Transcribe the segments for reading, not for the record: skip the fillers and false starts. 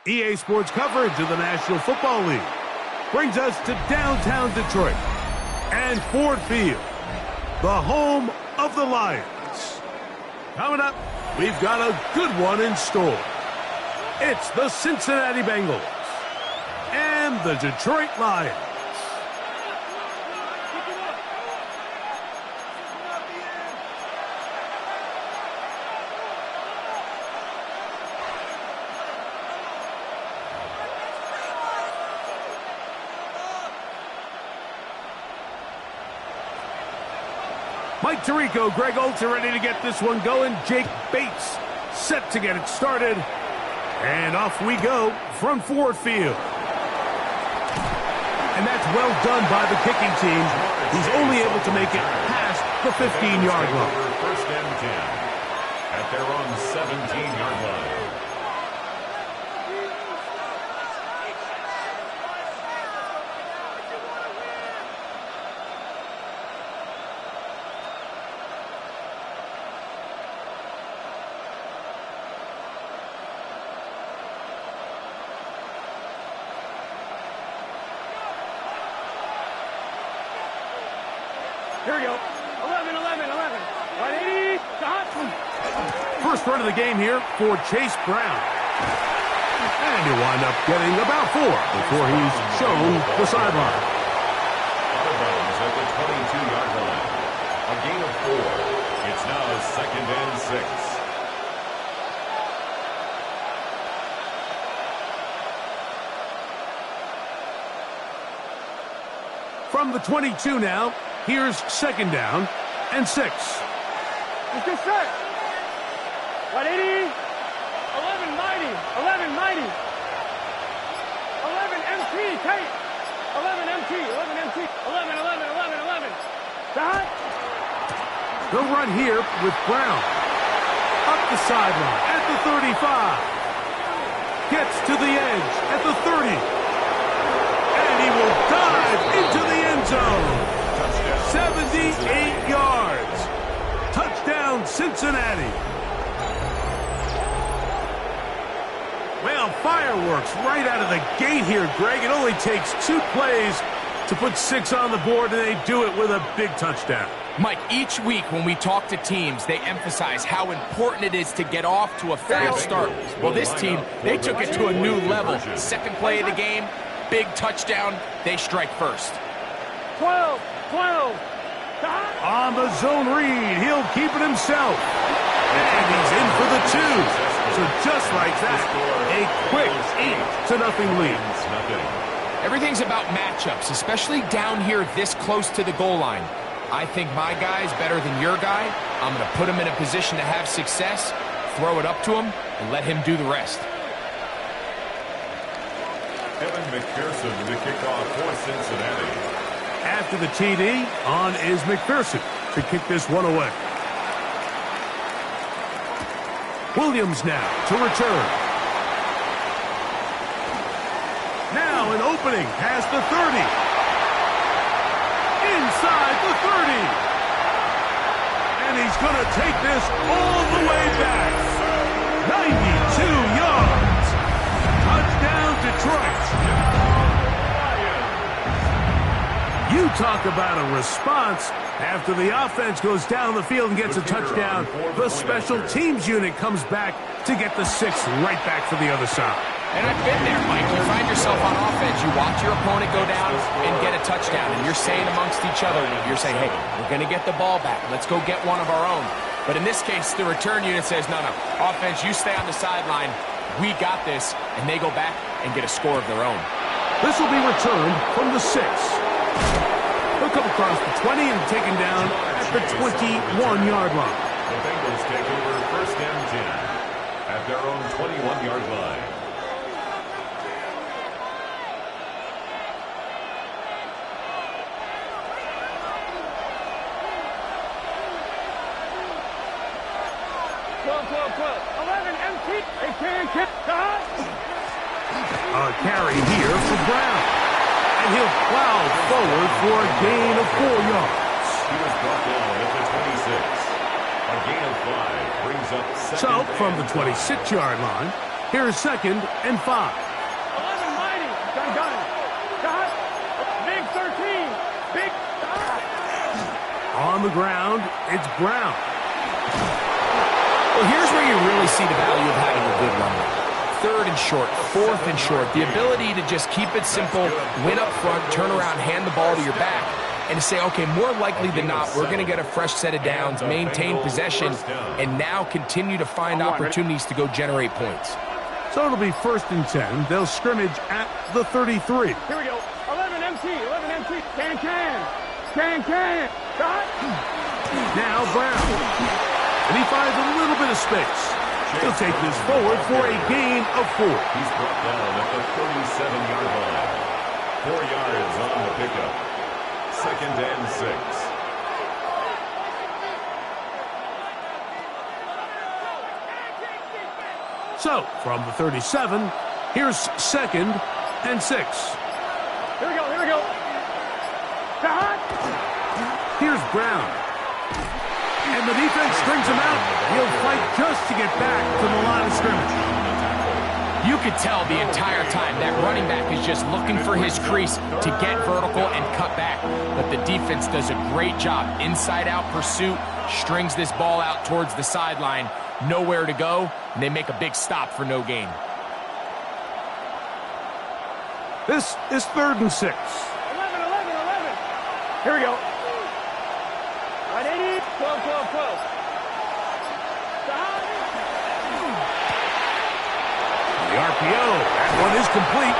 EA Sports coverage of the National Football League brings us to downtown Detroit and Ford Field, the home of the Lions. Coming up, we've got a good one in store. It's the Cincinnati Bengals and the Detroit Lions. Mike Tirico, Greg Oltz are ready to get this one going. Jake Bates set to get it started. And off we go from Ford Field. And that's well done by the kicking team. He's only able to make it past the 15-yard line. First and 10 at their own 17-yard line. Here we go. 11, 11, 11. 180. First run of the game here for Chase Brown. And he'll wind up getting about 4 before he's shown the sideline. Out of bounds at the 22-yard line. A gain of 4. It's now 2nd and 6. From the 22 now, here's 2nd down and 6. Let's get set. 180. 11, mighty. 11, mighty. 11, MT, Kate. 11, MT, 11, MT. 11, 11, 11, 11. Dot. They'll run here with Brown. Up the sideline at the 35. Gets to the edge at the 30. And he will dive into the end zone. 78 yards. Touchdown, Cincinnati. Well, fireworks right out of the gate here, Greg. It only takes 2 plays to put 6 on the board, and they do it with a big touchdown. Mike, each week when we talk to teams, they emphasize how important it is to get off to a fast start. Well, this team, they took it to a new level. 2nd play of the game, big touchdown. They strike first. 12, 12. On the zone read, he'll keep it himself. And he's in for the 2. So just like that, a quick 8-0 lead. Everything's about matchups, especially down here this close to the goal line. I think my guy's better than your guy. I'm going to put him in a position to have success, throw it up to him, and let him do the rest. Evan McPherson to kick off for Cincinnati. After the TD, on is McPherson to kick this one away. Williams now to return. Now an opening past the 30. Inside the 30. And he's going to take this all the way back. 92 yards. Touchdown, Detroit. You talk about a response. After the offense goes down the field and gets a touchdown, the special teams unit comes back to get the 6 right back for the other side. And I've been there, Mike. You find yourself on offense. You watch your opponent go down and get a touchdown. And you're saying amongst each other, you're saying, hey, we're going to get the ball back. Let's go get one of our own. But in this case, the return unit says, no, no. Offense, you stay on the sideline. We got this. And they go back and get a score of their own. This will be returned from the 6. He'll come across the 20 and taken down at the 21-yard line. The Bengals take over 1st and 10 at their own 21-yard line. A carry here for Brown. And he'll plow forward for a gain of 4 yards. He was brought down at the 26. A gain of 5 brings up 2nd. So, from the 26-yard line, Here's 2nd and 5. 11 mighty. Gun. Shot. Big 13. Big shot. On the ground, it's Brown. Well, here's where you really see the value of having a good run. 3rd and short, 4th and short. The ability to just keep it simple, win up front, turn around, hand the ball to your back, and to say, okay, more likely than not, we're going to get a fresh set of downs, maintain possession, and now continue to find opportunities to go generate points. So it'll be 1st and 10. They'll scrimmage at the 33. Here we go. 11 MT. Can. Shot. Now Brown. And he finds a little bit of space. He'll take this forward for a gain of 4. He's brought down at the 37-yard line. 4 yards on the pickup. 2nd and 6. So, from the 37, here's 2nd and 6. Here we go. Shot. Here's Brown. And the defense strings him out. He'll fight just to get back to the line of scrimmage. You could tell the entire time that running back is just looking for his crease to get vertical and cut back. But the defense does a great job. Inside-out pursuit, strings this ball out towards the sideline. Nowhere to go, and they make a big stop for no gain. This is 3rd and 6. 11. Here we go. 180. 12. Shot. The RPO, that one is complete.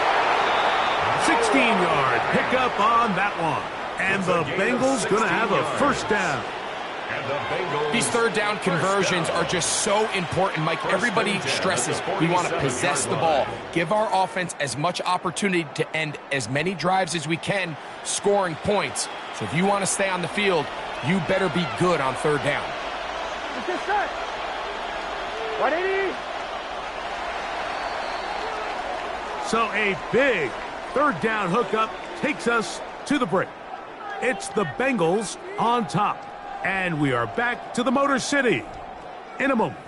16-yard pickup on that one. And the Bengals going to have a 1st down. These 3rd down conversions are just so important, Mike. Everybody stresses we want to possess the ball, give our offense as much opportunity to end as many drives as we can, scoring points. So if you want to stay on the field, you better be good on 3rd down. It's just shot. 180. So a big 3rd down hookup takes us to the break. It's the Bengals on top. And we are back to the Motor City in a moment.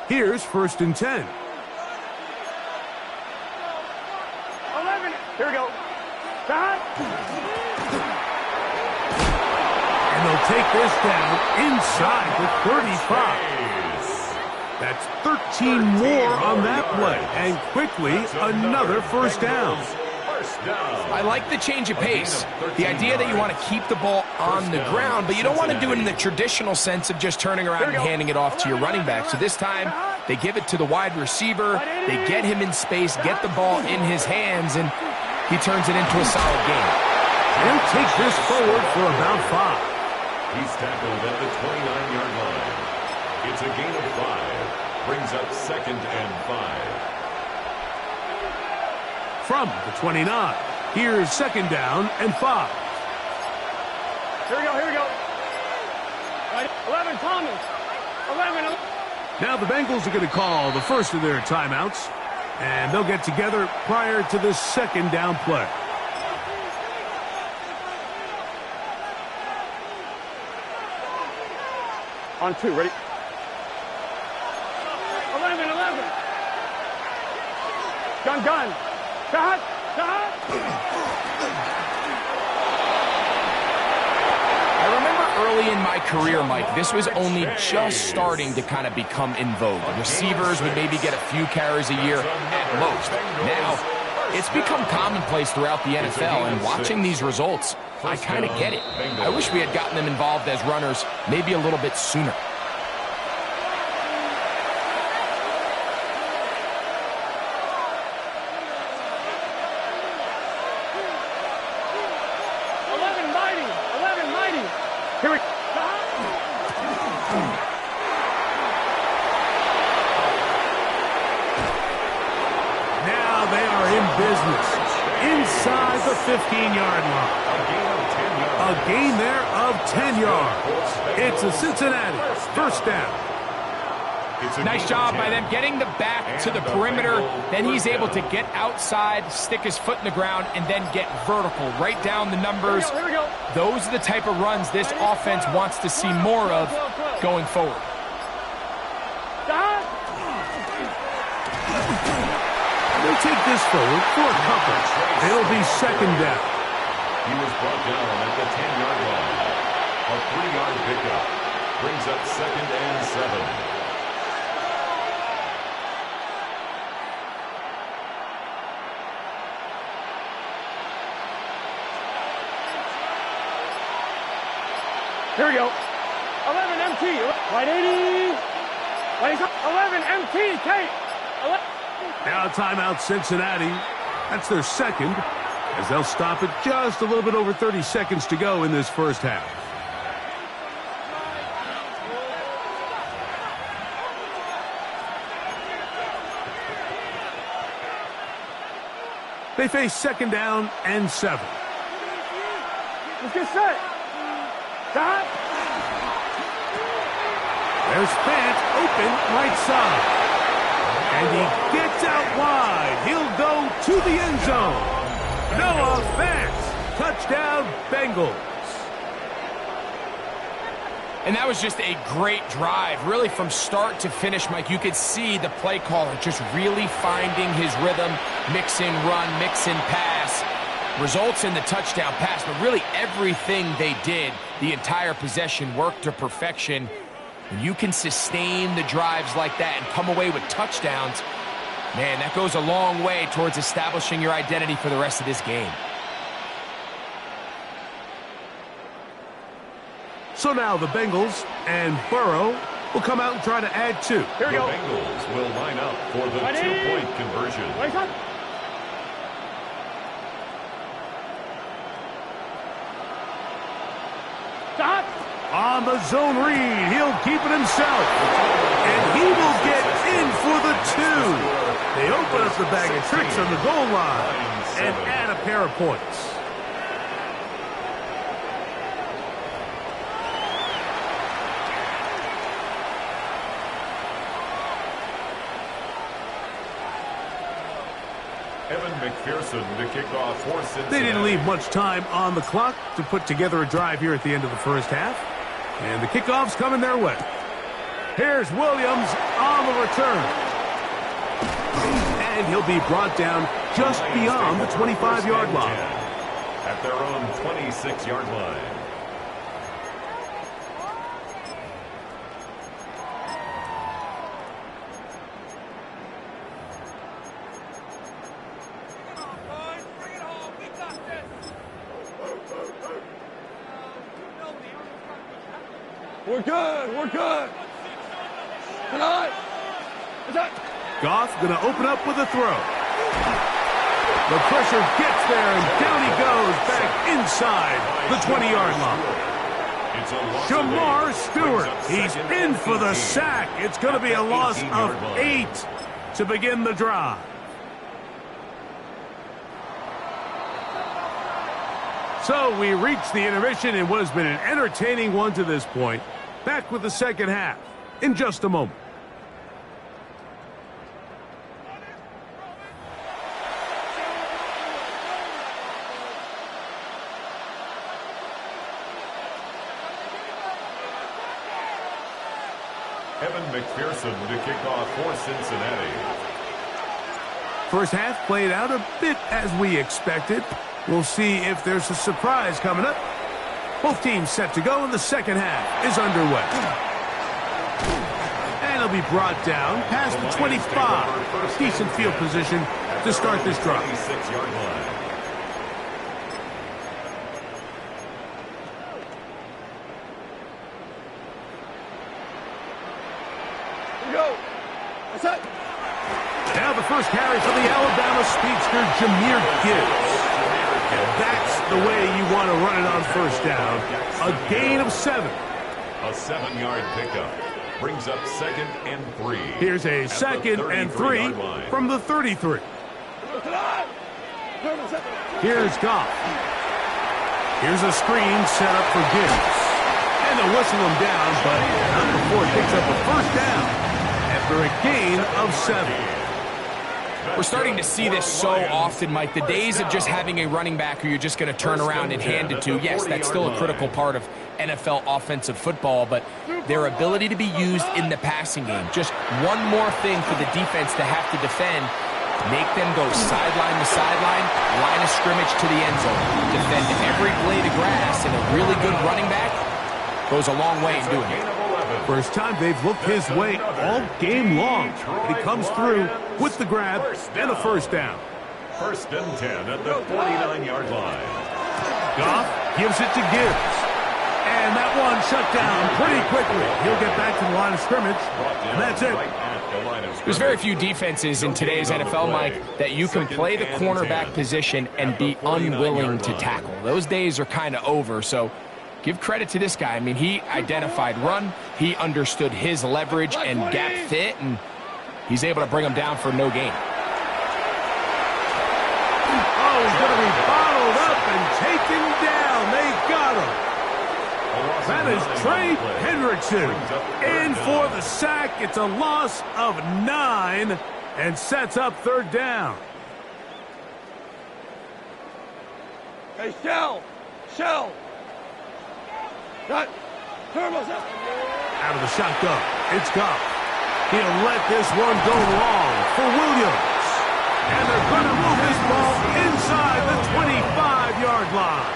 Here's 1st and 10. 11. Here we go. Shot. And they'll take this down inside the 35. That's 13 more on that play. And quickly, another 1st down. I like the change of pace. The idea that you want to keep the ball on the ground, but you don't want to do it in the traditional sense of just turning around and handing it off to your running back. So this time, they give it to the wide receiver. They get him in space, get the ball in his hands, and he turns it into a solid game. He'll take this forward for about 5. He's tackled at the 29-yard line. It's a gain of 5. Brings up 2nd and 5. From the 29, here's 2nd down and 5. Here we go. 11 Thomas. 11. Now the Bengals are going to call the first of their timeouts, and they'll get together prior to the 2nd down play. On 2, ready? 11. Gun. Shot. I remember early in my career, Mike, this was only just starting to kind of become in vogue. Receivers would maybe get a few carries a year at most. Now, it's become commonplace throughout the NFL, and watching these results, I kind of get it. I wish we had gotten them involved as runners maybe a little bit sooner. Here we go. Now they are in business inside the 15-yard line. A gain there of 10 yards. It's a Cincinnati 1st down. Nice job by them getting the back to the perimeter. Then he's able to get outside, stick his foot in the ground, and then get vertical. Right down the numbers. Here we go. Those are the type of runs this offense wants to see more of going forward. Stop. They'll take this forward for a couple. It'll be second down. He was brought down at the 10-yard line. A 3-yard pickup brings up second and 7. Here we go. 11 MT. Right 80. Right 11 MT. Kate. 11. Now timeout Cincinnati. That's their second, as they'll stop it just a little bit over 30 seconds to go in this first half. They face second down and 7. Let's get set. Stop. There's Fant open right side. And he gets out wide. He'll go to the end zone. Noah Fant. Touchdown, Bengals. And that was just a great drive, really from start to finish, Mike. You could see the play caller just really finding his rhythm, mixing run, mixing pass. Results in the touchdown pass, but really everything they did, the entire possession, worked to perfection. When you can sustain the drives like that and come away with touchdowns, man, that goes a long way towards establishing your identity for the rest of this game. So now the Bengals and Burrow will come out and try to add 2. Here we go. The Bengals will line up for the Ready? 2-point conversion. Right up. Stop. On the zone read, he'll keep it himself. And he will get in for the 2. They open up the bag of tricks on the goal line and add a pair of points. Evan McPherson to kick off for Cincinnati. They didn't leave much time on the clock to put together a drive here at the end of the first half. And the kickoff's coming their way. Here's Williams on the return. And he'll be brought down just beyond the 25-yard line. At their own 26-yard line. We're good. We're good. Tonight. Goff going to open up with a throw. The pressure gets there, and down he goes back inside the 20-yard line. Jamar Stewart, he's in for the sack. It's going to be a loss of 8 to begin the drive. So we reach the intermission in what has been an entertaining one to this point. Back with the second half in just a moment. Evan McPherson to kick off for Cincinnati. First half played out a bit as we expected. We'll see if there's a surprise coming up. Both teams set to go, and the second half is underway. And he'll be brought down past the 25. Decent field position to start this drive. 26-yard line. Go. That's it. Now the first carry for the Alabama speedster, Jahmyr Gibbs. And that's the way you want to run it on first down. A gain of 7. A 7-yard pickup brings up second and 3. Here's a second and 3 from the 33. Here's Goff. Here's a screen set up for Gibbs. And they'll whistle him down, but not before he picks up a first down. And for a gain of 7. We're starting to see this so often, Mike. The days of just having a running back who you're just going to turn around and hand it to, yes, that's still a critical part of NFL offensive football, but their ability to be used in the passing game, just one more thing for the defense to have to defend, make them go sideline to sideline, line of scrimmage to the end zone, defend every blade of grass, and a really good running back goes a long way in doing it. First time they've looked his way all game long. He comes through with the grab and a first down. 1st and 10 at the 49-yard line. Goff gives it to Gibbs. And that one shut down pretty quickly. He'll get back to the line of scrimmage, and that's it. There's very few defenses in today's NFL, Mike, that you can play the cornerback position and be unwilling to tackle. Those days are kind of over, so give credit to this guy. I mean, he identified run, he understood his leverage and gap fit, and he's able to bring him down for no gain. Oh, he's going to be bottled up and taken down. They got him. That is Trey Hendrickson in for the sack. It's a loss of 9 and sets up 3rd down. Hey, Shell! Cut! Turbos up! Out of the shotgun, it's Goff. He'll let this one go long for Williams. And they're going to move this ball inside the 25-yard line.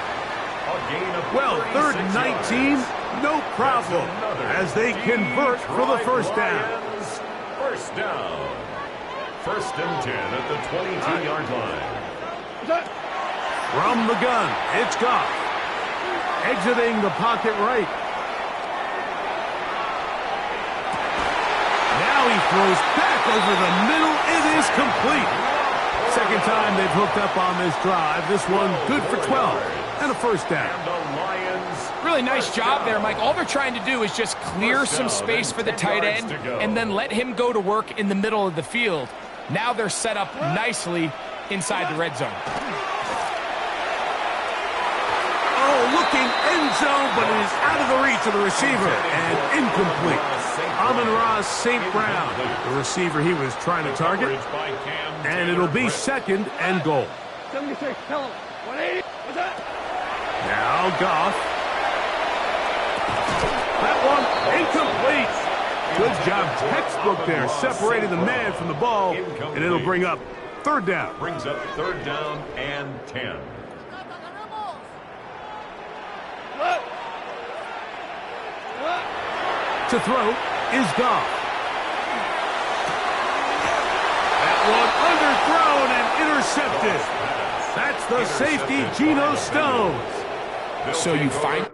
Well, 3rd and 19, no problem, as they convert for the first down. First down. 1st and 10 at the 22-yard line. From the gun, it's Goff. Exiting the pocket right. Now he throws back over the middle. It is complete. Second time they've hooked up on this drive. This one good for 12 and a first down. Really nice job there, Mike. All they're trying to do is just clear some space for the tight end and then let him go to work in the middle of the field. Now they're set up nicely inside the red zone. Oh, looking end zone, but it is out of the reach of the receiver and incomplete. Amon-Ra St. Brown, the receiver he was trying to target, and it'll be 2nd and goal. 76, tell him. 180, what's that? Now Goff. That one incomplete. Good job, textbook there, separating the man from the ball, and it'll bring up 3rd down. Brings up 3rd down and 10. To throw is Goff. That one underthrown and intercepted. That's the safety, Geno Stones. So you find...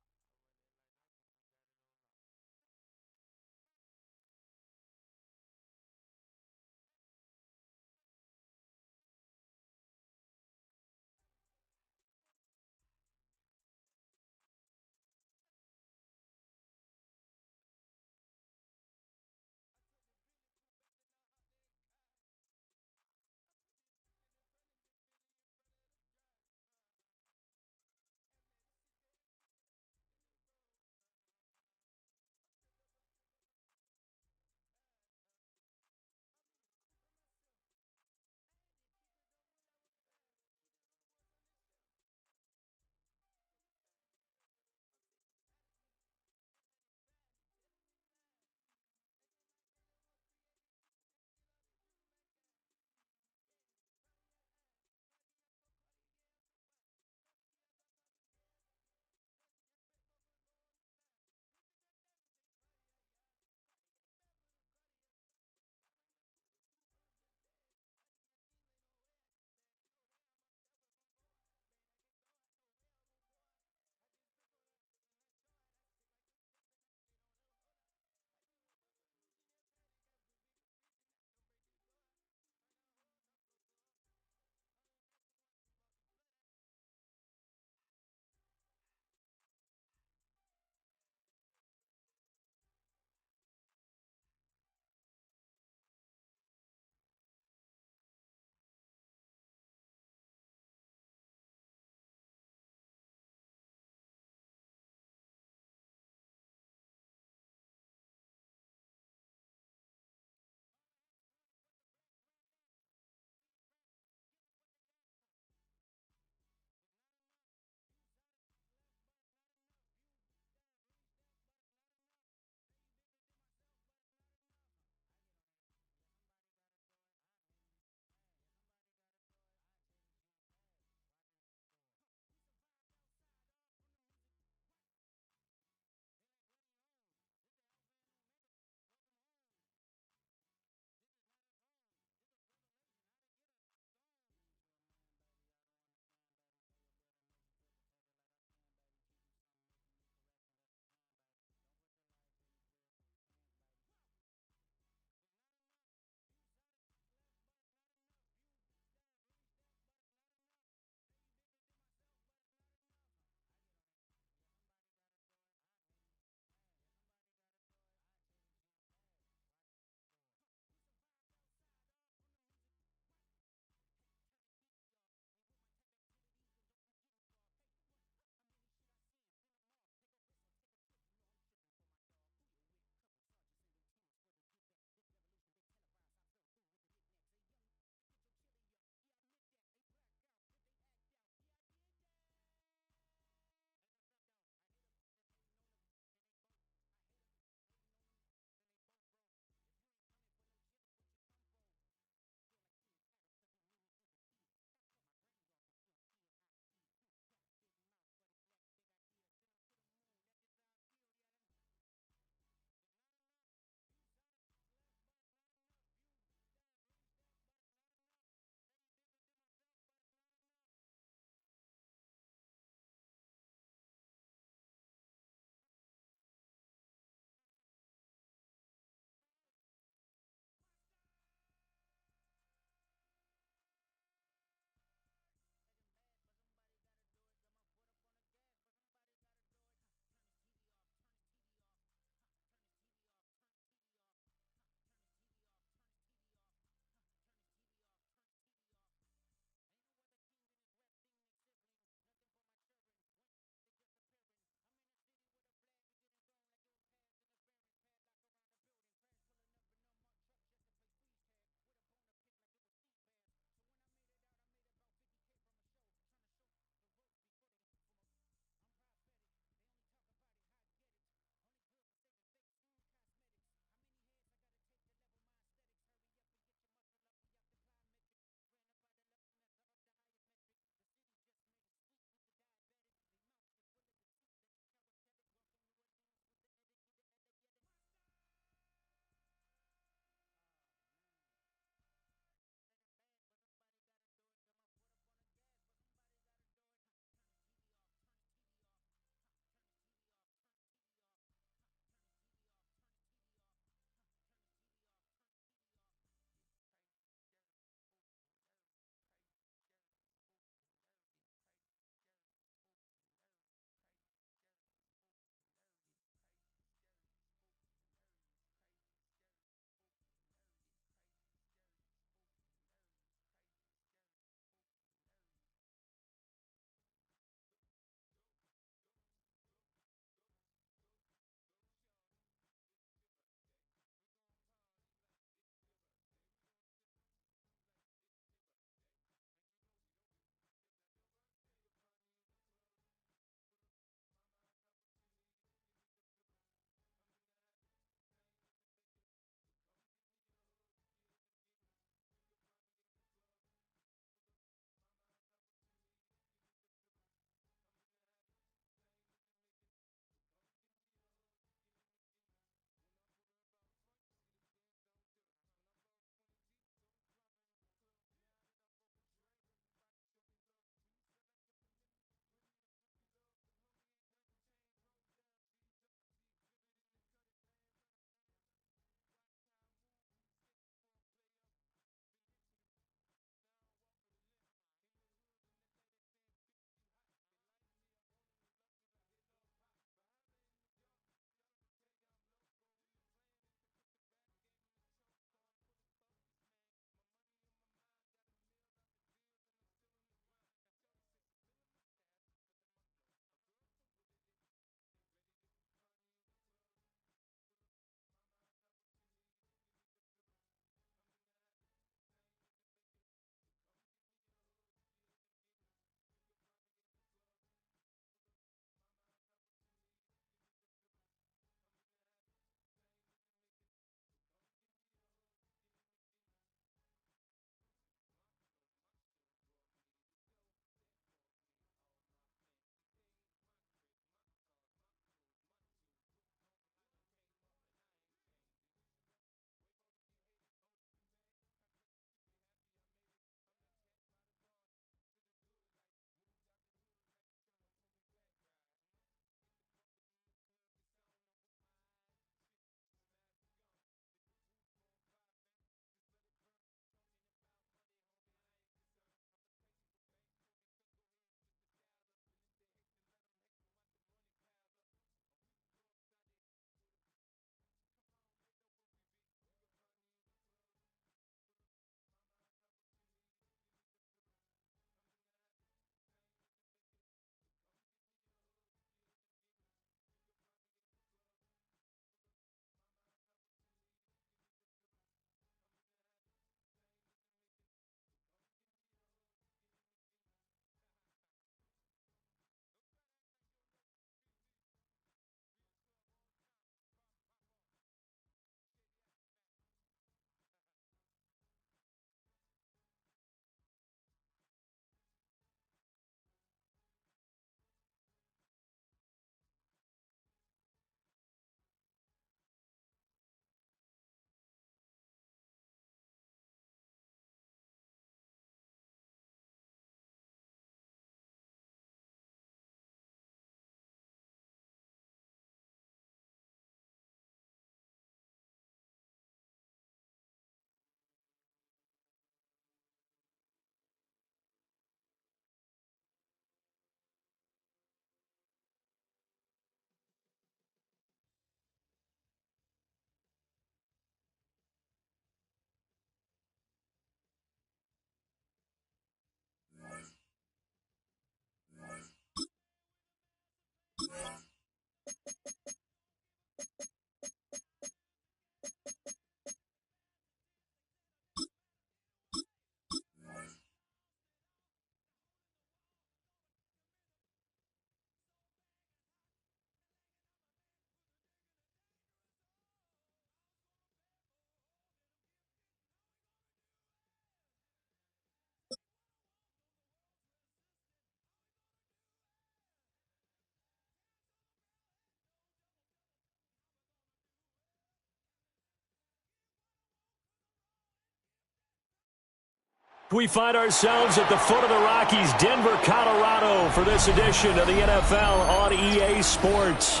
We find ourselves at the foot of the Rockies, Denver, Colorado, for this edition of the NFL on EA Sports.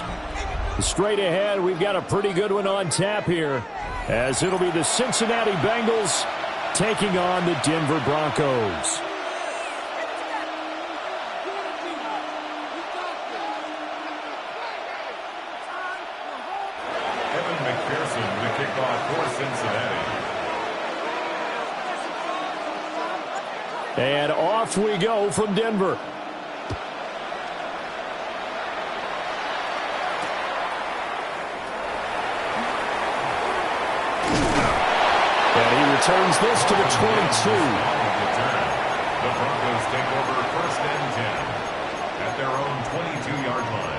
Straight ahead, we've got a pretty good one on tap here, as it'll be the Cincinnati Bengals taking on the Denver Broncos. The kickoff for Cincinnati. And off we go from Denver. And he returns this to the 22. The Broncos take over first and 10 at their own 22-yard line.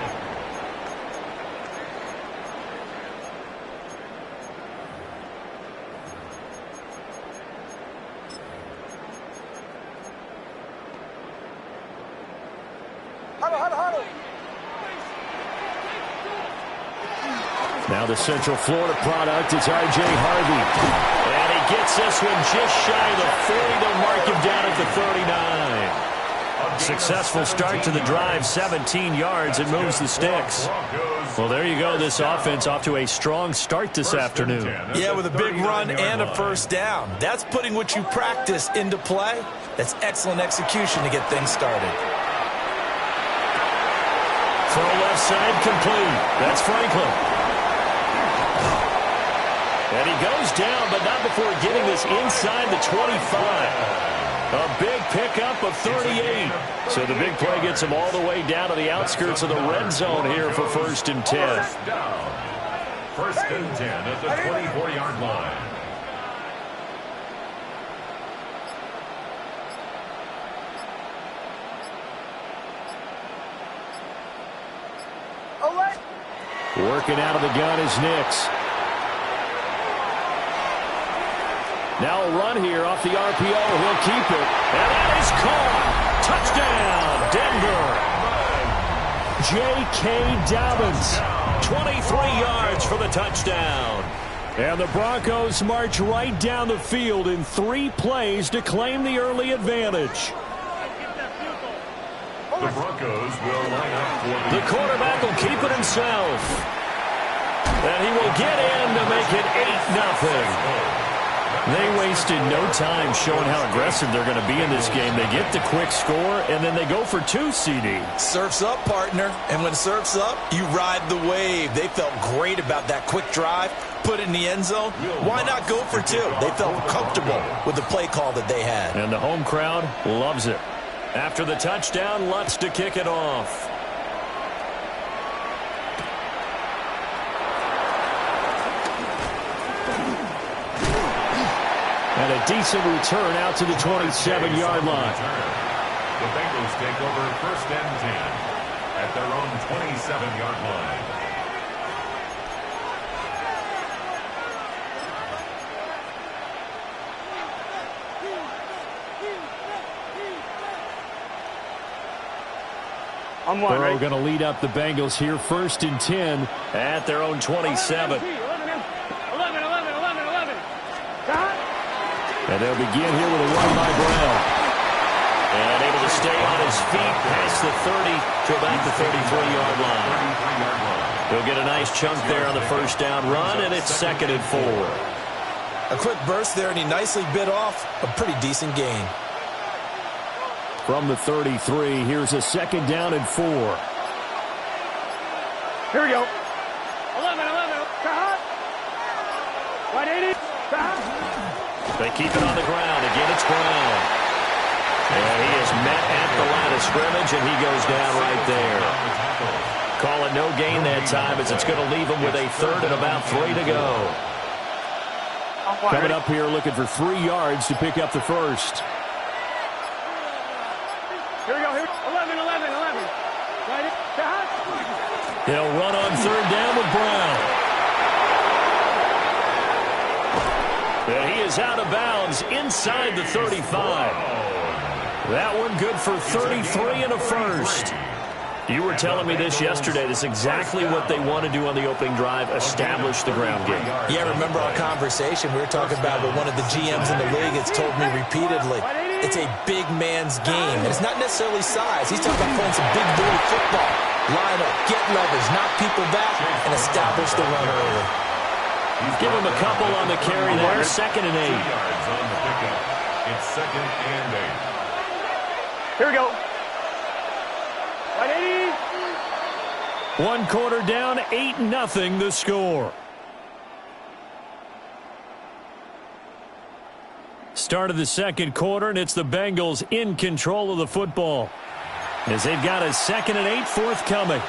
Now the Central Florida product, it's R.J. Harvey. And he gets this one just shy of the 40. They'll mark him down at the 39. Successful start to the drive, 17 yards, and moves the sticks. Well, there you go. This offense off to a strong start this afternoon. Yeah, with a big run and a first down. That's putting what you practice into play. That's excellent execution to get things started. Throw left side complete. That's Franklin. And he goes down, but not before getting this inside the 25. A big pickup of 38. So the big play gets him all the way down to the outskirts of the red zone here for first and 10. First and 10 at the 24-yard line. Working out of the gun is Nix. Now a run here off the RPO. He'll keep it. And that is caught. Touchdown, Denver. J.K. Dobbins, 23 yards for the touchdown. And the Broncos march right down the field in 3 plays to claim the early advantage. The Broncos will line up for the quarterback will keep it himself. And he will get in to make it 8-0. They wasted no time showing how aggressive they're going to be in this game. They get the quick score, and then they go for 2, CD. Surf's up, partner. And when surf's up, you ride the wave. They felt great about that quick drive, put it in the end zone. Why not go for 2? They felt comfortable with the play call that they had. And the home crowd loves it. After the touchdown, Lutz to kick it off. And a decent return out to the 27-yard line. The Bengals take over first and 10 at their own 27-yard line. Burrow going to lead up the Bengals here first and 10 at their own 27. And they'll begin here with a run by Brown. And able to stay on his feet past the 30 to about the 33-yard line. He'll get a nice chunk there on the first down run, and it's 2nd and 4. A quick burst there, and he nicely bit off a pretty decent gain. From the 33, here's a 2nd down and 4. Here we go. 11. Right 80. They keep it on the ground. Again, it's Brown. And he is met at the line of scrimmage, and he goes down right there. Call it no gain that time, as it's going to leave him with a 3rd and about 3 to go. Coming up here looking for 3 yards to pick up the first. Here we go. 11. Right. He'll run on 3rd down with Brown. And he is out of bounds inside the 35. That one good for 33 and a first. You were telling me this yesterday. This is exactly what they want to do on the opening drive, establish the ground game. Yeah, remember our conversation. We were talking about what one of the GMs in the league has told me repeatedly. it's a big man's game. And it's not necessarily size. He's talking about playing some big boy football. Line up, get leverage, knock people back, and establish the run early. Give him a couple on the carry there. 2nd and 8. 2 yards on the pickup. It's 2nd and 8. Here we go. Right 80. 1 quarter down, 8-0 the score. Start of the 2nd quarter, and it's the Bengals in control of the football as they've got a 2nd and 8 forthcoming.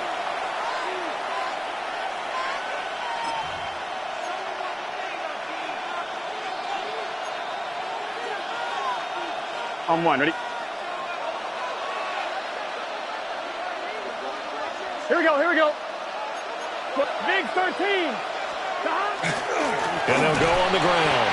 On 1, ready? Here we go, here we go. Big 13. And they'll go on the ground.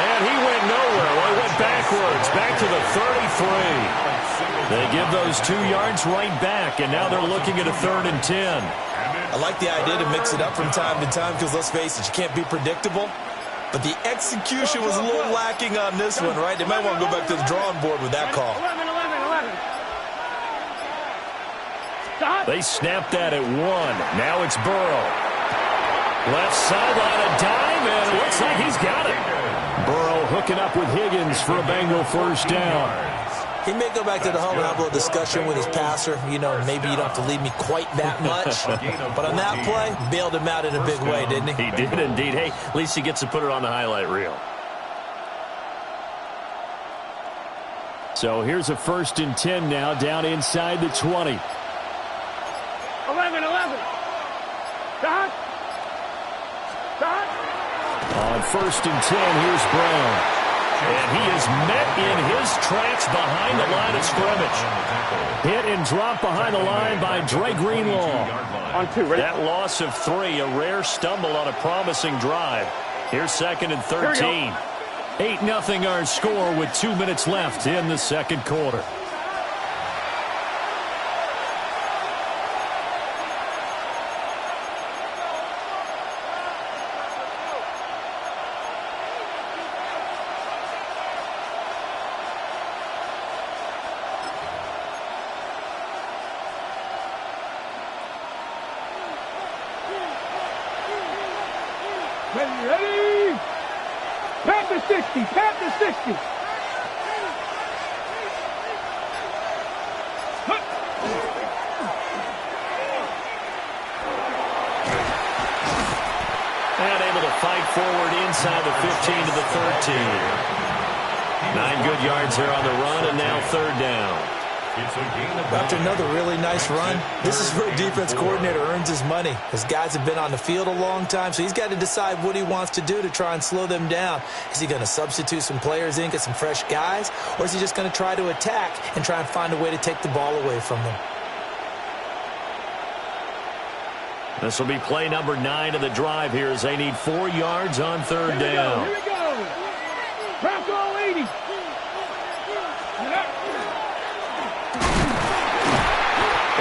And he went nowhere. Well, he went backwards, back to the 33. They give those 2 yards right back, and now they're looking at a 3rd and 10. I like the idea to mix it up from time to time because, let's face it, you can't be predictable. But the execution was a little lacking on this one, right? They might want to go back to the drawing board with that call. 11. They snapped that at 1. Now it's Burrow. Left sideline, a dime, and it looks like he's got it. Burrow hooking up with Higgins for a Bengal 1st down. He may go back to the huddle and have a little discussion with his passer. You know, maybe you don't have to leave me quite that much. But on that play, bailed him out in a big way, didn't he? He did indeed. Hey, at least he gets to put it on the highlight reel. So here's a 1st and 10 now, down inside the 20. 11. Dot. On 1st and 10, here's Brown. And he is met in his tracks behind the line of scrimmage. Hit and drop behind the line by Dre Greenlaw. On 2, ready? That loss of 3, a rare stumble on a promising drive. Here's 2nd and 13. 8-0 our score with 2 minutes left in the 2nd quarter. Ready? Pat the 60. And able to fight forward inside the 15 to the 13. 9 good yards there on the run, and now 3rd down. After another really nice run, this is where a defense coordinator earns his money. His guys have been on the field a long time, so he's got to decide what he wants to do to try and slow them down. Is he going to substitute some players in, get some fresh guys, or is he just going to try to attack and try and find a way to take the ball away from them? This will be play number 9 of the drive here as they need 4 yards on 3rd down. Here we go. Bronco 80.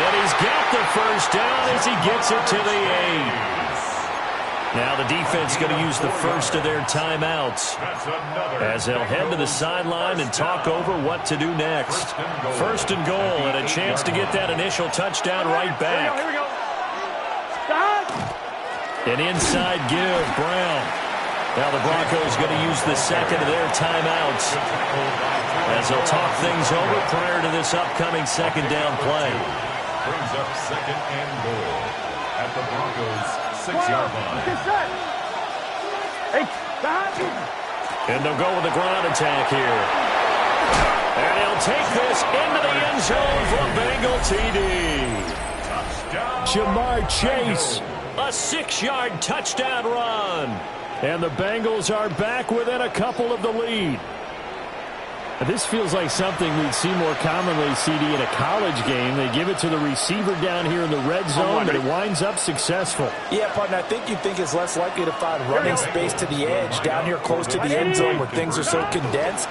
And he's got the 1st down as he gets it to the 8. Now the defense going to use the first of their timeouts as they'll head to the sideline and talk over what to do next. 1st and goal and a chance to get that initial touchdown right back. Here we go. An inside give, Brown. Now the Broncos going to use the 2nd of their timeouts as they'll talk things over prior to this upcoming 2nd down play. Brings up 2nd and goal at the Broncos 6-yard line. And they'll go with the ground attack here. And he'll take this into the end zone for a Bengal TD. Touchdown. Jamar Chase, a 6-yard touchdown run. And the Bengals are back within a couple of the lead. This feels like something we'd see more commonly, CD, in a college game. They give it to the receiver down here in the red zone, but it winds up successful. Yeah, partner, I think you think it's less likely to find running space to the edge down here close to the end zone where things are so condensed.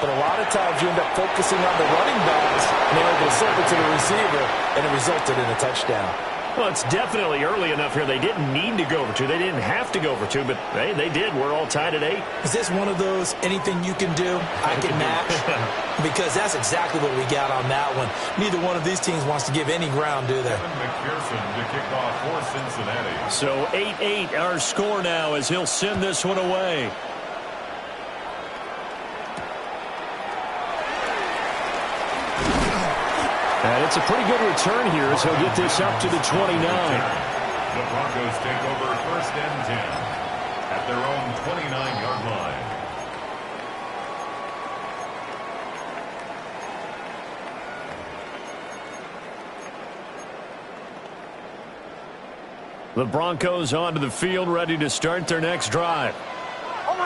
But a lot of times you end up focusing on the running backs, and they're able to slip it to the receiver, and it resulted in a touchdown. Well, it's definitely early enough here. They didn't need to go for two. They didn't have to go for two, but hey, they did. We're all tied at 8. Is this one of those anything you can do, I can match? Because that's exactly what we got on that one. Neither one of these teams wants to give any ground, do they? McPherson to kick off for Cincinnati. So 8-8 our score now as he'll send this one away. And it's a pretty good return here as he'll get this up to the 29. The Broncos take over 1st and 10 at their own 29-yard line. The Broncos onto the field, ready to start their next drive.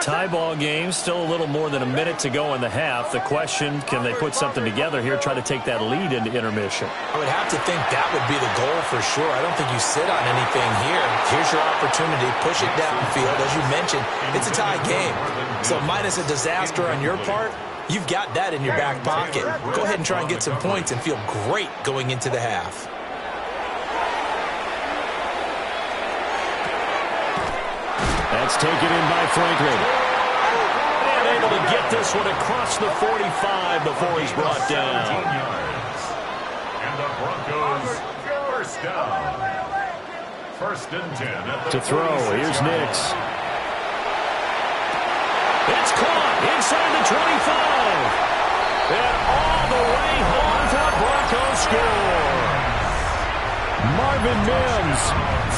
Tie ball game, still a little more than a minute to go in the half. The question, can they put something together here, try to take that lead into intermission? I would have to think that would be the goal for sure. I don't think you sit on anything here. Here's your opportunity. Push it downfield. As you mentioned, it's a tie game. So minus a disaster on your part, you've got that in your back pocket. Go ahead and try and get some points and feel great going into the half. That's taken in by Franklin. And able to get this one across the 45 before he's brought down. And the Broncos first down. 1st and 10 at the to throw. Here's Nix. It's caught inside the 25. And all the way home for a Broncos score. Marvin Mims,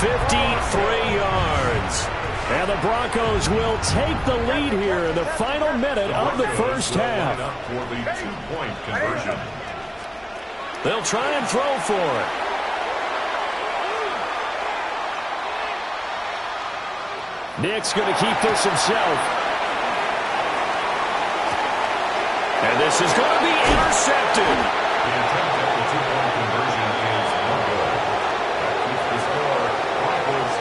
53 yards. And the Broncos will take the lead here in the final minute of the first half. For the 2-point conversion. They'll try and throw for it. Nick's going to keep this himself. And this is going to be intercepted. The attempt at the 2-point conversion is no good. That keeps the score. Broncos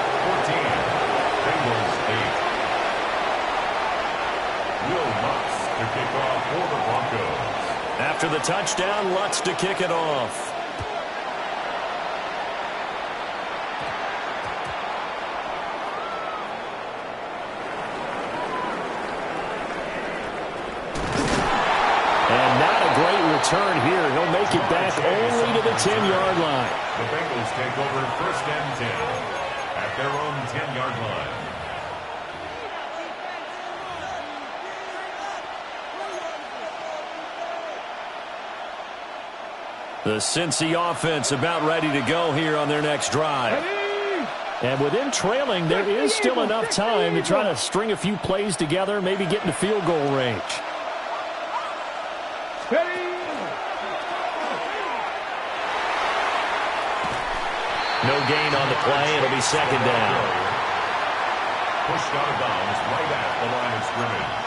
14. Bengals 8. Will Lutz to kick off for the Broncos. After the touchdown, Lutz to kick it off. And not a great return here. He'll make it back only to the 10-yard line. The Bengals take over 1st and 10 at their own 10-yard line. The Cincy offense about ready to go here on their next drive. And with them trailing, there is still enough time to try to string a few plays together, maybe get into field goal range. No gain on the play. It'll be 2nd down. Pushed out of bounds right at the line of scrimmage.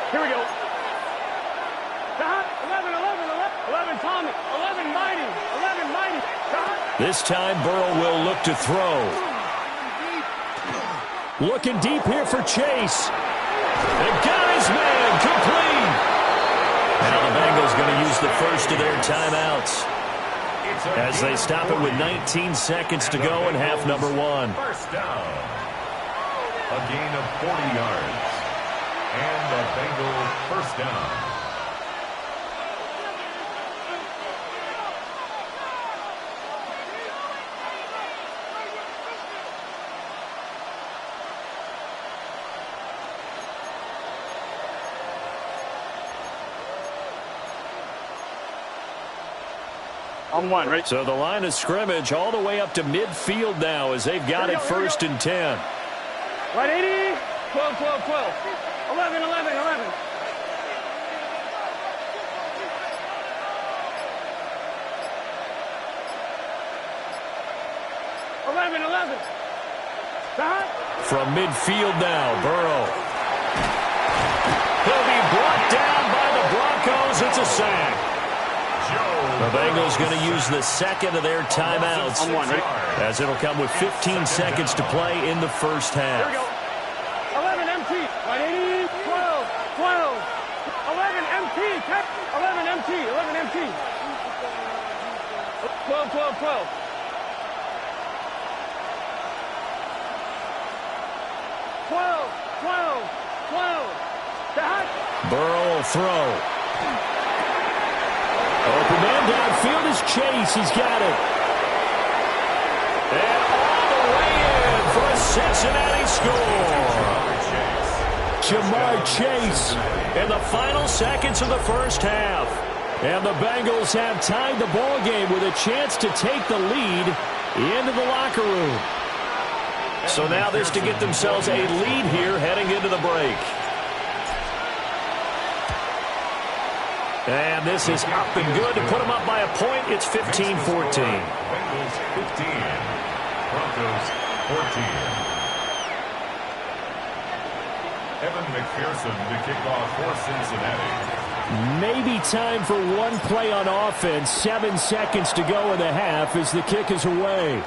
Here we go. 11, Tommy. 11, Mighty. 11, Mighty. This time, Burrow will look to throw. Looking deep here for Chase. And got his man complete. Now the Bengals going to use the first of their timeouts as they stop it with 19 seconds to go in half number 1. First down. A gain of 40 yards. And the Bengals first down. On 1, right? So the line of scrimmage all the way up to midfield now as they've got it 1st and 10. Right, 80. 12, 12, 12. 11, 11, 11. 11, 11. From midfield now, Burrow. He'll be brought down by the Broncos. It's a sack. The Bengals going to use the second of their timeouts as it'll come with 15 seconds to play in the first half. Here we go. 11 empty. 12, 12, 11. MT. 11 MT. 11 MT. 12, 12, 12. 12, 12, 12. Burrow will throw. Open man downfield is Chase. He's got it. And all the way in for a Cincinnati score. Jamar Chase in the final seconds of the first half. And the Bengals have tied the ball game with a chance to take the lead into the locker room. So now this to get themselves a lead here heading into the break. And this is up and good to put them up by a point. It's 15-14. Bengals 15, Broncos 14. Evan McPherson to kick off for Cincinnati. Maybe time for one play on offense. 7 seconds to go in the half as the kick is away.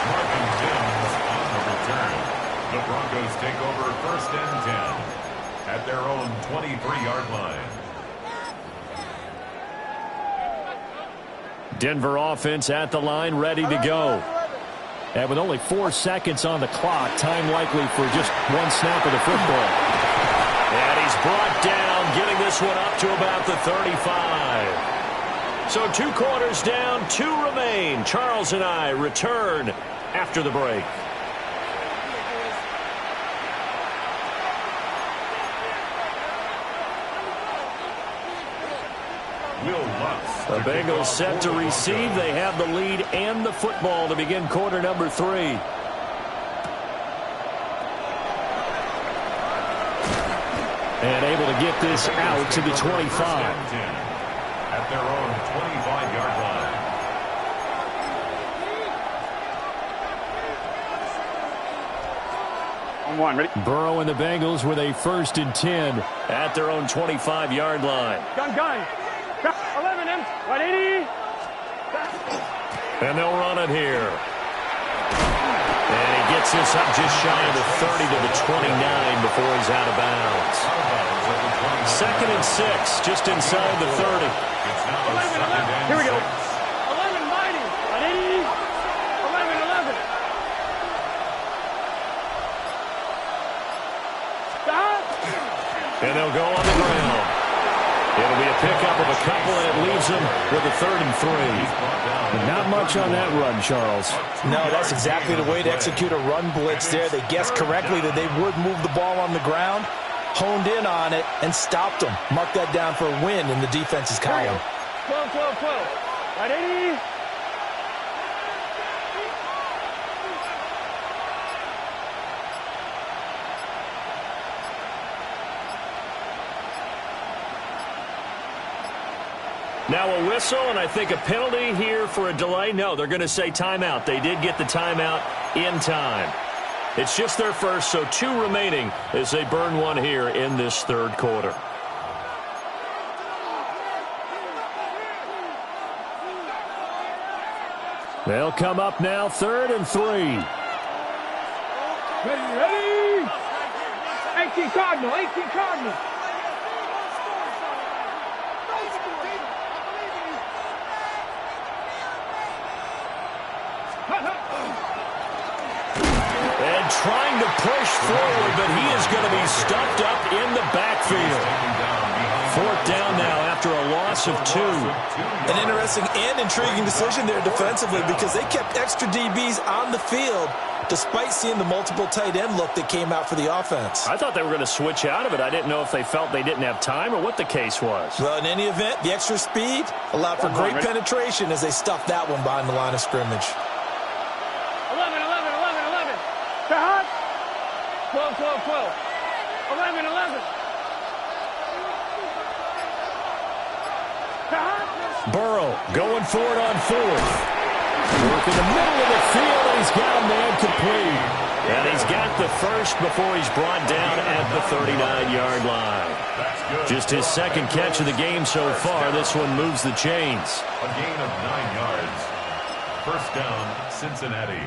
Marvin Mims on the return. The Broncos take over 1st and 10 at their own 23-yard line. Denver offense at the line, ready to go. And with only 4 seconds on the clock, time likely for just one snap of the football. And he's brought down, getting this one up to about the 35. So 2 quarters down, 2 remain. Charles and I return after the break. The Bengals set to receive. They have the lead and the football to begin quarter number 3. And able to get this out to the 25. At their own 25-yard line. On one, ready? Burrow and the Bengals with a 1st and 10 at their own 25-yard line. Gun. 11 M. 180. And they'll run it here. And he gets this up just shy of the 30 to the 29 before he's out of bounds. 2nd and 6, just inside the 30. 11. Here we go. 11 mighty. 180. 11. Stop. And they'll go on the ground. It'll be a pickup of a couple, and it leaves them with a 3rd and 3. Not much on that run, Charles. No, that's exactly the way to execute a run blitz there. They guessed correctly that they would move the ball on the ground, honed in on it, and stopped them. Mark that down for a win in the defense's column. 12. 180. Now a whistle, and I think a penalty here for a delay. No, they're going to say timeout. They did get the timeout in time. It's just their first, so 2 remaining as they burn one here in this 3rd quarter. They'll come up now, 3rd and 3. Ready. 18 Cardinal. And trying to push forward, but he is going to be stuffed up in the backfield. 4th down now after a loss of 2. An interesting and intriguing decision there defensively because they kept extra DBs on the field despite seeing the multiple tight end look that came out for the offense. I thought they were going to switch out of it. I didn't know if they felt they didn't have time or what the case was. Well, in any event, the extra speed allowed for great penetration as they stuffed that one behind the line of scrimmage. 11. 12. 11. Burrow going for it on 4th. Work in the middle of the field, and he's got a man complete. And he's got the first before he's brought down at the 39-yard line. Just his 2nd catch of the game so far. This one moves the chains. A gain of 9 yards. 1st down, Cincinnati.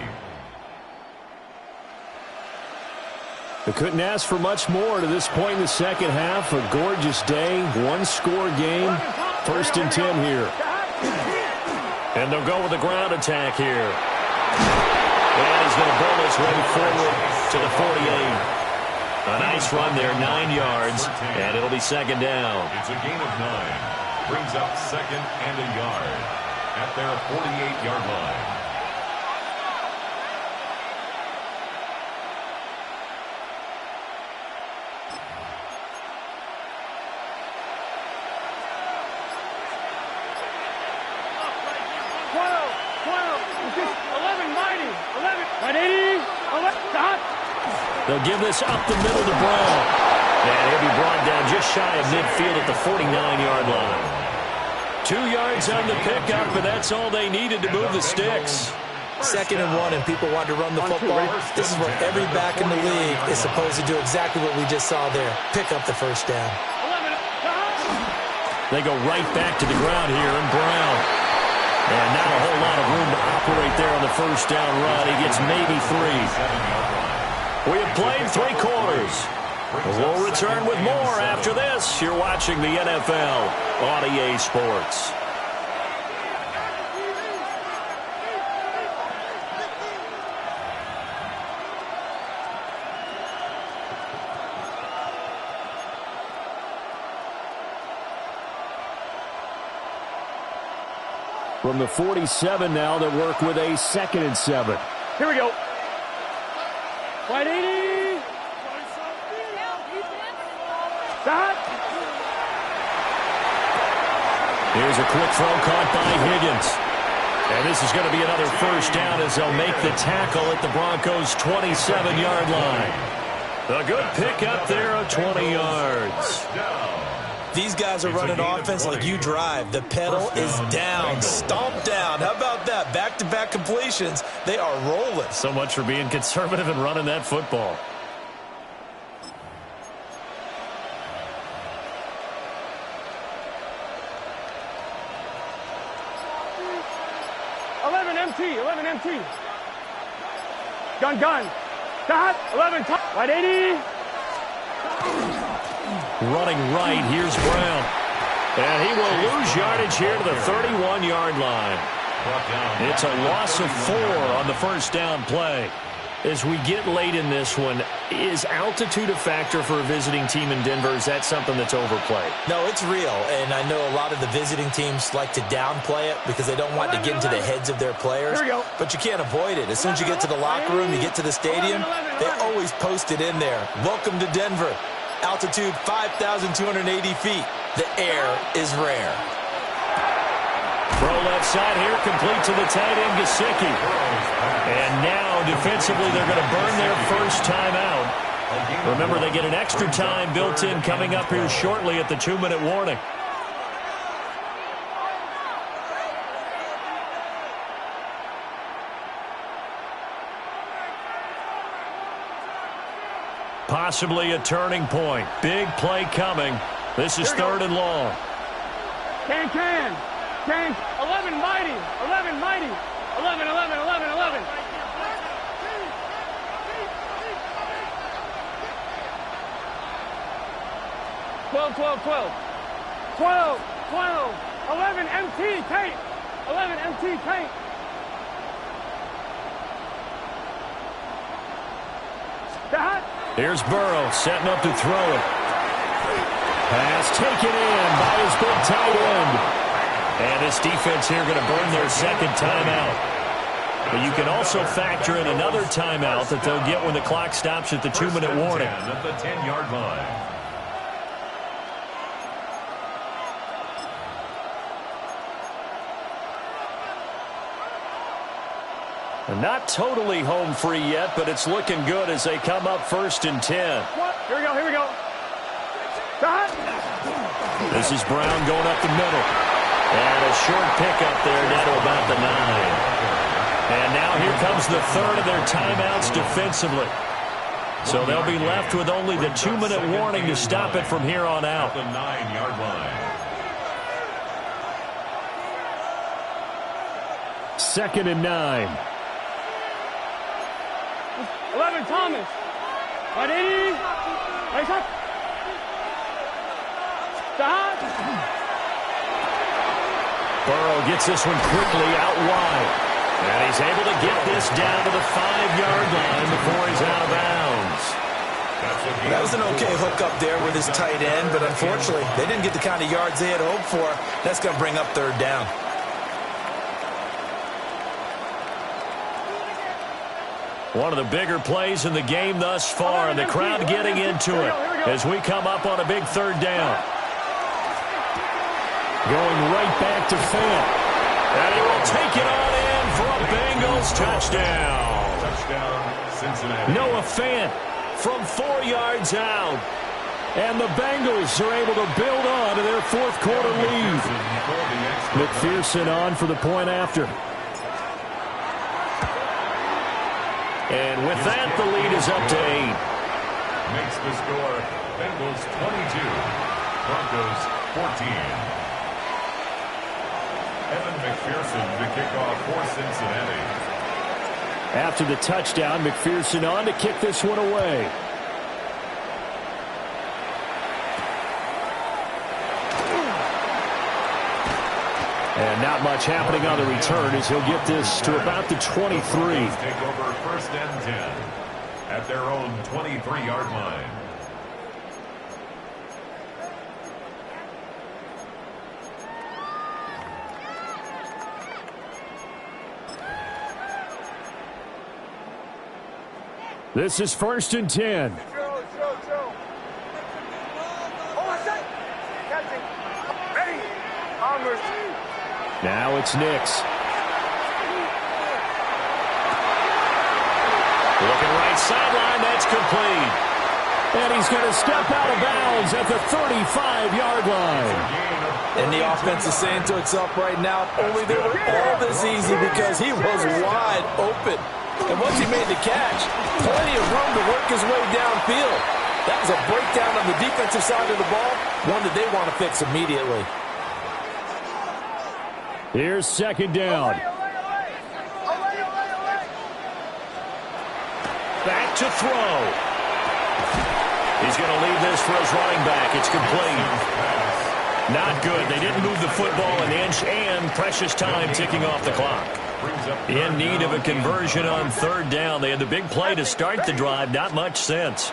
They couldn't ask for much more to this point in the second half. A gorgeous day, one-score game. 1st and 10 here. And they'll go with the ground attack here. And he's going to pull his way forward to the 48. A nice run there, 9 yards, and it'll be second down. It's a gain of 9. Brings up 2nd and a yard at their 48-yard line. They'll give this up the middle to Brown. And he'll be brought down just shy of midfield at the 49-yard line. 2 yards on the pickup, but that's all they needed to move the sticks. 2nd and 1, and people want to run the football. This is where every back in the league is supposed to do exactly what we just saw there. Pick up the first down. They go right back to the ground here, and Brown. And not a whole lot of room to operate there on the first down run. He gets maybe 3. We have played 3 quarters. We'll return with more after this. You're watching the NFL on EA Sports. From the 47 now, they work with a 2nd and 7. Here we go. Right 80. Stop. Here's a quick throw caught by Higgins. And this is going to be another first down as they'll make the tackle at the Broncos' 27-yard line. A good pickup there of 20 yards. These guys are running offense like you drive. The pedal is down, stomped down. How about that? Back-to-back completions. They are rolling. So much for being conservative and running that football. Eleven MT. Gun. Dot. 11. Right 80. Running right, here's Brown. And he will lose yardage here to the 31-yard line. It's a loss of 4 on the first down play. As we get late in this one, is altitude a factor for a visiting team in Denver? Is that something that's overplayed? No, it's real, and I know a lot of the visiting teams like to downplay it because they don't want to get into the heads of their players, but you can't avoid it. As soon as you get to the locker room, you get to the stadium, they always post it in there. Welcome to Denver. Altitude 5,280 feet. The air is rare. Throw left side here, complete to the tight end, Gesicki. And now, defensively, they're going to burn their first timeout. Remember, they get an extra time built in coming up here shortly at the 2-minute warning. Possibly a turning point. Big play coming. This is 3rd and long. Can. 11 mighty. 11. 12. 11 MT, Kate. 11 MT, Kate. Here's Burrow setting up to throw it. Pass taken in by his big tight end. And this defense here going to burn their second timeout. But you can also factor in another timeout that they'll get when the clock stops at the 2-minute warning. At the 10-yard line. And not totally home free yet, but it's looking good as they come up 1st and 10. Here we go. This is Brown going up the middle. And a short pickup there down to about the 9. And now here comes the 3rd of their timeouts defensively. So they'll be left with only the 2-minute warning to stop it from here on out. The 9-yard line. 2nd and 9. 11 Thomas. 180. Race up. Stop. Burrow gets this one quickly out wide. And he's able to get this down to the 5-yard line before he's out of bounds. That was an okay hook up there with his tight end, but unfortunately, they didn't get the kind of yards they had hoped for. That's going to bring up third down. One of the bigger plays in the game thus far, and the crowd getting into it as we come up on a big third down. Going right back to Fant. And he will take it on in for a Bengals touchdown. Touchdown, Cincinnati. Noah Fant from 4 yards out. And the Bengals are able to build on to their fourth quarter lead. McPherson on for the point after. And with that, the lead is up to 8. Makes the score Bengals 22, Broncos 14. Evan McPherson to kick off for Cincinnati. After the touchdown, McPherson on to kick this one away. And not much happening on the return as he'll get this to about the 23. Take over first and 10 at their own 23-yard line. This is first and 10. Now it's Nix. Looking right sideline, that's complete. And he's going to step out of bounds at the 35-yard line. And the offense is saying to itself right now, only they were all this easy because he was wide open. And once he made the catch, plenty of room to work his way downfield. That was a breakdown on the defensive side of the ball, one that they want to fix immediately. Here's second down. Back to throw. He's going to leave this for his running back. It's complete. Not good. They didn't move the football an inch, and precious time ticking off the clock. In need of a conversion on third down. They had the big play to start the drive. Not much sense.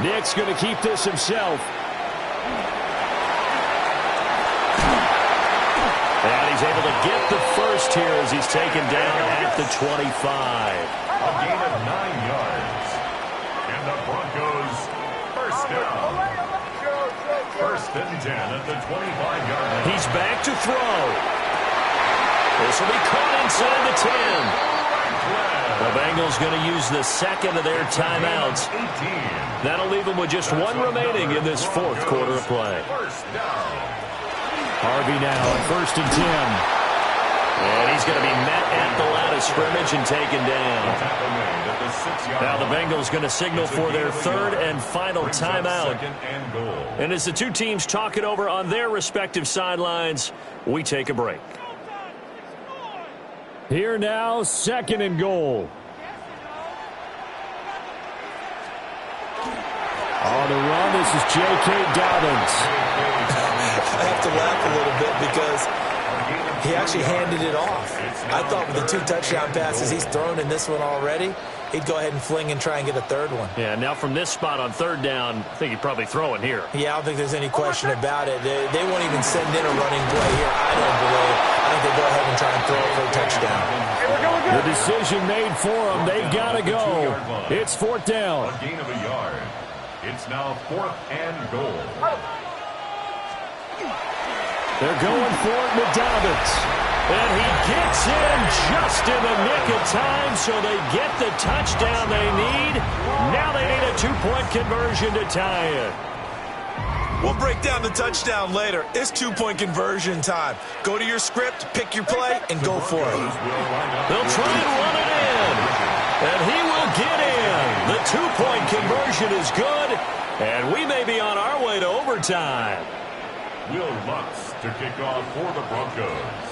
Nick's going to keep this himself. And he's able to get the first here as he's taken down at the 25. A gain of 9 yards. And the Broncos first down. First and 10 at the 25-yard line. He's back to throw. This will be caught inside the 10. The Bengals going to use the second of their timeouts. That'll leave them with just one remaining in this fourth quarter of play. Harvey now at first and 10. And he's going to be met at the line of scrimmage and taken down. Now the Bengals going to signal for their third and final timeout. And as the two teams talk it over on their respective sidelines, we take a break. Here now, second and goal. On the run, this is J.K. Dobbins. I have to laugh a little bit because he actually handed it off. I thought with the 2 touchdown passes he's thrown in this one already, he'd go ahead and fling and try and get a third one. Yeah, now from this spot on third down, I think he'd probably throw it here. Yeah, I don't think there's any question about it. They won't even send in a running play here, I don't believe. I think they go ahead and try and throw it for a touchdown. The decision made for them. They've got to go. It's fourth down. A gain of a yard. It's now 4th and goal. They're going for it with Dobbins. And he gets in just in the nick of time, so they get the touchdown they need. Now they need a 2-point conversion to tie it. We'll break down the touchdown later. It's 2-point conversion time. Go to your script, pick your play, and go for it. They'll try and run it in. And he will get in. The 2-point conversion is good. And we may be on our way to overtime. Will Lutz to kick off for the Broncos.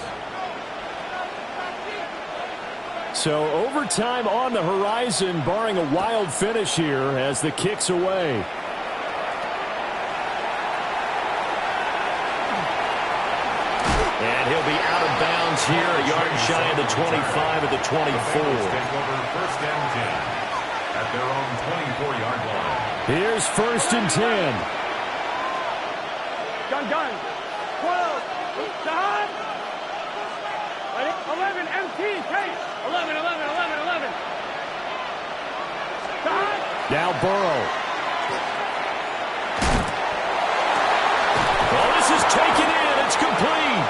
So overtime on the horizon, barring a wild finish here as the kick's away. And he'll be out of bounds here, a yard shy of the 25 at the 24. Take over first and 10 at their own 24-yard line. Here's first and 10. Gun. 12. Done. 11. MT. Kate. 11. Done. Now Burrow. Oh, this is taken in. It's complete.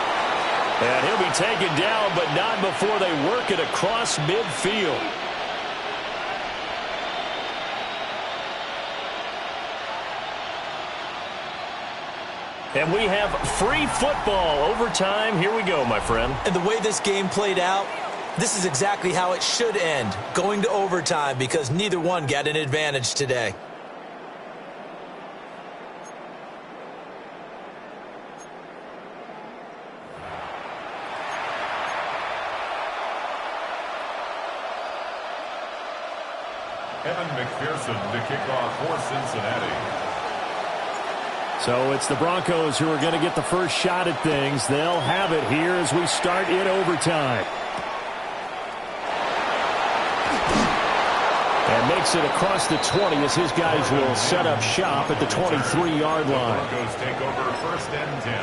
And he'll be taken down, but not before they work it across midfield. And we have free football overtime. Here we go, my friend. And the way this game played out, this is exactly how it should end, going to overtime, because neither one got an advantage today. Evan McPherson to kick off for Cincinnati. So it's the Broncos who are going to get the first shot at things. They'll have it here as we start in overtime. And makes it across the 20 as his guys will set up shop at the 23-yard line. The Broncos take over first and 10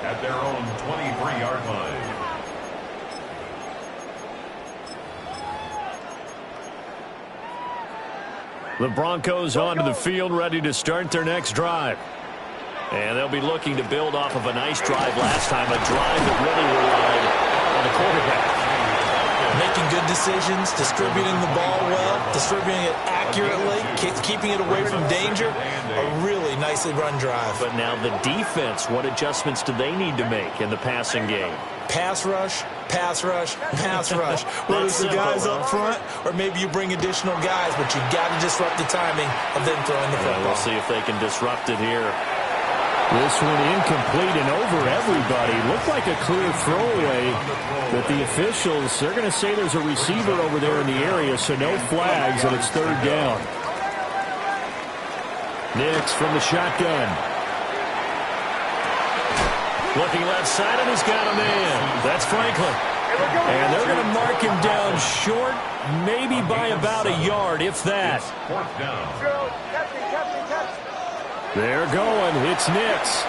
at their own 23-yard line. The Broncos onto the field, ready to start their next drive. And they'll be looking to build off of a nice drive last time, a drive that really relied on the quarterback. Making good decisions, distributing the ball well, distributing it accurately, keeping it away from danger. A really nicely run drive. But now the defense, what adjustments do they need to make in the passing game? Pass rush, pass rush, pass rush. Whether it's the guys up front or maybe you bring additional guys, but you got to disrupt the timing of them throwing the football. We'll see if they can disrupt it here. This one incomplete and over everybody. Looked like a clear throwaway, but the officials, they're going to say there's a receiver over there in the area, so no flags, and it's third down. Nix from the shotgun. Looking left side, and he's got a man. That's Franklin. And they're going to mark him down short, maybe by about a yard, if that. Fourth down. They're going. It's Nix.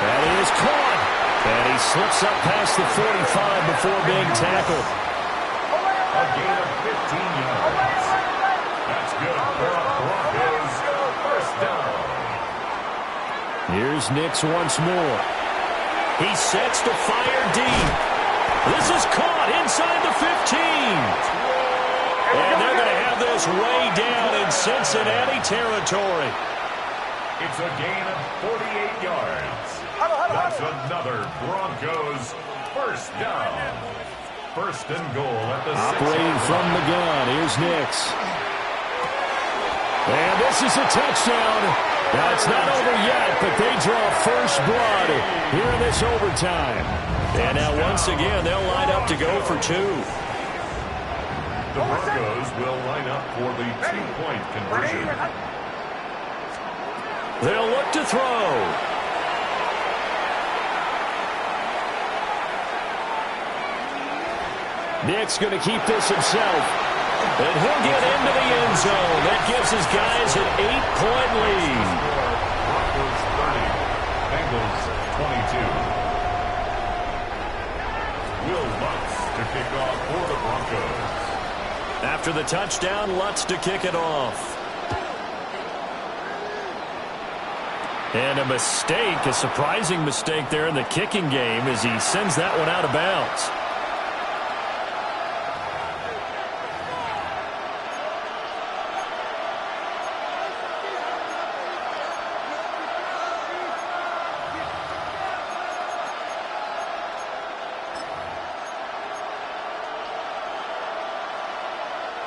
That is caught. And he slips up past the 45 before being tackled. A gain of 15 yards. That's good for a Broncos first down. Here's Nix once more. He sets to fire deep. This is caught inside the 15. And they're going to have this way down in Cincinnati territory. It's a gain of 48 yards. That's another Broncos first down. First and goal at the 6. Operating from the gun. Here's Nix. And this is a touchdown. Now, it's not over yet, but they draw first blood here in this overtime. And now, once again, they'll line up to go for 2. The Broncos will line up for the 2-point conversion. They'll look to throw. Nick's going to keep this himself. And he'll get into the end zone. That gives his guys an 8-point lead. Broncos 30, Bengals 22. Will Lutz to kick off for the Broncos. After the touchdown, Lutz to kick it off. And a mistake, a surprising mistake there in the kicking game as he sends that one out of bounds.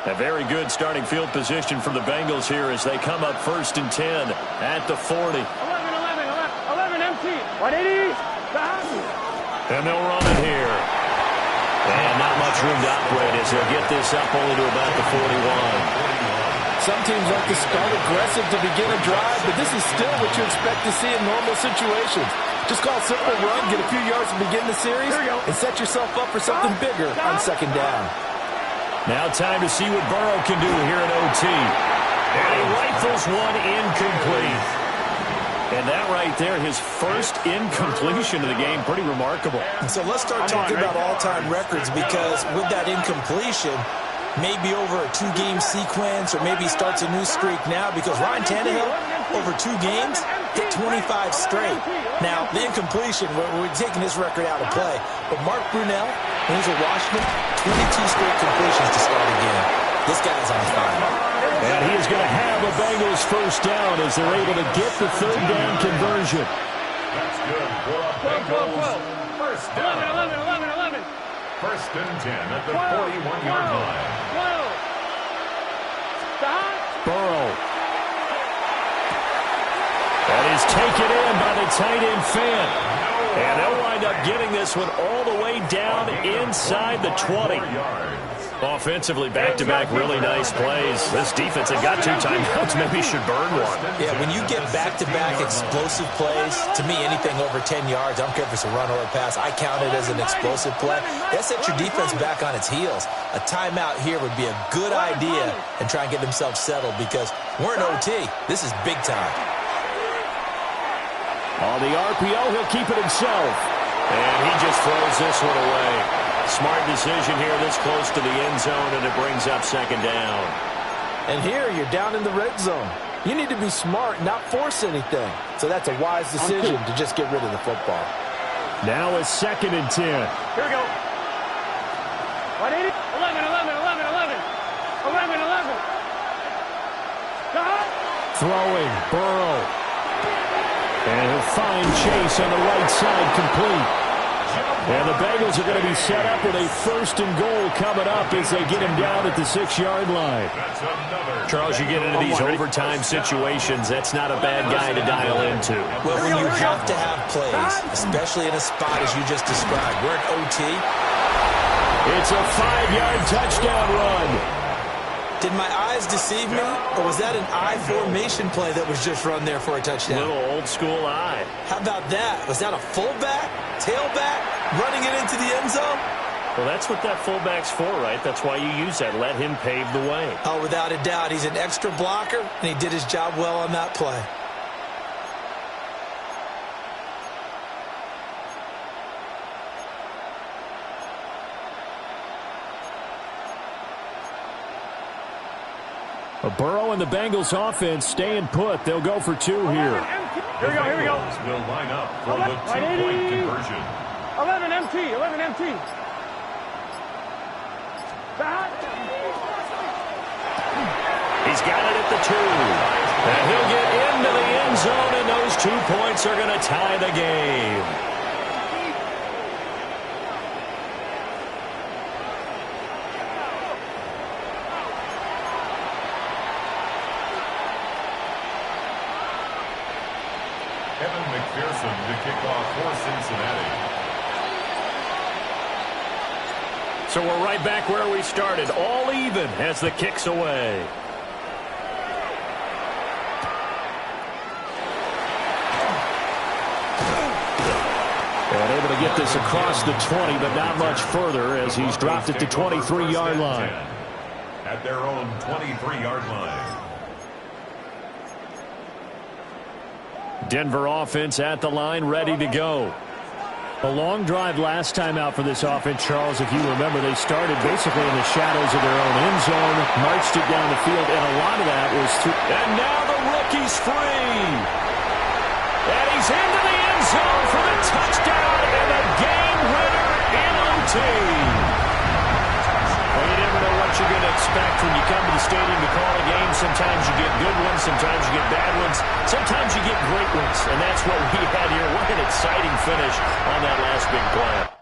A very good starting field position for the Bengals here as they come up first and 10 at the 40. 11 empty. 180. And they'll run it here. And not room to operate as they'll get this up only to about the 41. Some teams like to start aggressive to begin a drive, but this is still what you expect to see in normal situations. Just call a simple run, get a few yards to begin the series, and set yourself up for something bigger on second down. Now time to see what Burrow can do here at OT. And he rifles one incomplete. And that right there, his first incompletion of the game, pretty remarkable. And so let's start talking about all-time records, because with that incompletion, maybe over a two-game sequence, or maybe starts a new streak now, because Ryan Tannehill, over 2 games, hit 25 straight. Now, the incompletion, we're taking this record out of play. But Mark Brunell, when he was with Washington, 22 straight completions to start a game. This guy's on fire. And he is going to have a Bengals first down as they're able to get the third down conversion. That's good for a Bengals first down. 11. First and 10 at the 41-yard line. 12. Stop. Burrow. That is taken in by the tight end Fant. And they'll wind up getting this one all the way down inside the 20. Offensively, back-to-back really nice plays. This defense, they got 2 timeouts, maybe should burn one. Yeah, when you get back-to-back explosive plays, to me, anything over 10 yards, I don't care if it's a run or a pass, I count it as an explosive play. That sets your defense back on its heels. A timeout here would be a good idea and try and get themselves settled, because we're in OT. This is big time. On the RPO, he'll keep it himself. And he just throws this one away. Smart decision here this close to the end zone, and it brings up second down. And here, you're down in the red zone. You need to be smart, not force anything. So that's a wise decision to just get rid of the football. Now it's second and 10. Here we go. 180. 11. 11. Stop. Throwing, Burrow. And he'll find Chase on the right side, complete. And the Bengals are going to be set up with a first and goal coming up as they get him down at the 6-yard line. Charles, you get into these overtime situations, that's not a bad guy to dial into. Well, when you have to have plays, especially in a spot as you just described, we're at OT. It's a 5-yard touchdown run. Did my eyes deceive me, or was that an I formation play that was just run there for a touchdown? Little old school eye. How about that? Was that a fullback, tailback, running it into the end zone? Well, that's what that fullback's for, right? That's why you use that. Let him pave the way. Oh, without a doubt. He's an extra blocker, and he did his job well on that play. A Burrow and the Bengals offense staying put. They'll go for 2 here. Here we go. Will line up for the 2-point conversion. 11 MT. He's got it at the 2. And he'll get into the end zone, and those 2 points are going to tie the game. McPherson to kick off for Cincinnati. So we're right back where we started, all even as the kick's away. And able to get this across the 20, but not much further as he's dropped it to 23-yard line. At their own 23-yard line. Denver offense at the line, ready to go. A long drive last time out for this offense, Charles. If you remember, they started basically in the shadows of their own end zone, marched it down the field, and a lot of that was through. And now the rookie's free. And he's into the end zone for the touchdown and a game winner in OT. Well, you never know what you're going to expect when you come to the stadium to call a game. Sometimes you get good ones, sometimes you get bad ones, sometimes you get great ones, and that's what we had here. What an exciting finish on that last big play.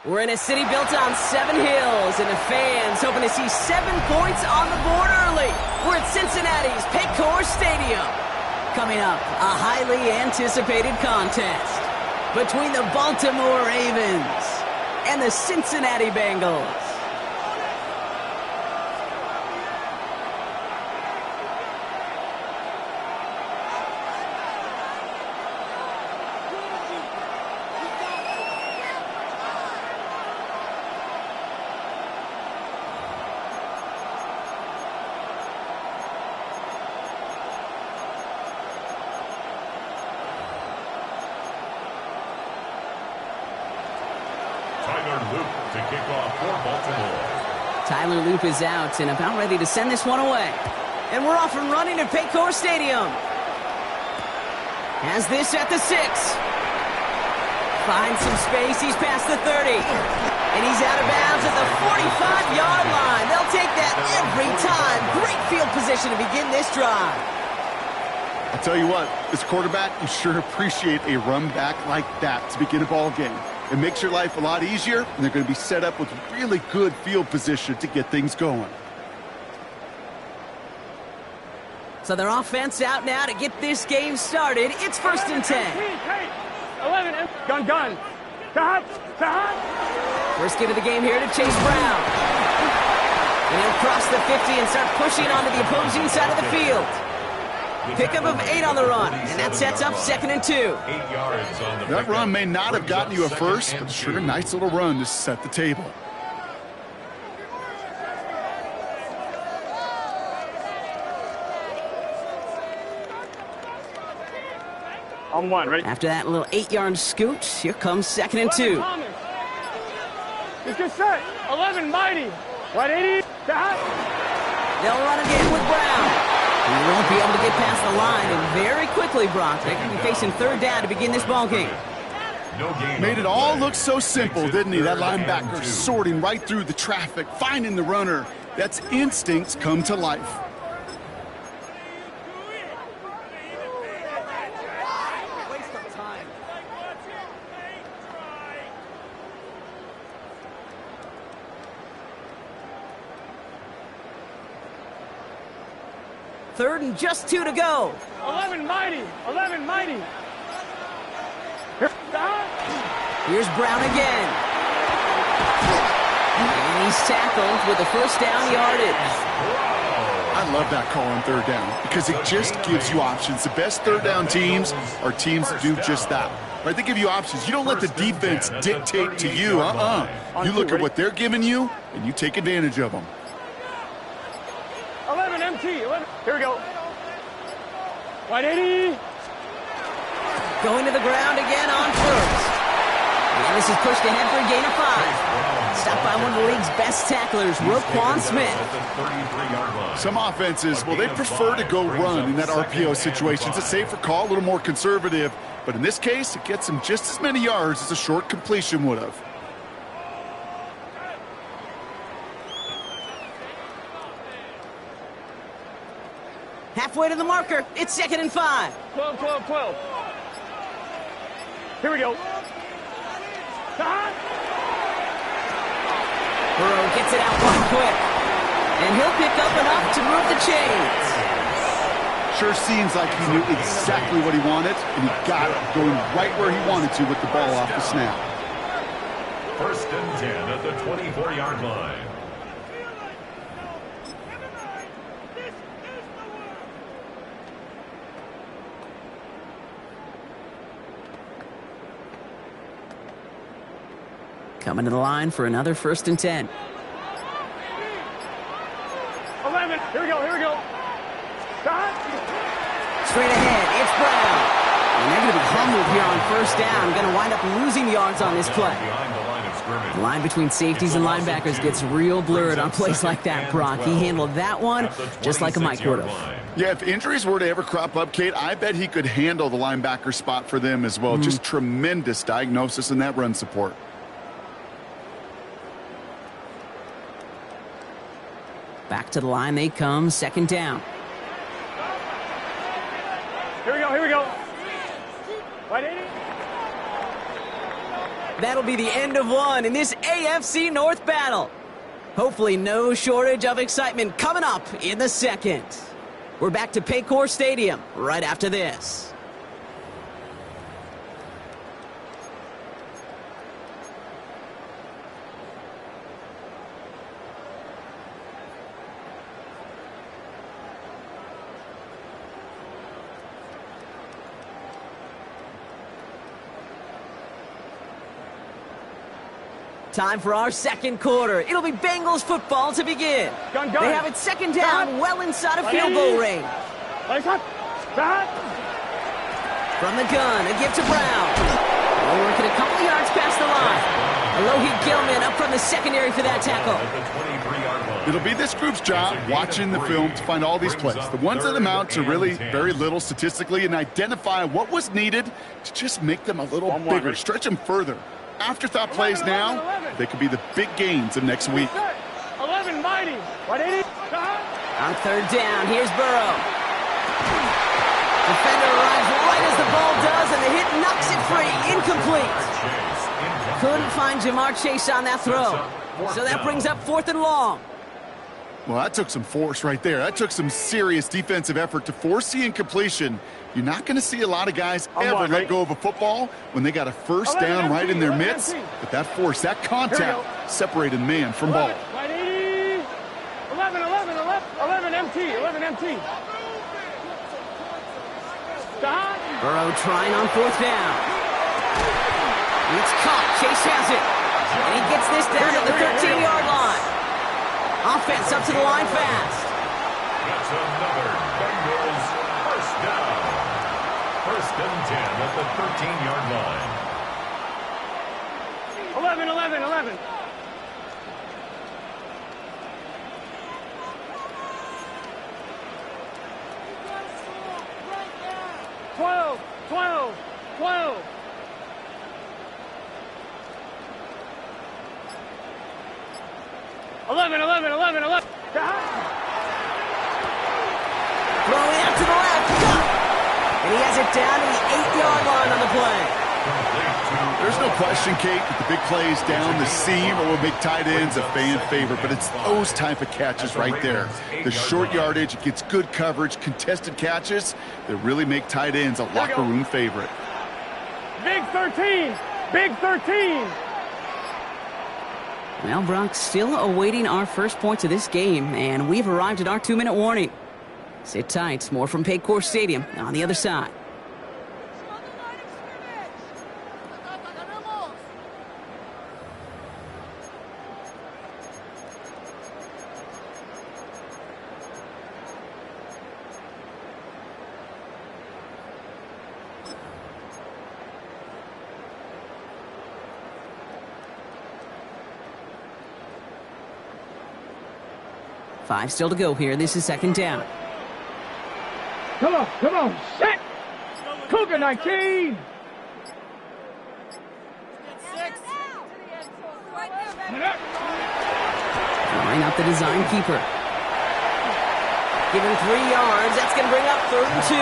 We're in a city built on 7 hills, and the fans hoping to see 7 points on the board early. We're at Cincinnati's Paycor Stadium. Coming up, a highly anticipated contest between the Baltimore Ravens and the Cincinnati Bengals. To kick off for Baltimore. Tyler Loop is out and about ready to send this one away. And we're off and running at Paycor Stadium. Has this at the 6. Finds some space. He's past the 30. And he's out of bounds at the 45-yard line. They'll take that every time. Great field position to begin this drive. I'll tell you what, as quarterback, you sure appreciate a run back like that to begin a ball game. It makes your life a lot easier, and they're going to be set up with really good field position to get things going. So their offense out now to get this game started. It's 1st and 10. 11, gun. First get of the game here to Chase Brown. And he'll cross the 50 and start pushing onto the opposing side of the field. Pickup of 8 on the run, and that sets up 2nd and 2. 8 yards on the That run may not have gotten you a first, but sure a nice little run to set the table. On 1, ready? After that little 8-yard scoot, here comes 2nd and 2. Let's get set. 11, mighty. Right 80. They'll run again with Brown. He won't be able to get past the line, and very quickly, Brock, they could be facing 3rd down to begin this ball game. Made it all look so simple, didn't he? That linebacker sorting right through the traffic, finding the runner. That's instincts come to life. Third and just 2 to go. 11, mighty. Here's Brown again. And he's tackled with the first down yardage. I love that call on 3rd down because it just gives you options. The best 3rd down teams are teams that do just that. Right? They give you options. You don't let the defense dictate to you. You look at what they're giving you, and you take advantage of them. 11, MT. 11. Here we go. Right 80. Going to the ground again on 1st. And this is pushed ahead for a gain of 5. Stopped by one of the league's best tacklers, Roquan Smith. Some offenses, well, they prefer to go run in that RPO situation. It's a safer call, a little more conservative. But in this case, it gets them just as many yards as a short completion would have. Halfway to the marker. It's 2nd and 5. 12. Here we go. Burrow gets it out one quick. And he'll pick up enough to move the chains. Sure seems like he knew exactly what he wanted, and he got it going right where he wanted to with the ball off the snap. 1st and 10 at the 24-yard line. Coming to the line for another 1st and 10. 11. Here we go. Straight ahead, it's Brown. And they're going to be humbled here on 1st down. Going to wind up losing yards on this play. The line between safeties and linebackers gets real blurred on plays like that, Brock. He handled that one just like a Mike would have. Yeah, if injuries were to ever crop up, Kate, I bet he could handle the linebacker spot for them as well. Just tremendous diagnosis in that run support. Back to the line they come, 2nd down. Here we go. Right 80. That'll be the end of one in this AFC North battle. Hopefully no shortage of excitement coming up in the second. We're back to Paycor Stadium right after this. Time for our second quarter. It'll be Bengals football to begin. Gun. They have it second down, well inside of field goal range. From the gun, a give to Brown. We're working a couple yards past the line. Alohi Gilman up from the secondary for that tackle. It'll be this group's job watching the film to find all these plays. The ones that amount to really very little statistically and identify what was needed to just make them a little bigger, stretch them further. Afterthought plays now, they could be the big gains of next week. 11 mighty. 180. On third down, here's Burrow. Defender arrives right as the ball does, and the hit knocks it free. Incomplete. Couldn't find Jamar Chase on that throw. So that brings up 4th and long. Well, that took some force right there. That took some serious defensive effort to force the incompletion. You're not going to see a lot of guys ever let go of a football when they got a first down right in their midst. But that force, that contact, separated man from ball. 11 MT. Burrow trying on 4th down. It's caught. Chase has it. And he gets this down at the 13-yard line. Offense up to the line fast. That's another Bengals first down. 1st and 10 at the 13-yard line. 11. 12. 11. Throwing out to the left. And he has it down to the 8-yard line on the play. There's no question, Kate, that the big plays down the seam or will make tight ends a fan favorite, but it's those type of catches right there. The short yardage, it gets good coverage, contested catches that really make tight ends a locker room favorite. Big 13. Well, Brock, still awaiting our first points of this game, and we've arrived at our 2-minute warning. Sit tight. More from Paycor Stadium on the other side. Five still to go here. This is second down. Come on. Set. Cougar 19. Line up the design keeper. Given 3 yards. That's going to bring up 3rd and 2.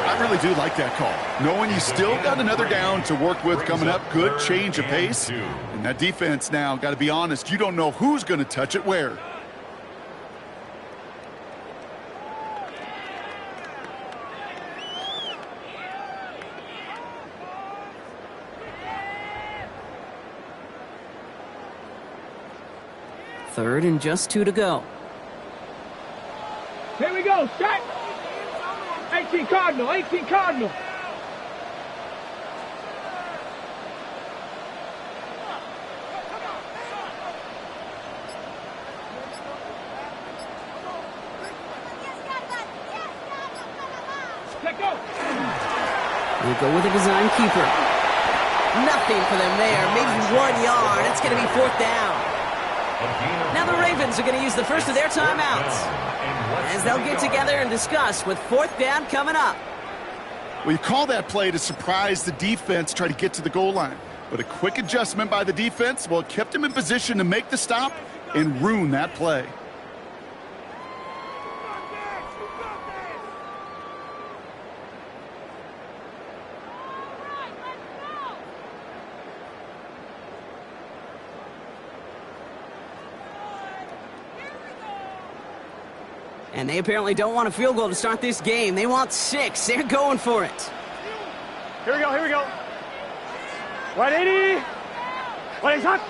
I really do like that call. Knowing you still got another down to work with coming up, good change of pace. And that defense now, got to be honest, you don't know who's going to touch it where. Third and just 2 to go. Here we go. Set. 18 Cardinal. Let go. We go with a design keeper. Nothing for them there. Maybe 1 yard. It's going to be 4th down. Now the Ravens are going to use the first of their timeouts as they'll get together and discuss with 4th down coming up. Well, you call that play to surprise the defense, try to get to the goal line. But a quick adjustment by the defense, well, it kept him in position to make the stop and ruin that play. And they apparently don't want a field goal to start this game. They want 6. They're going for it. Here we go, here we go. 180. What is up?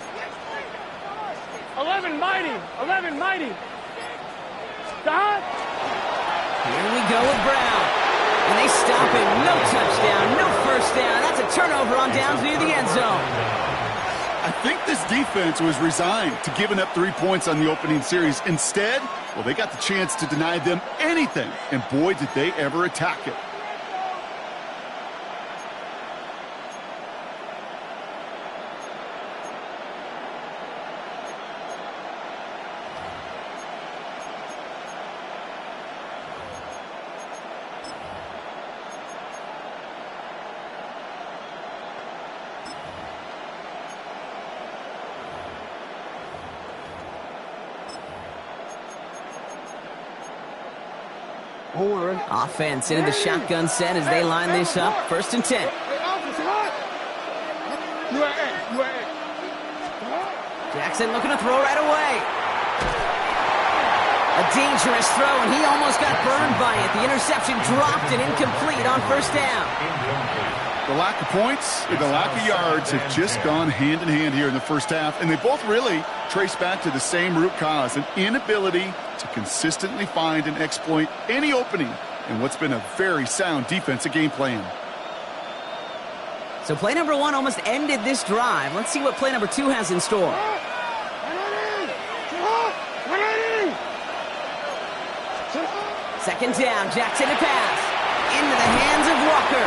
11 mighty. 11 mighty. Stop. Here we go with Brown. And they stop him. No touchdown, no first down. That's a turnover on downs near the end zone. I think this defense was resigned to giving up 3 points on the opening series. Instead, well, they got the chance to deny them anything, and boy, did they ever attack it. Offense into the shotgun set as they line this up. 1st and 10. Jackson looking to throw right away. A dangerous throw, and he almost got burned by it. The interception dropped and incomplete on 1st down. The lack of points and the lack of yards have just gone hand in hand here in the first half, and they both really trace back to the same root cause, an inability to consistently find and exploit any opening in what's been a very sound defensive game plan. So play number 1 almost ended this drive. Let's see what play number 2 has in store. Second down, Jackson to pass. Into the hands of Walker.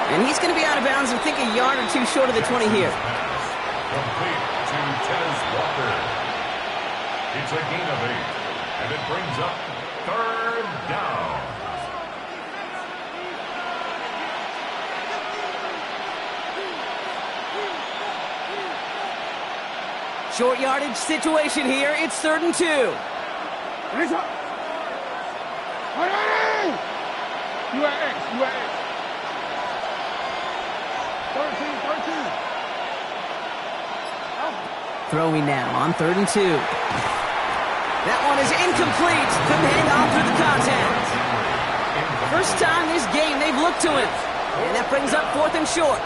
And he's going to be out of bounds, I think a yard or 2 short of the 20 here. Complete to Tez Walker. It's a gain of 8, and it brings up 3rd down. Short yardage situation here. It's 3rd and 2. UAX. 13. Throwing now on 3rd and 2. That one is incomplete. Couldn't hang on through the contact. First time this game they've looked to him. And that brings up 4th and short.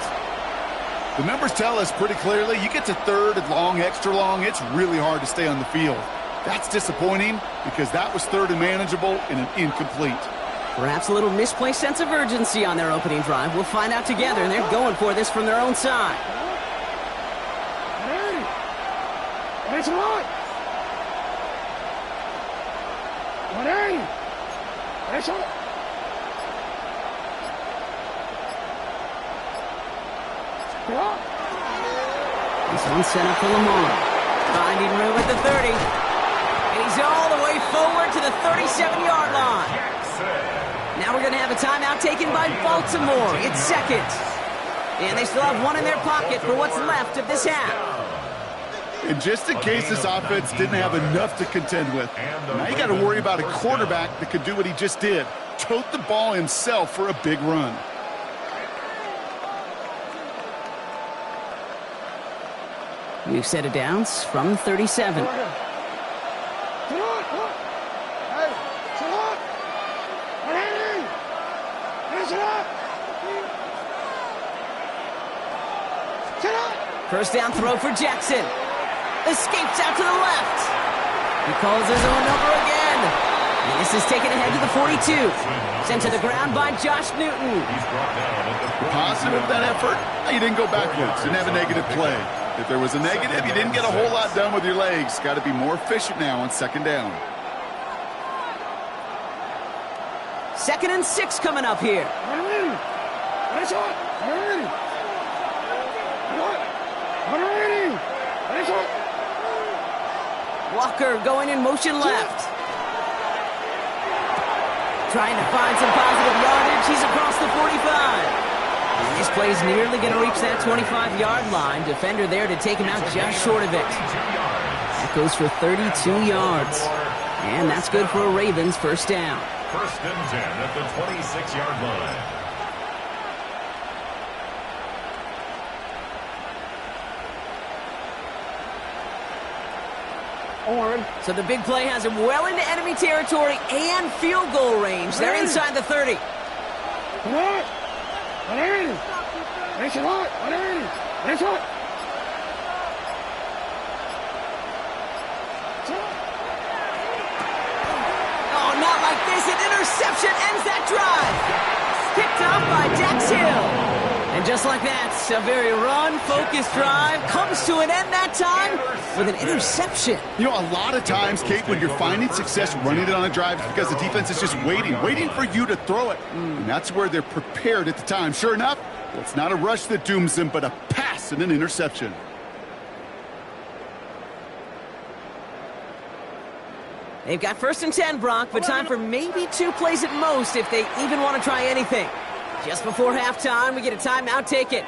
The numbers tell us pretty clearly, you get to 3rd and long, extra long, it's really hard to stay on the field. That's disappointing because that was 3rd and manageable and an incomplete. Perhaps a little misplaced sense of urgency on their opening drive. We'll find out together, and they're going for this from their own side. It's on. 180. It's on. This one set up for Lamar. Finding room at the 30. And he's all the way forward to the 37-yard line. Now we're going to have a timeout taken by Baltimore. It's 2nd. And they still have 1 in their pocket for what's left of this half. And just in case this offense didn't have enough to contend with, now you got to worry about a quarterback that could do what he just did. Tote the ball himself for a big run. New set of downs from 37. First down throw for Jackson. Escapes out to the left. He calls his own number again. And this is taken ahead to the 42. Sent to the ground by Josh Newton. Positive of that effort, you didn't go backwards. Didn't have a negative play. If there was a negative, you didn't get a whole lot done with your legs. Got to be more efficient now on 2nd down. 2nd and 6 coming up here. Walker going in motion left. Trying to find some positive yardage. He's across the 45. And this play's nearly going to reach that 25-yard line. Defender there to take him out just short of it. That goes for 32 yards. And that's good for a Ravens first down. 1st and 10 at the 26-yard line. So the big play has him well into enemy territory and field goal range. They're inside the 30. Come on. Oh, not like this. An interception ends that drive. Picked off by Dax Hill. And just like that, a very run-focused drive comes to an end that time with an interception. You know, a lot of times, Kate, when you're finding success running it on a drive, it's because the defense is just waiting for you to throw it. And that's where they're prepared at the time. Sure enough, it's not a rush that dooms them, but a pass and an interception. They've got 1st and 10, Brock, but time for maybe 2 plays at most if they even want to try anything. Just before halftime, we get a timeout. Take it.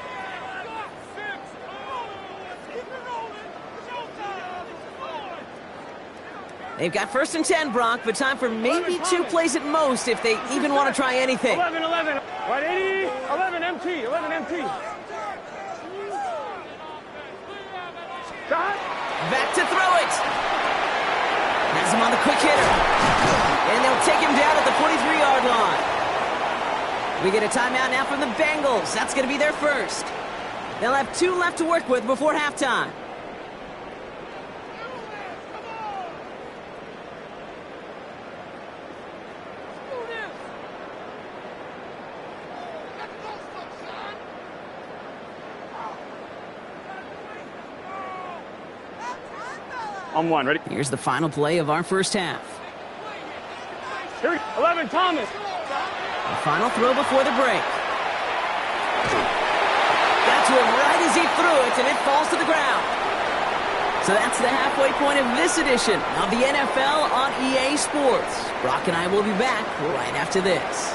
They've got 1st and 10, Brock, but time for maybe 2 plays at most if they even want to try anything. 11. Right 80. 11 MT. 11 MT. Shot. Back to throw it. Has him on the quick hitter. And they'll take him down at the 43-yard line. We get a timeout now from the Bengals. That's going to be their first. They'll have 2 left to work with before halftime. On 1, ready? Here's the final play of our first half. Here, 11, Thomas. The final throw before the break. Got to him right as he threw it, and it falls to the ground. So that's the halfway point of this edition of the NFL on EA Sports. Brock and I will be back right after this.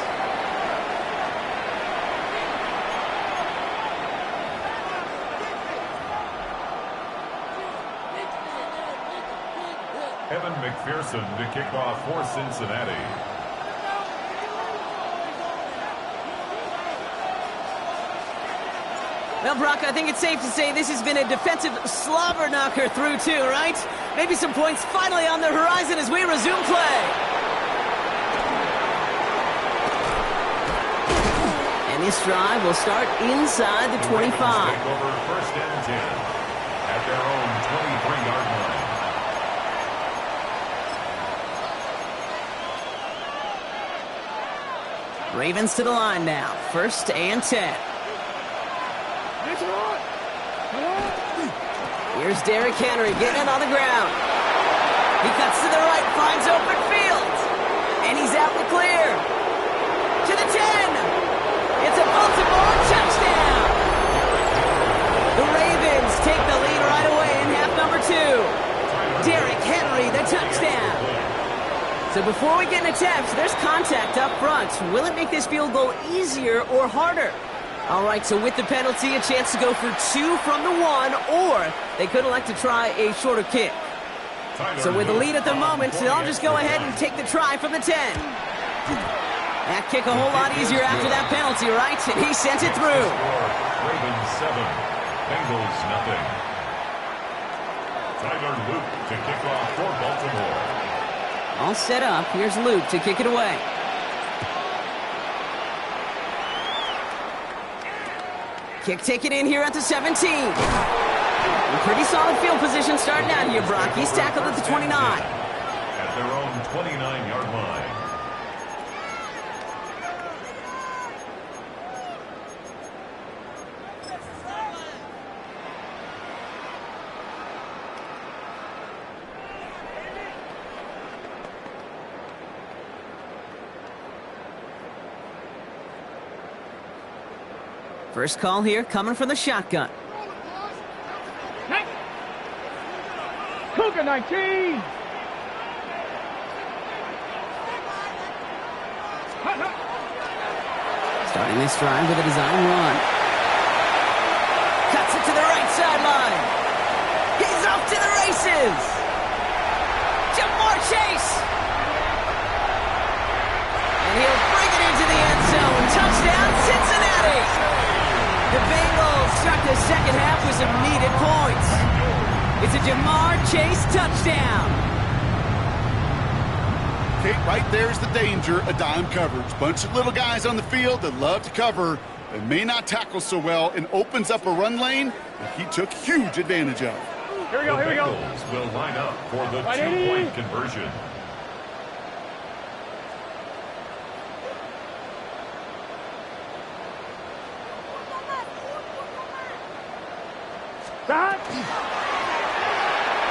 Evan McPherson to kick off for Cincinnati. Well, Brock, I think it's safe to say this has been a defensive slobber knocker through two, right? Maybe some points finally on the horizon as we resume play. And this drive will start inside the 25. Take over 1st and 10 at their own 23-yard line. Ravens to the line now. 1st and 10. Here's Derrick Henry getting it on the ground. He cuts to the right, finds open field. And he's out in the clear. To the 10. It's a Baltimore touchdown. The Ravens take the lead right away in half number 2. Derrick Henry, the touchdown. So before we get an attempt, there's contact up front. Will it make this field goal easier or harder? All right, so with the penalty, a chance to go for 2 from the 1, or they could elect to try a shorter kick. So with the lead at the moment, they'll just go ahead and take the try from the 10. That kick a whole lot easier after that penalty, right? And he sent it through. Ravens 7, Bengals nothing. Tyler Luke to kick off for Baltimore. All set up. Here's Luke to kick it away. Kick taken in here at the 17. Pretty solid field position starting out here, Brock. He's tackled at the 29. At their own 29-yard line. First call here coming from the shotgun. Cougar 19. Starting this drive with a design run. Cuts it to the right sideline. He's off to the races. Jamar Chase. And he'll bring it into the end zone. Touchdown, Cincinnati. The Bengals start the second half with some needed points. It's a Jamar Chase touchdown. Okay, right there's the danger of dime coverage. Bunch of little guys on the field that love to cover, that may not tackle so well, and opens up a run lane that he took huge advantage of. Here we go, here we go. The Bengals will line up for the Right, two-point conversion.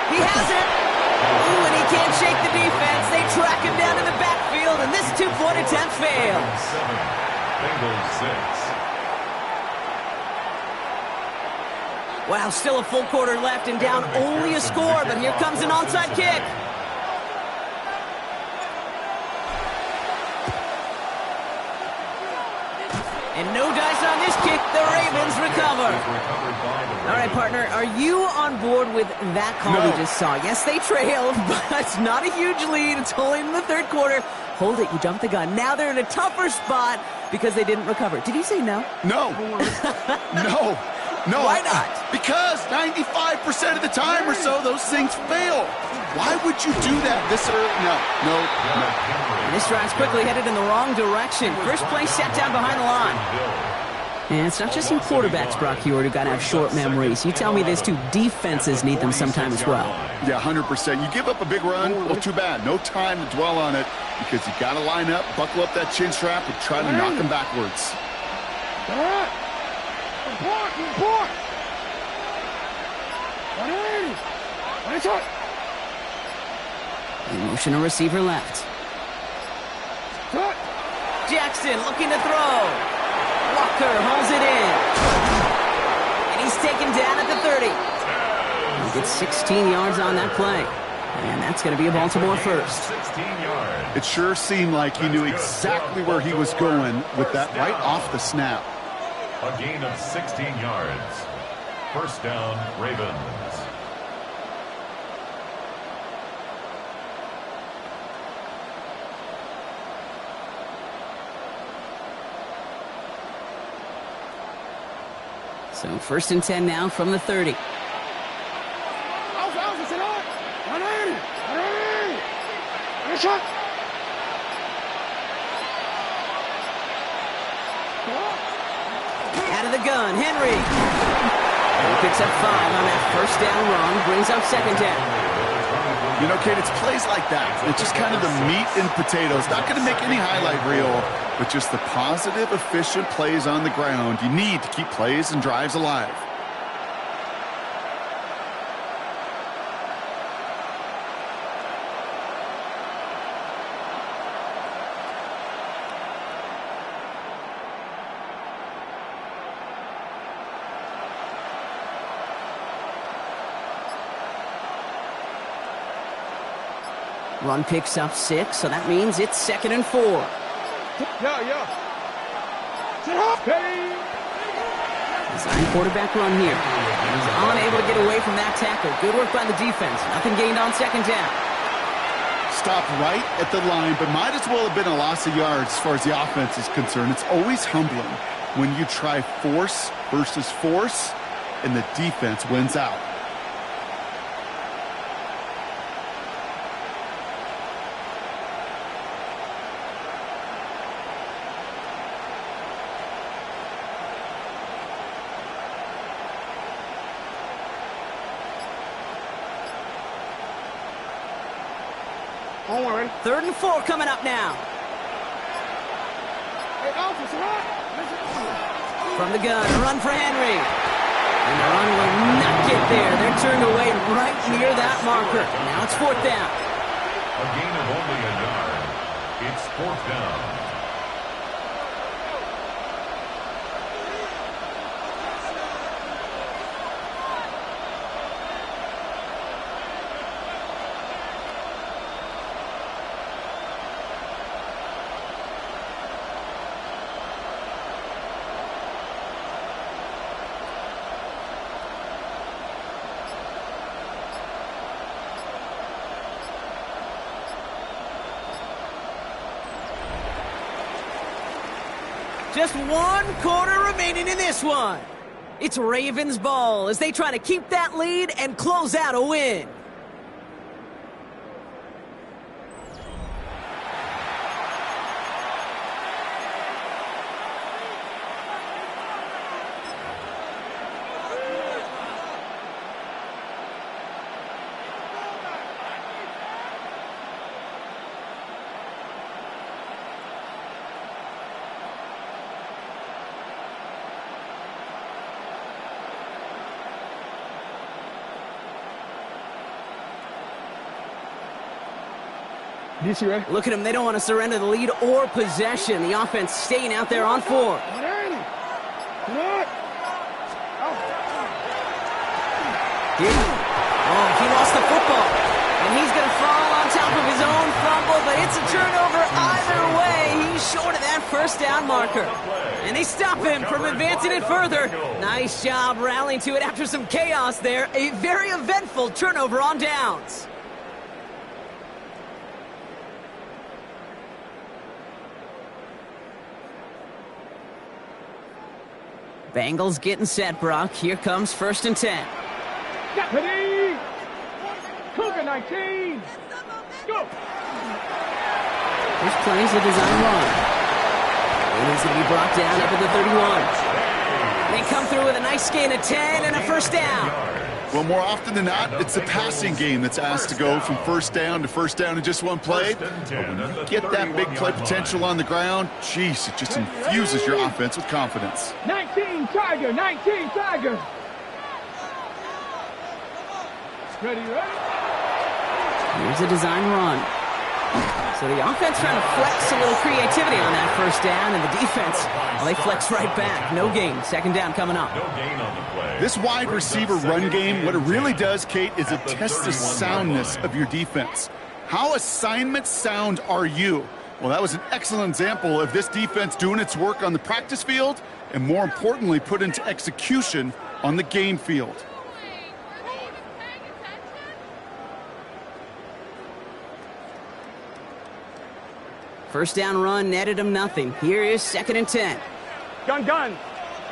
He has it. Ooh, and he can't shake the defense. They track him down in the backfield, and this two-point attempt fails. 7, Bengals 6. Wow, still a full quarter left and down only a score, but here comes an onside kick. And no dice on this kick. The Ravens recover. All right, partner, are you on board with that call we just saw? Yes, they trailed, but it's not a huge lead. It's only in the third quarter. Hold it, you jumped the gun. Now they're in a tougher spot because they didn't recover. Did you say no? No. No. No. Why not? Because 95% of the time or so, those things fail. Why would you do that this early? No. And this drive's quickly headed in the wrong direction. First play set down behind the line. And it's not just you quarterbacks, Brock Heward, who got to have short memories. You tell me this too, defenses need them sometime as well. Yeah, 100%. You give up a big run, well, too bad. No time to dwell on it because you got to line up, buckle up that chin strap, and try to knock them backwards. Motion a receiver left. Jackson looking to throw. Walker holds it in. And he's taken down at the 30. He gets 16 yards on that play. And that's going to be a Baltimore first. 16 yards. It sure seemed like he knew exactly where he was going with that right off the snap. A gain of 16 yards. First down, Ravens. So 1st and 10 now from the 30. Out of the gun, Henry. And he picks up 5 on that first down run, brings up 2nd down. You know, Kate, it's plays like that. It's just kind of the meat and potatoes. Not going to make any highlight reel, but just the positive, efficient plays on the ground. You need to keep plays and drives alive. Run picks up 6, so that means it's 2nd and 4. Design quarterback run here. He's unable to get away from that tackle. Good work by the defense. Nothing gained on 2nd down. Stopped right at the line, but might as well have been a loss of yards as far as the offense is concerned. It's always humbling when you try force versus force, and the defense wins out. Don't worry. 3rd and 4 coming up now. Hey, Alpha, From the gun, run for Henry. And the run will not get there. They're turned away right near that marker. Now it's 4th down. A gain of only a yard. It's 4th down. Just 1 quarter remaining in this one. It's Ravens ball as they try to keep that lead and close out a win. Look at them. They don't want to surrender the lead or possession. The offense staying out there on 4. Oh, he lost the football. And he's going to fall on top of his own fumble, but it's a turnover either way. He's short of that first down marker. And they stop him from advancing it further. Nice job rallying to it after some chaos there. A very eventful turnover on downs. Bengals getting set, Brock. Here comes 1st and 10. Ready? Cougar 19. Go. This plays a design run. And he's going to be brought down up at the 31. They come through with a nice gain of 10 and a first down. Well, more often than not, it's the passing game that's asked to go from first down in just one play. But when you get that big play potential on the ground, geez, it just infuses your offense with confidence. 19 Tiger, 19 Tiger. Ready? Here's a design run. So the offense trying to flex a little creativity on that first down, and the defense, well, they flex right back. No gain. 2nd down coming up. No gain on the play. This wide receiver run game, what it really does, Kate, is it tests the soundness of your defense. How assignment sound are you? Well, that was an excellent example of this defense doing its work on the practice field and, more importantly, put into execution on the game field. First down run netted him nothing. Here is 2nd and 10. Gun.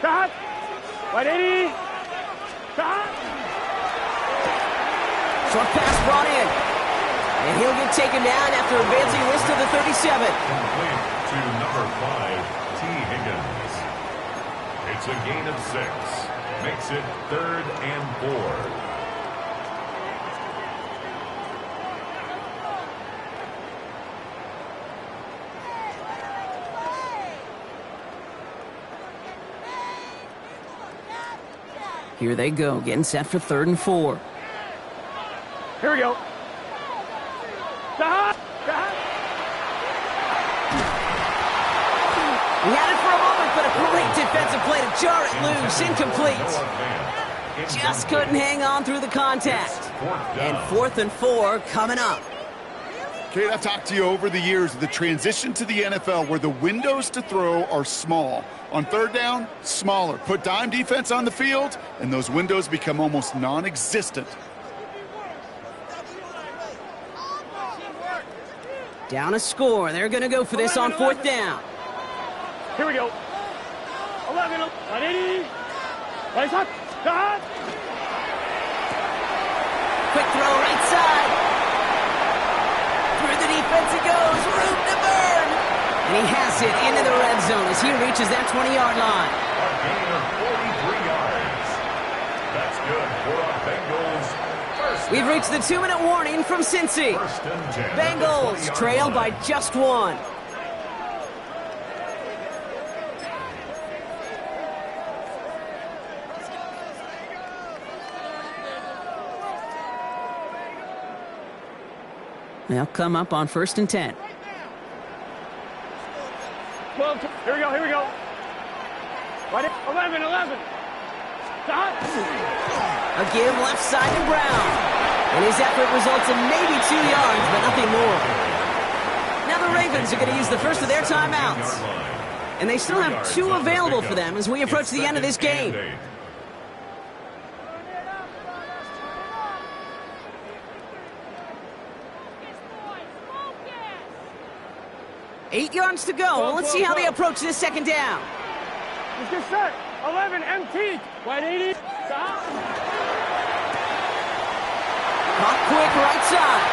Cut. Right 80. Cut. Short pass brought in. And he'll get taken down after advancing this to the 37. Complete to number 5, T. Higgins. It's a gain of 6. Makes it 3rd and 4. Here they go, getting set for 3rd and 4. Here we go. He had it for a moment, but a great defensive play to jar it loose. Incomplete. Just couldn't hang on through the contact. And 4th and 4 coming up. Kate, I've talked to you over the years of the transition to the NFL where the windows to throw are small. On 3rd down, smaller. Put dime defense on the field, and those windows become almost non-existent. Down a score. They're going to go for this on 4th down. Here we go. 11, 180. Right side. Cut. Quick throw right side. Through the defense it goes. Room to burn. And he has it into the red zone as he reaches that 20-yard line. A gain of 43 yards. That's good for the Bengals. We've reached the 2-minute warning from Cincy. Bengals trail by just 1. They'll come up on 1st and 10. 12, here we go. Right, 11. Stop. A give left side to Brown. And his effort results in maybe 2 yards, but nothing more. Now the Ravens are going to use the first of their timeouts. And they still have 2 available for them as we approach the end of this game. 8 yards to go. Let's see how they approach this 2nd down. Let's get set. 11 MT. Wide 80. Stop. Caught quick right side.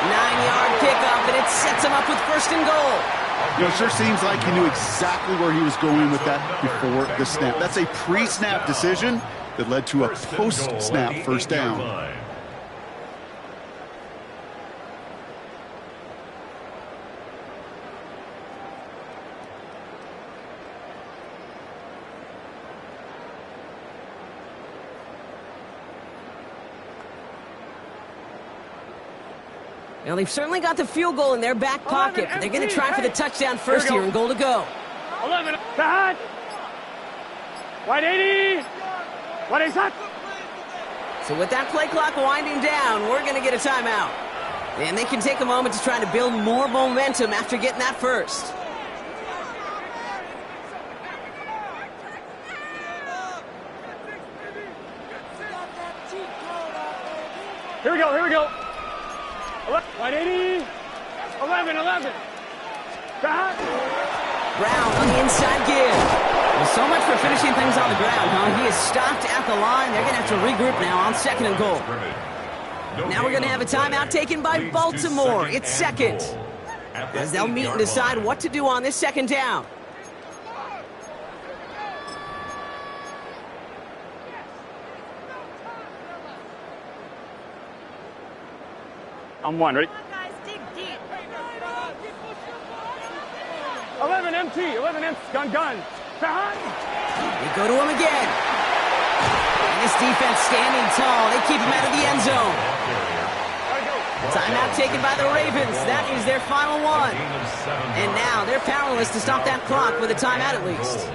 9-yard pickup, and it sets him up with first and goal. You know, it sure seems like he knew exactly where he was going with that before the snap. That's a pre-snap decision that led to a post-snap first down. Well, they've certainly got the field goal in their back pocket. They're going to try for the touchdown first here and goal to go. 11. Cut. Wide 80. Wide 80. So with that play clock winding down, we're going to get a timeout. And they can take a moment to try to build more momentum after getting that first. Here we go, here we go. 11, 80. 11. Cut. Brown on the inside give. Well, so much for finishing things on the ground, huh? He is stopped at the line. They're going to have to regroup now on second and goal. Now we're going to have a timeout taken by Baltimore. It's second, as they'll meet and decide what to do on this second down. I'm one, ready? 11 MT, 11 MT, gun. Behind. They go to him again. And this defense standing tall. They keep him out of the end zone. Timeout taken by the Ravens. That is their final one. And now they're powerless to stop that clock with a timeout at least.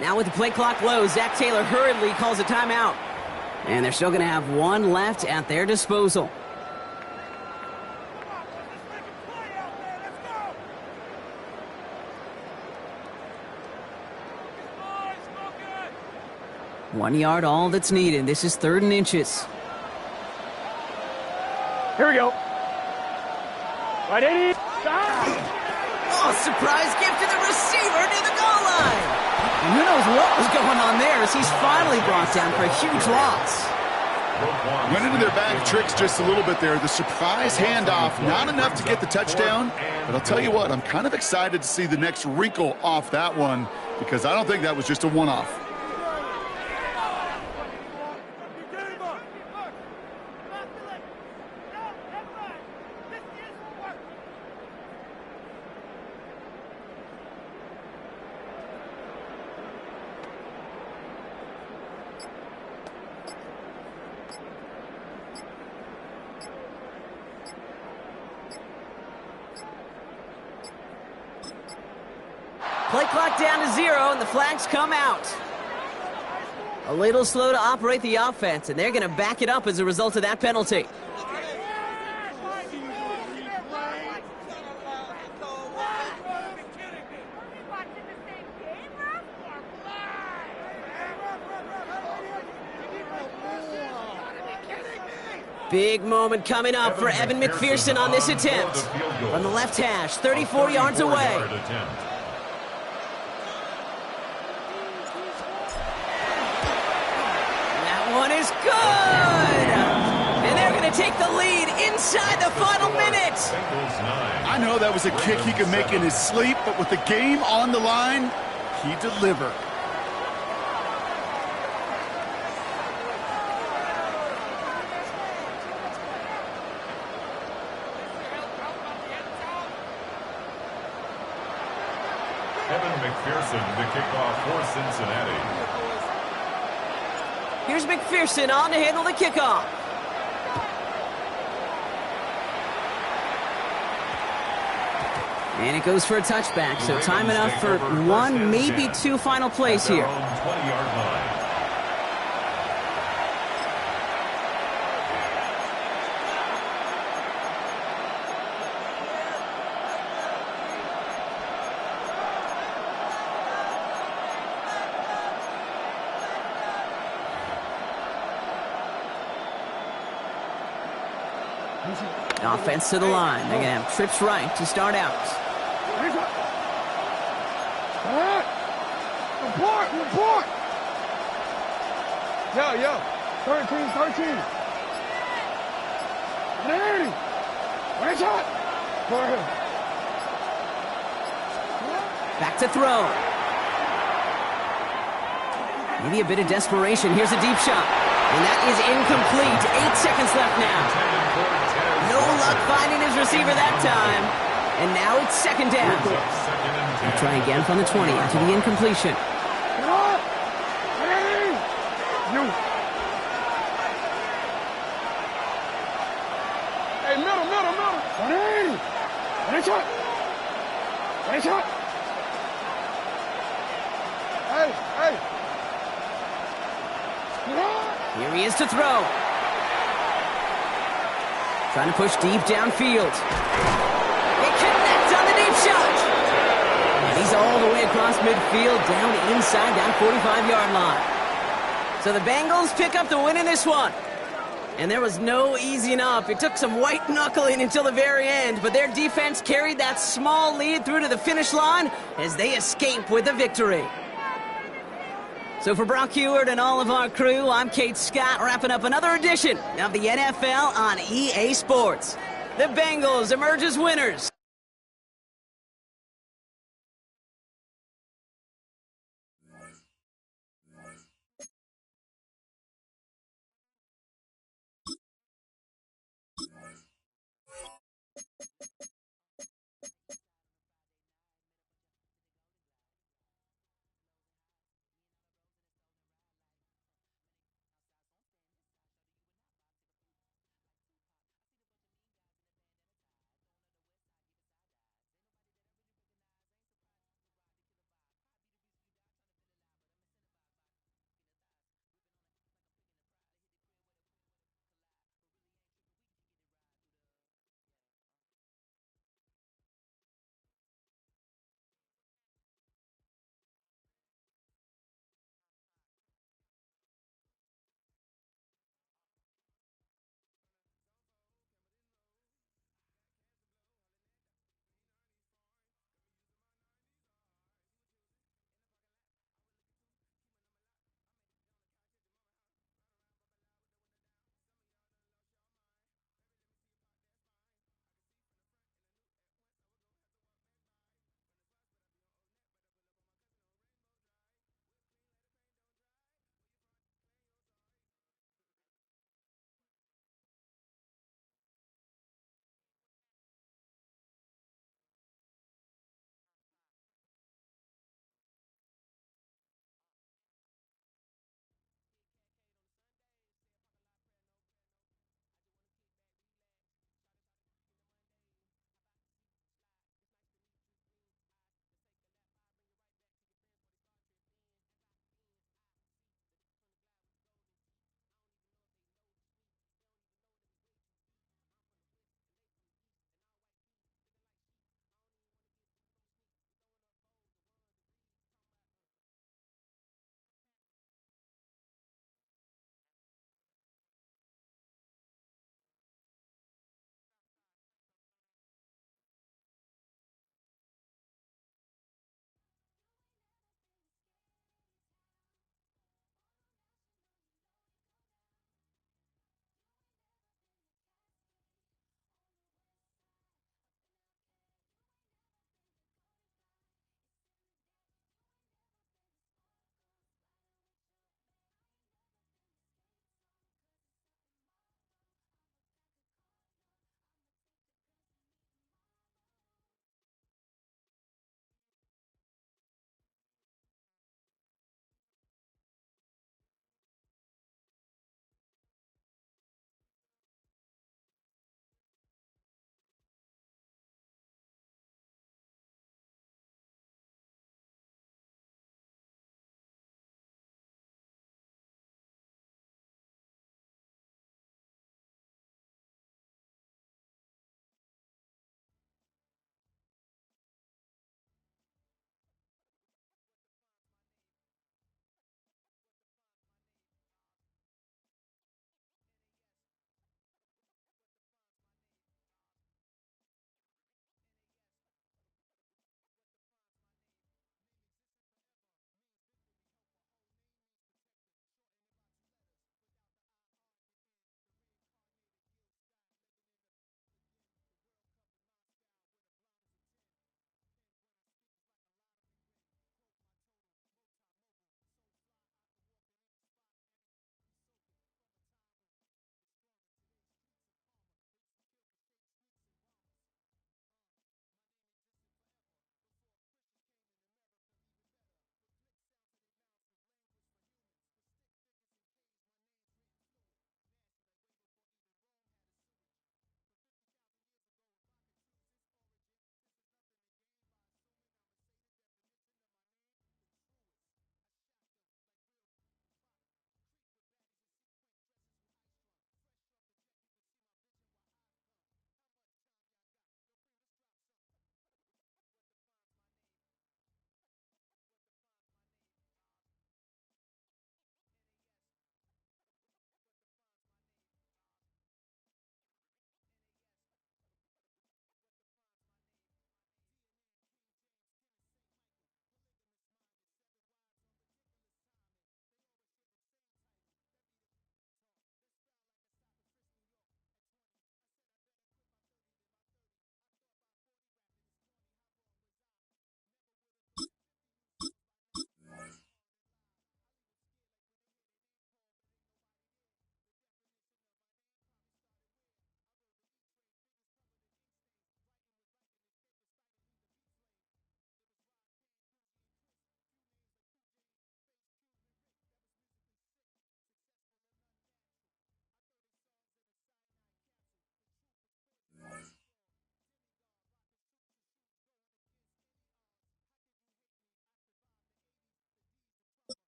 Now with the play clock low, Zach Taylor hurriedly calls a timeout. And they're still going to have one left at their disposal. One yard, all that's needed. This is 3rd and inches. Here we go. Right 80. Stop. Oh, surprise gift to the receiver near the goal line. Who knows what was going on there as he's finally brought down for a huge loss. Went into their bag of tricks just a little bit there. The surprise handoff, not enough to get the touchdown. But I'll tell you what, I'm kind of excited to see the next wrinkle off that one because I don't think that was just a one-off. Play clock down to 0, and the flags come out. A little slow to operate the offense, and they're going to back it up as a result of that penalty. Big moment coming up for Evan McPherson on this attempt. From the left hash, 34 yards away. One is good! And they're going to take the lead inside the final minute. I know that was a kick he could make in his sleep, but with the game on the line, he delivered. Evan McPherson, the kickoff for Cincinnati. Here's McPherson on to handle the kickoff. And it goes for a touchback, so time enough for one, maybe two final plays here. 20-yard line. Offense to the line. They're going to have trips right to start out. Report! Yo. 13. Ready! Right shot! Go ahead. Back to throw. Maybe a bit of desperation. Here's a deep shot. And that is incomplete. 8 seconds left now. No luck finding his receiver that time. And now it's second down. They'll try again from the 20 after the incompletion. Hey, middle. 180. Right shot. Hey. Here he is to throw. Trying to push deep downfield. He connects on the deep shot. And he's all the way across midfield, down inside that 45-yard line. So the Bengals pick up the win in this one. And there was no easing up. It took some white knuckling until the very end, but their defense carried that small lead through to the finish line as they escape with the victory. So for Brock Heward and all of our crew, I'm Kate Scott, wrapping up another edition of the NFL on EA Sports. The Bengals emerge as winners.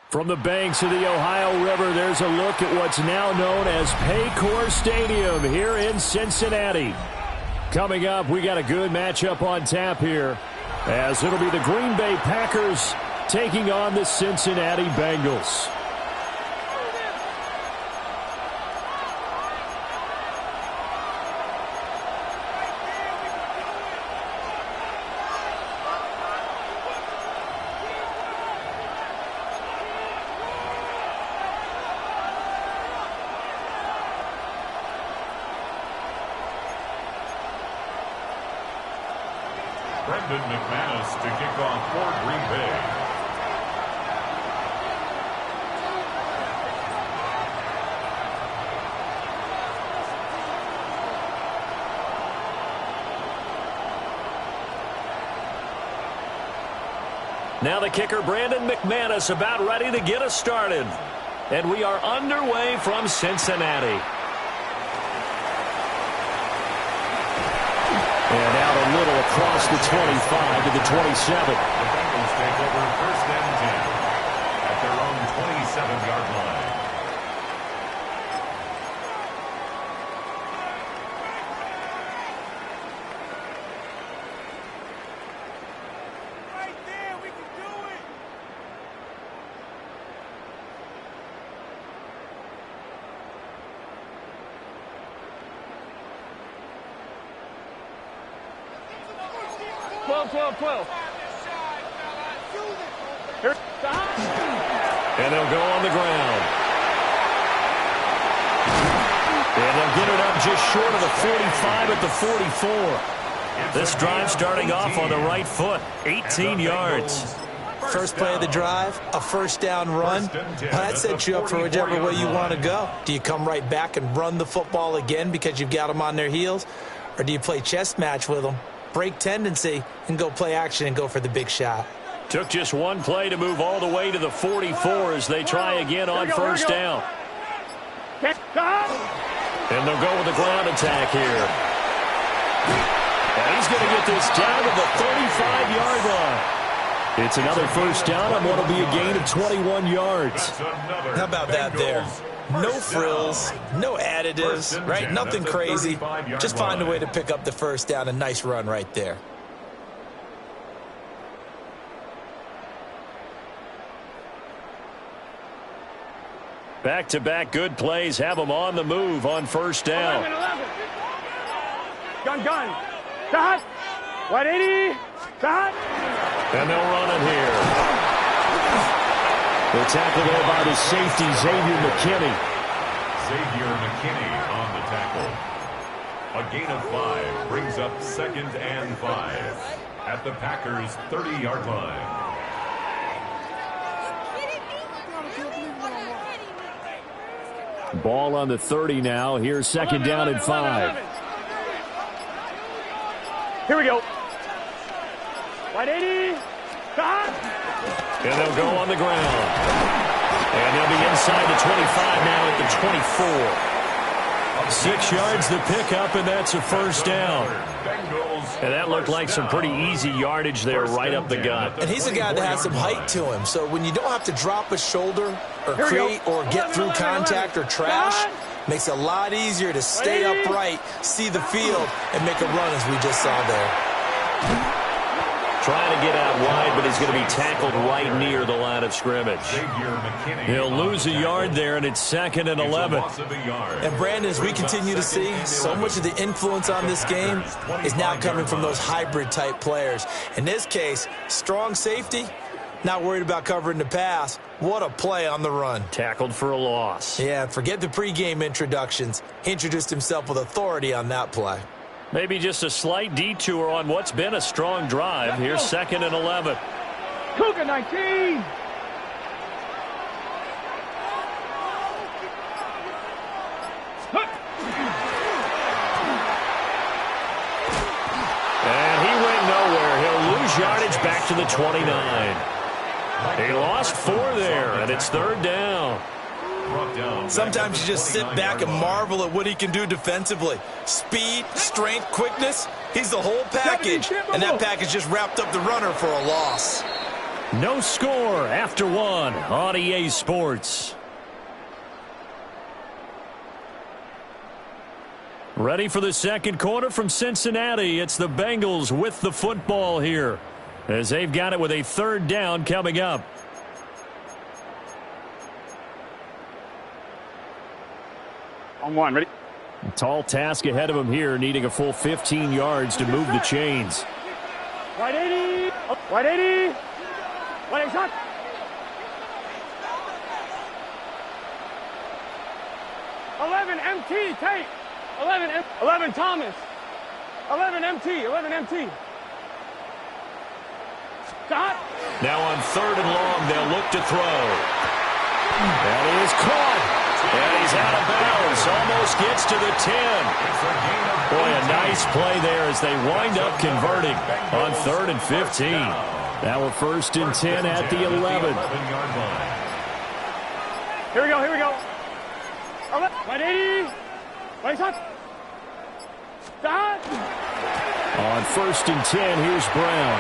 From the banks of the Ohio River, there's a look at what's now known as Paycor Stadium here in Cincinnati. Coming up, we got a good matchup on tap here, as it'll be the Green Bay Packers taking on the Cincinnati Bengals. McManus to kick off for Green Bay. Now the kicker, Brandon McManus, about ready to get us started. And we are underway from Cincinnati. And out a little across the 25 to the 27. The Bengals take over 1st and 10 at their own 27-yard line. Right there, we can do it. Here. And they'll go on the ground. And they'll get it up just short of the 45 at the 44. This drive starting off on the right foot, 18 yards. First play of the drive, a first down run. Well, that sets you up for whichever way you want to go. Do you come right back and run the football again because you've got them on their heels? Or do you play chess match with them, break tendency, and go play action and go for the big shot? Took just one play to move all the way to the 44 as they try again on first down. And they'll go with the ground attack here. And he's going to get this down to the 35-yard line. It's another first down on what will be a gain of 21 yards. How about that there? No frills, no additives, right? Nothing crazy. Just find a way to pick up the first down. A nice run right there. Back-to-back good plays have them on the move on first down. 11. Gun. Dot. 180. Dot. And they'll run it here. The tackle there by the safety, Xavier McKinney. Xavier McKinney on the tackle. A gain of 5 brings up 2nd and 5 at the Packers' 30-yard line. Ball on the 30 now. Here's 2nd down and 5. Here we go. 180. Dot. And they'll go on the ground. And they'll be inside the 25 now at the 24. 6 yards the pickup, and that's a first down. And that looked like some pretty easy yardage there right up the gut. And he's a guy that has some height to him, so when you don't have to drop a shoulder or create or get through contact or trash, makes it a lot easier to stay upright, see the field, and make a run as we just saw there. Trying to get out wide, but he's going to be tackled right near the line of scrimmage. He'll lose a yard there, and it's 2nd and 11. And Brandon, as we continue to see, so much of the influence on this game is now coming from those hybrid-type players. In this case, strong safety, not worried about covering the pass. What a play on the run. Tackled for a loss. Yeah, forget the pregame introductions. He introduced himself with authority on that play. Maybe just a slight detour on what's been a strong drive. Here's 2nd and 11. Cougar 19. And he went nowhere. He'll lose yardage back to the 29. He lost 4 there, and it's 3rd down. Sometimes you just sit back and marvel at what he can do defensively. Speed, strength, quickness, he's the whole package. And that package just wrapped up the runner for a loss. No score after one on EA Sports. Ready for the second quarter from Cincinnati. It's the Bengals with the football here, as they've got it with a third down coming up. On one, ready? A tall task ahead of him here, needing a full 15 yards to move the chains. Right 80. Right 80. Right 80 shot. 11 MT, Tate. 11 Thomas. 11 MT. 11 MT. Stop. Now on third and long, they'll look to throw. That is caught. And he's out of bounds. Almost gets to the 10. Boy, a nice play there as they wind up converting on 3rd and 15. Now we're 1st and 10 at the 11. Here we go, here we go. 180. Right shot. Stop. On 1st and 10, here's Brown.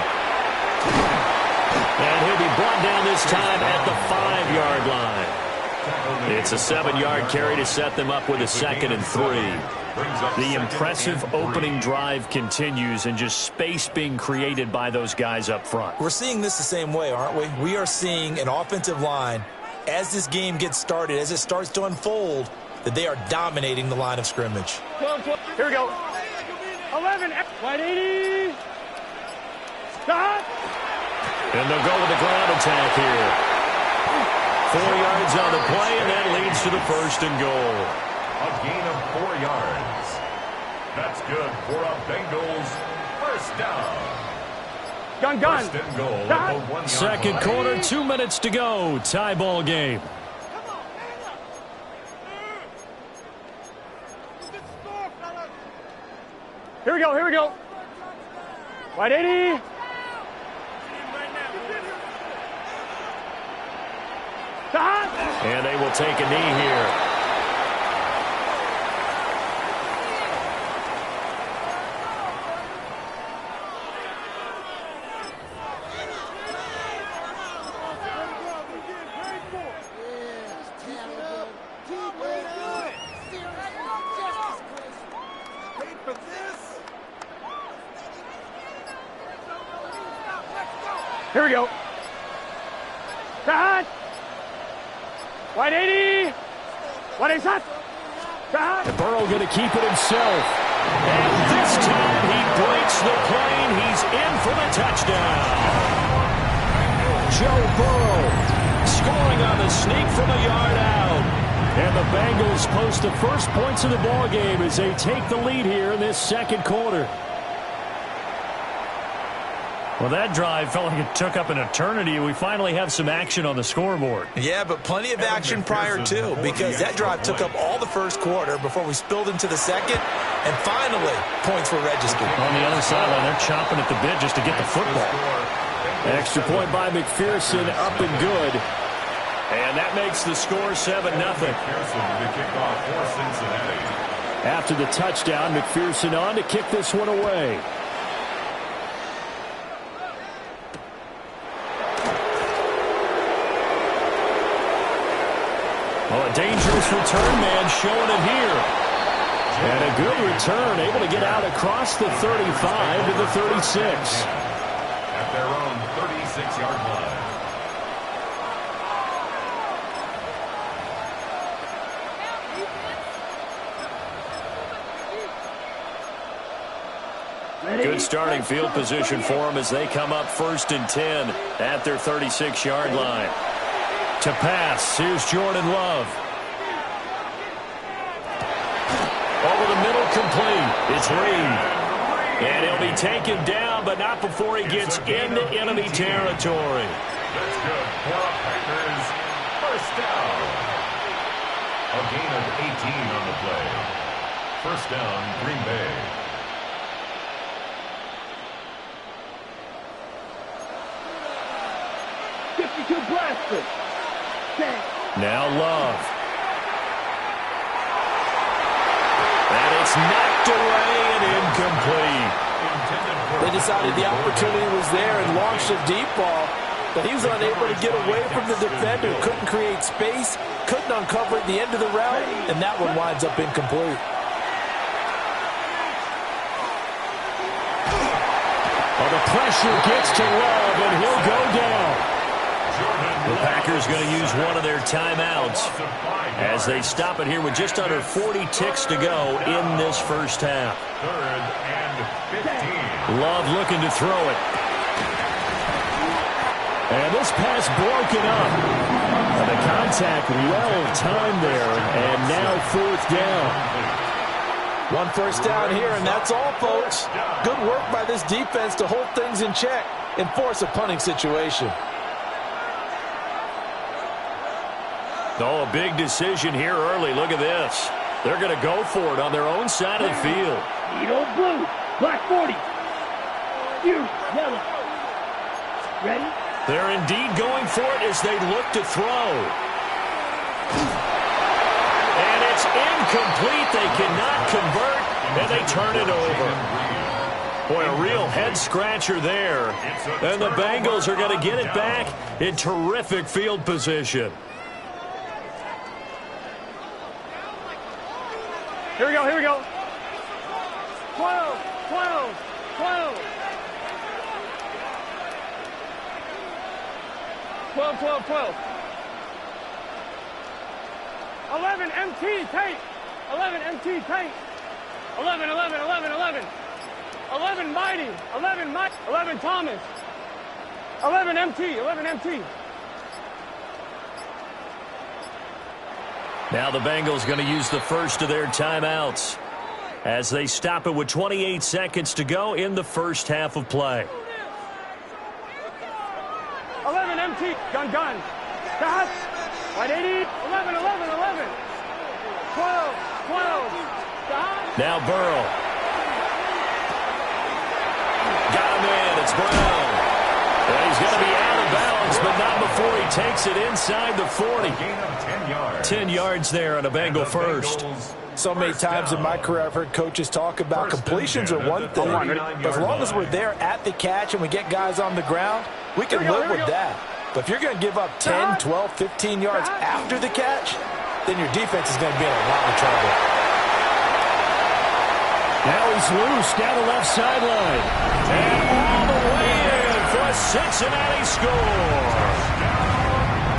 And he'll be brought down this time at the 5-yard line. It's a 7-yard carry to set them up with a 2nd and 3. The impressive opening drive continues, and just space being created by those guys up front. We're seeing this the same way, aren't we? We are seeing an offensive line, as this game gets started, as it starts to unfold, that they are dominating the line of scrimmage. Here we go. 11, 180. Stop. And they'll go with the ground attack here. 4 yards on the play, and that leads to the 1st and goal. A gain of 4 yards. That's good for a Bengals 1st down. Gun. 1st and goal at the 1-yard Second line. quarter, 2 minutes to go. Tie ball game. Here we go, here we go. 180. Stop. And they will take a knee here. Here we go. Stop. 180. 180 shot. Stop. And Burrow going to keep it himself. And this time he breaks the plane. He's in for the touchdown. Joe Burrow scoring on the sneak from a yard out. And the Bengals post the first points of the ball game as they take the lead here in this second quarter. Well, that drive felt like it took up an eternity. We finally have some action on the scoreboard. Yeah, but plenty of action prior to, because that drive took up all the first quarter before we spilled into the second, and finally, points were registered. On the other sideline, they're chomping at the bit just to get the football. Extra point by McPherson, up and good. And that makes the score 7-0. After the touchdown, McPherson on to kick this one away. Well, a dangerous return man showing it here. And a good return, able to get out across the 35 to the 36. At their own 36-yard line. Good starting field position for them as they come up 1st and 10 at their 36-yard line. To pass, here's Jordan Love. Over the middle, complete. It's Reed. And he'll be taken down, but not before he gets into enemy territory. That's good for a Packers 1st down. A gain of 18 on the play. 1st down, Green Bay. Now Love. And it's knocked away and incomplete. They decided the opportunity was there and launched a deep ball. but he was unable to get away from the defender. Couldn't create space, couldn't uncover at the end of the route, and that one winds up incomplete. Well, the pressure gets to Love, and he'll go down. The Packers going to use one of their timeouts as they stop it here with just under 40 ticks to go in this first half. 3rd and 15. Love looking to throw it. And this pass broken up. And the contact well timed there, and now 4th down. One first down here, and that's all, folks. Good work by this defense to hold things in check and force a punting situation. Oh, a big decision here early. Look at this. They're going to go for it on their own side of the field. Eagle blue, black 40. You, yellow. Ready? They're indeed going for it as they look to throw. And it's incomplete. They cannot convert, and they turn it over. Boy, a real head-scratcher there. And the Bengals are going to get it back in terrific field position. Here we go, here we go. 12, 12, 12. 12, 12, 12. 11, MT, Tate. 11, MT, Tate. 11, 11, 11, 11. 11, Mighty. 11, Mike. 11, Thomas. 11, MT, 11, MT. Now the Bengals going to use the first of their timeouts as they stop it with 28 seconds to go in the first half of play. 11, MT, gun, pass, right 80, 11, 11, 11, 12, 12, stop. Now Burrow. Got him in, it's Brown. And he's going to be out of bounds, but not before he takes it inside the 40. Gain of 10 yards. 10 yards there on a Bengal first. So many times in my career I've heard coaches talk about completions are one thing, but as long as we're there at the catch and we get guys on the ground, we can live with that. But if you're going to give up 10, 12, 15 yards after the catch, then your defense is going to be in a lot of trouble. Now he's loose down the left sideline. And all the way in for a Cincinnati score.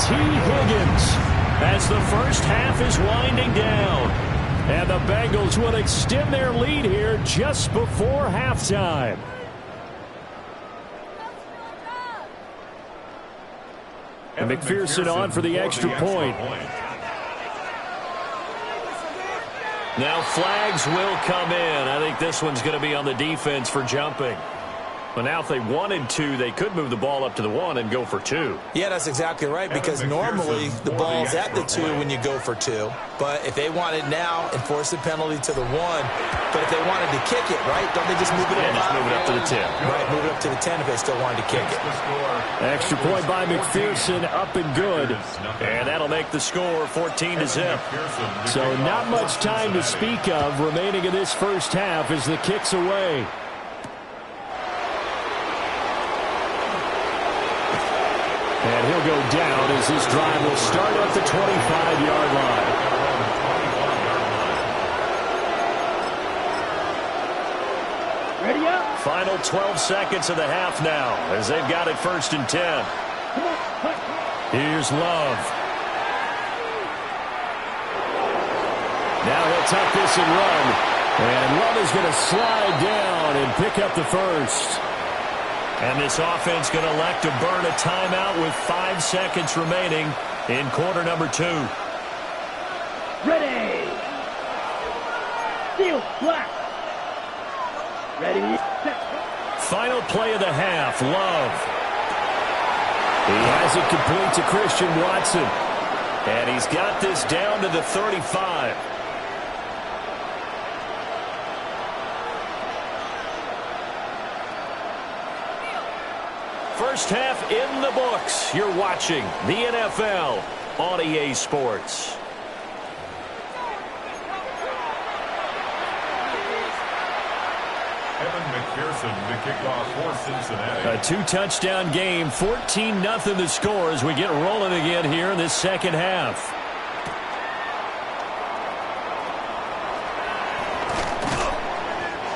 T. Higgins. As the first half is winding down. And the Bengals will extend their lead here just before halftime. And McPherson on for the extra point. Now flags will come in. I think this one's going to be on the defense for jumping. But now if they wanted to, they could move the ball up to the 1 and go for 2. Yeah, that's exactly right, because normally the ball's at the 2 when you go for 2. But if they want it now, enforce the penalty to the 1. But if they wanted to kick it, right, don't they just move it up? Yeah, just move it up to the 10. Right, move it up to the 10 if they still wanted to kick it. Extra point by McPherson, up and good. And that'll make the score 14-0. So not much time to speak of remaining in this first half as the kick's away. And he'll go down as this drive will start at the 25-yard line. Ready up. Final 12 seconds of the half now as they've got it 1st and 10. Here's Love. Now he'll tuck this and run. And Love is going to slide down and pick up the first. And this offense going to elect to burn a timeout with 5 seconds remaining in quarter number 2. Ready. Steel, black. Ready, set. Final play of the half, Love. He has it complete to Christian Watson. And he's got this down to the 35. First half in the books. You're watching the NFL on EA Sports. Evan McPherson to kick off for Cincinnati. A 2-touchdown game, 14-0 the score as we get rolling again here in this second half.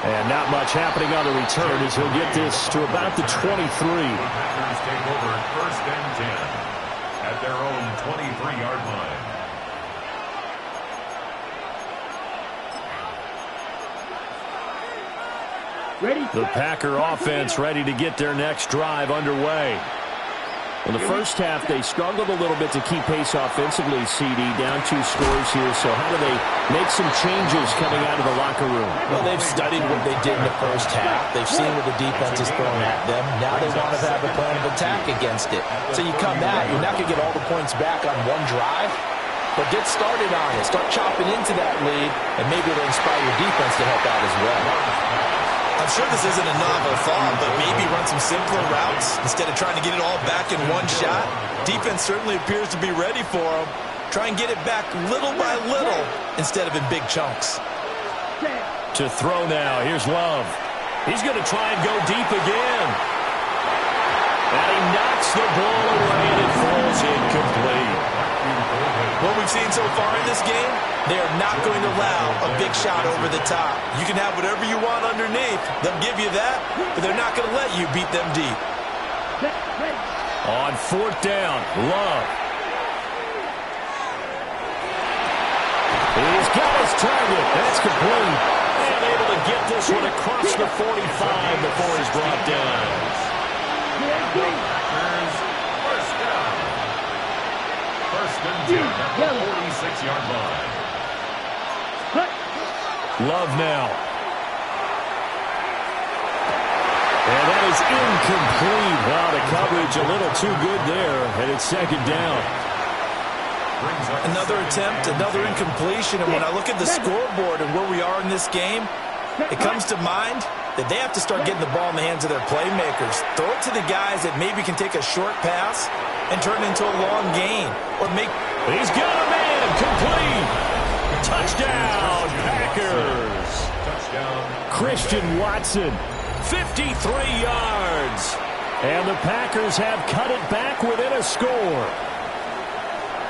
And not much happening on the return as he'll get this to about the 23. The Packers take over first and 10 at their own 23-yard line. The Packer offense ready to get their next drive underway. In the first half, they struggled a little bit to keep pace offensively, CD, down 2 scores here. So how do they make some changes coming out of the locker room? Well, they've studied what they did in the first half. They've seen what the defense is throwing at them. Now they want to have a plan of attack against it. So you come out, you're not going to get all the points back on one drive, but get started on it. Start chopping into that lead, and maybe it'll inspire your defense to help out as well. I'm sure this isn't a novel thought, but maybe run some simpler routes instead of trying to get it all back in one shot. Defense certainly appears to be ready for them. Try and get it back little by little instead of in big chunks. To throw now, here's Love. He's going to try and go deep again. And he knocks the ball away and it falls incomplete. What we've seen so far in this game, they are not going to allow a big shot over the top. You can have whatever you want underneath. They'll give you that, but they're not going to let you beat them deep. On 4th down, Love. He's got his target. That's complete. And able to get this one across the 45 before he's brought down. First and 10 at the 46-yard line. Love now. And that is incomplete. Wow, the coverage a little too good there, and it's 2nd down. Another attempt, another incompletion, and when I look at the scoreboard and where we are in this game, it comes to mind that they have to start getting the ball in the hands of their playmakers. Throw it to the guys that maybe can take a short pass and turn it into a long gain. Or make... He's got a man, complete. Touchdown, Packers. Touchdown. Christian Watson, 53 yards. And the Packers have cut it back within a score.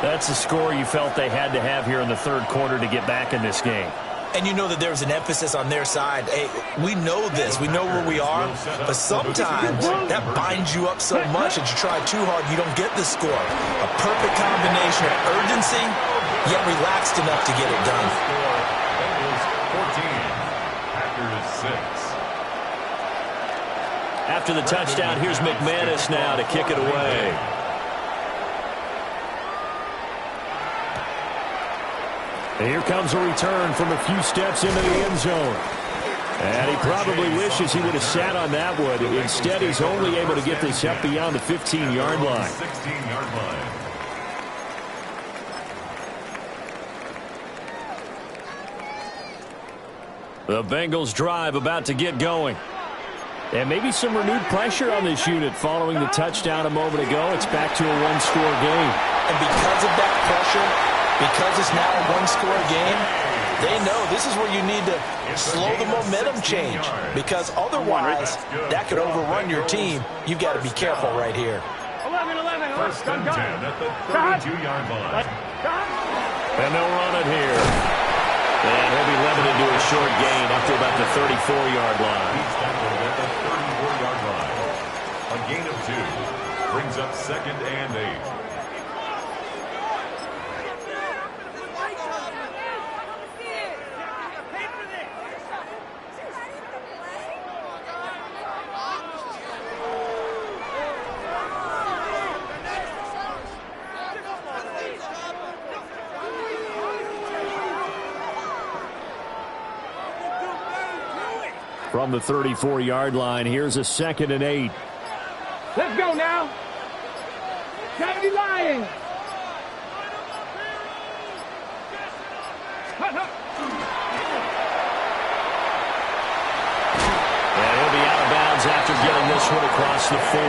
That's the score you felt they had to have here in the 3rd quarter to get back in this game. And you know that there's an emphasis on their side. Hey, we know this. We know where we are. But sometimes that binds you up so much that you try too hard, you don't get the score. A perfect combination of urgency, yet relaxed enough to get it done. Bengals 14, Packers 6. After the touchdown, here's McManus now to kick it away. And here comes a return from a few steps into the end zone. And he probably wishes he would have sat on that one. Instead, he's only able to get this up beyond the 15-yard line. 16-yard line. The Bengals drive about to get going. And maybe some renewed pressure on this unit following the touchdown a moment ago. It's back to a 1-score game. And because of that pressure, because it's now a 1-score game, they know this is where you need to slow the momentum change. Because otherwise, that could overrun your team. You've got to be careful right here. 11. First and 10 at the 32-yard line. And they'll run it here. And he'll be limited to a short gain up to about the 34-yard line. He's tackled at the 34-yard line. A gain of 2 brings up 2nd and 8. From the 34-yard line, here's a 2nd and 8. Let's go now. Gotta be lying. And he'll be out of bounds after getting this one across the 40.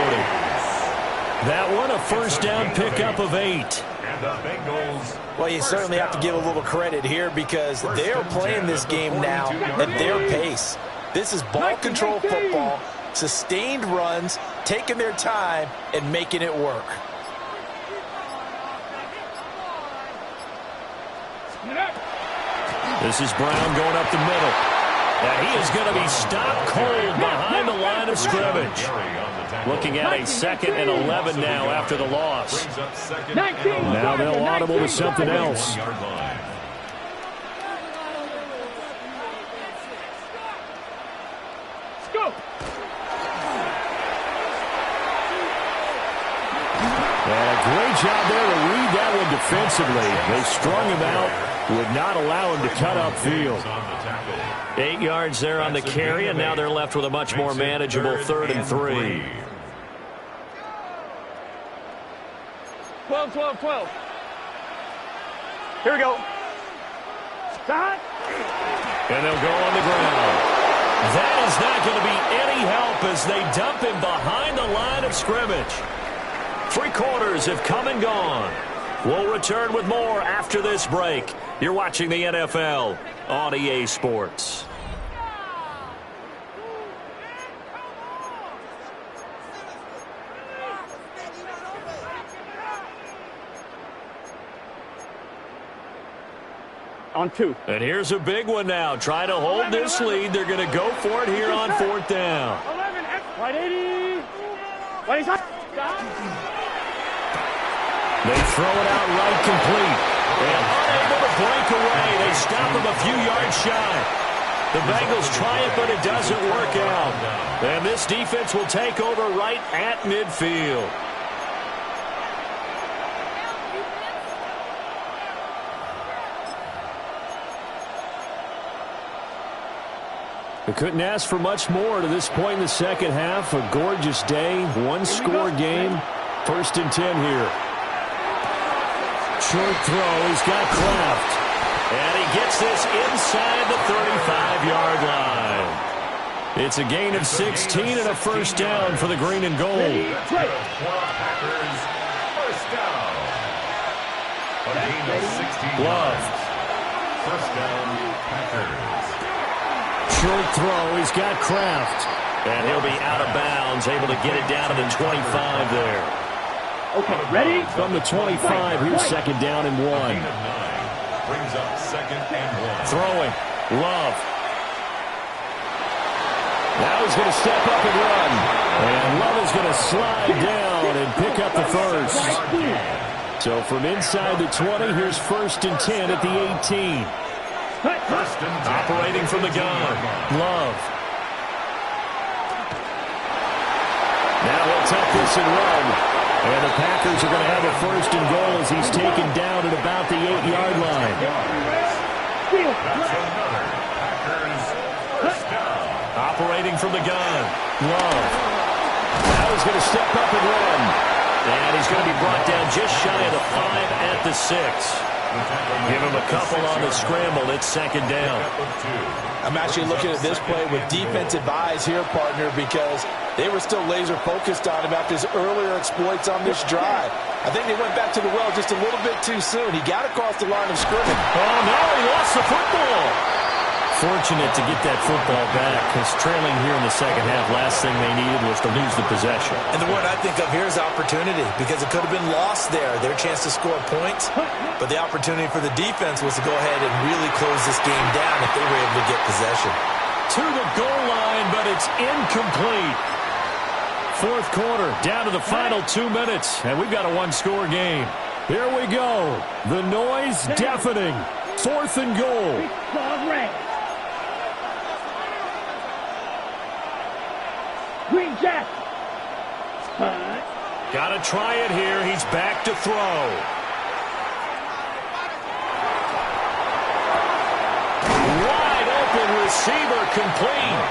That one, a first down pickup of 8. And the Bengals. Well, you certainly have to give a little credit here because they're playing this game now at their pace. This is ball control football, sustained runs, taking their time, and making it work. This is Brown going up the middle. And he is going to be stopped cold behind the line of scrimmage. Looking at a 2nd and 11 now after the loss. Now they'll audible to something else. And a great job there to read that one defensively. They strung him out, would not allow him to cut upfield. 8 yards there on the carry, and now they're left with a much more manageable 3rd and 3. 12, 12, 12. Here we go. Stop. And they'll go on the ground. That is not going to be any help as they dump him behind the line of scrimmage. 3 quarters have come and gone. We'll return with more after this break. You're watching the NFL on EA Sports. On 2. And here's a big one now. Trying to hold this lead. They're going to go for it here on 4th down. 11, right 80. Right side. They throw it out right complete. And unable to break away. They stop him a few yards shy. The Bengals try it, but it doesn't work out. And this defense will take over right at midfield. We couldn't ask for much more to this point in the second half. A gorgeous day, 1-score game. 1st and 10 here. Short throw, he's got Kraft. And he gets this inside the 35-yard line. It's a gain of 16 and a 1st down for the green and gold. Packers, 1st down. A gain of 16 Love. 1st down, Packers. Short throw, he's got Kraft. And he'll be out of bounds, able to get it down to the 25 there. Okay, ready? From the 25, here's 2nd down and 1. Brings up 2nd and 1. Throwing, Love. Now he's going to step up and run. And Love is going to slide down and pick up the 1st. So from inside the 20, here's 1st and 10 at the 18. 1st and 10. Operating from the gun, Love. Now he'll tuck this and run. And the Packers are going to have a 1st and goal as he's taken down at about the 8-yard line. That's another Packers 1st down. Operating from the gun, Love. Now he's going to step up and run. And he's going to be brought down just shy of the 5 at the 6. Give him a couple on the scramble. It's 2nd down. I'm actually looking at this play with defensive eyes here, partner, because they were still laser focused on him after his earlier exploits on this drive. I think they went back to the well just a little bit too soon. He got across the line of scrimmage. Oh, no, he lost the football. Fortunate to get that football back, because trailing here in the second half, last thing they needed was to lose the possession. And the word I think of here is opportunity, because it could have been lost there, their chance to score points. But the opportunity for the defense was to go ahead and really close this game down if they were able to get possession. To the goal line, but it's incomplete. 4th quarter, down to the final 2 minutes, and we've got a 1-score game. Here we go. The noise deafening. 4th and goal. Green Jack. Got to try it here. He's back to throw. Wide open receiver complete.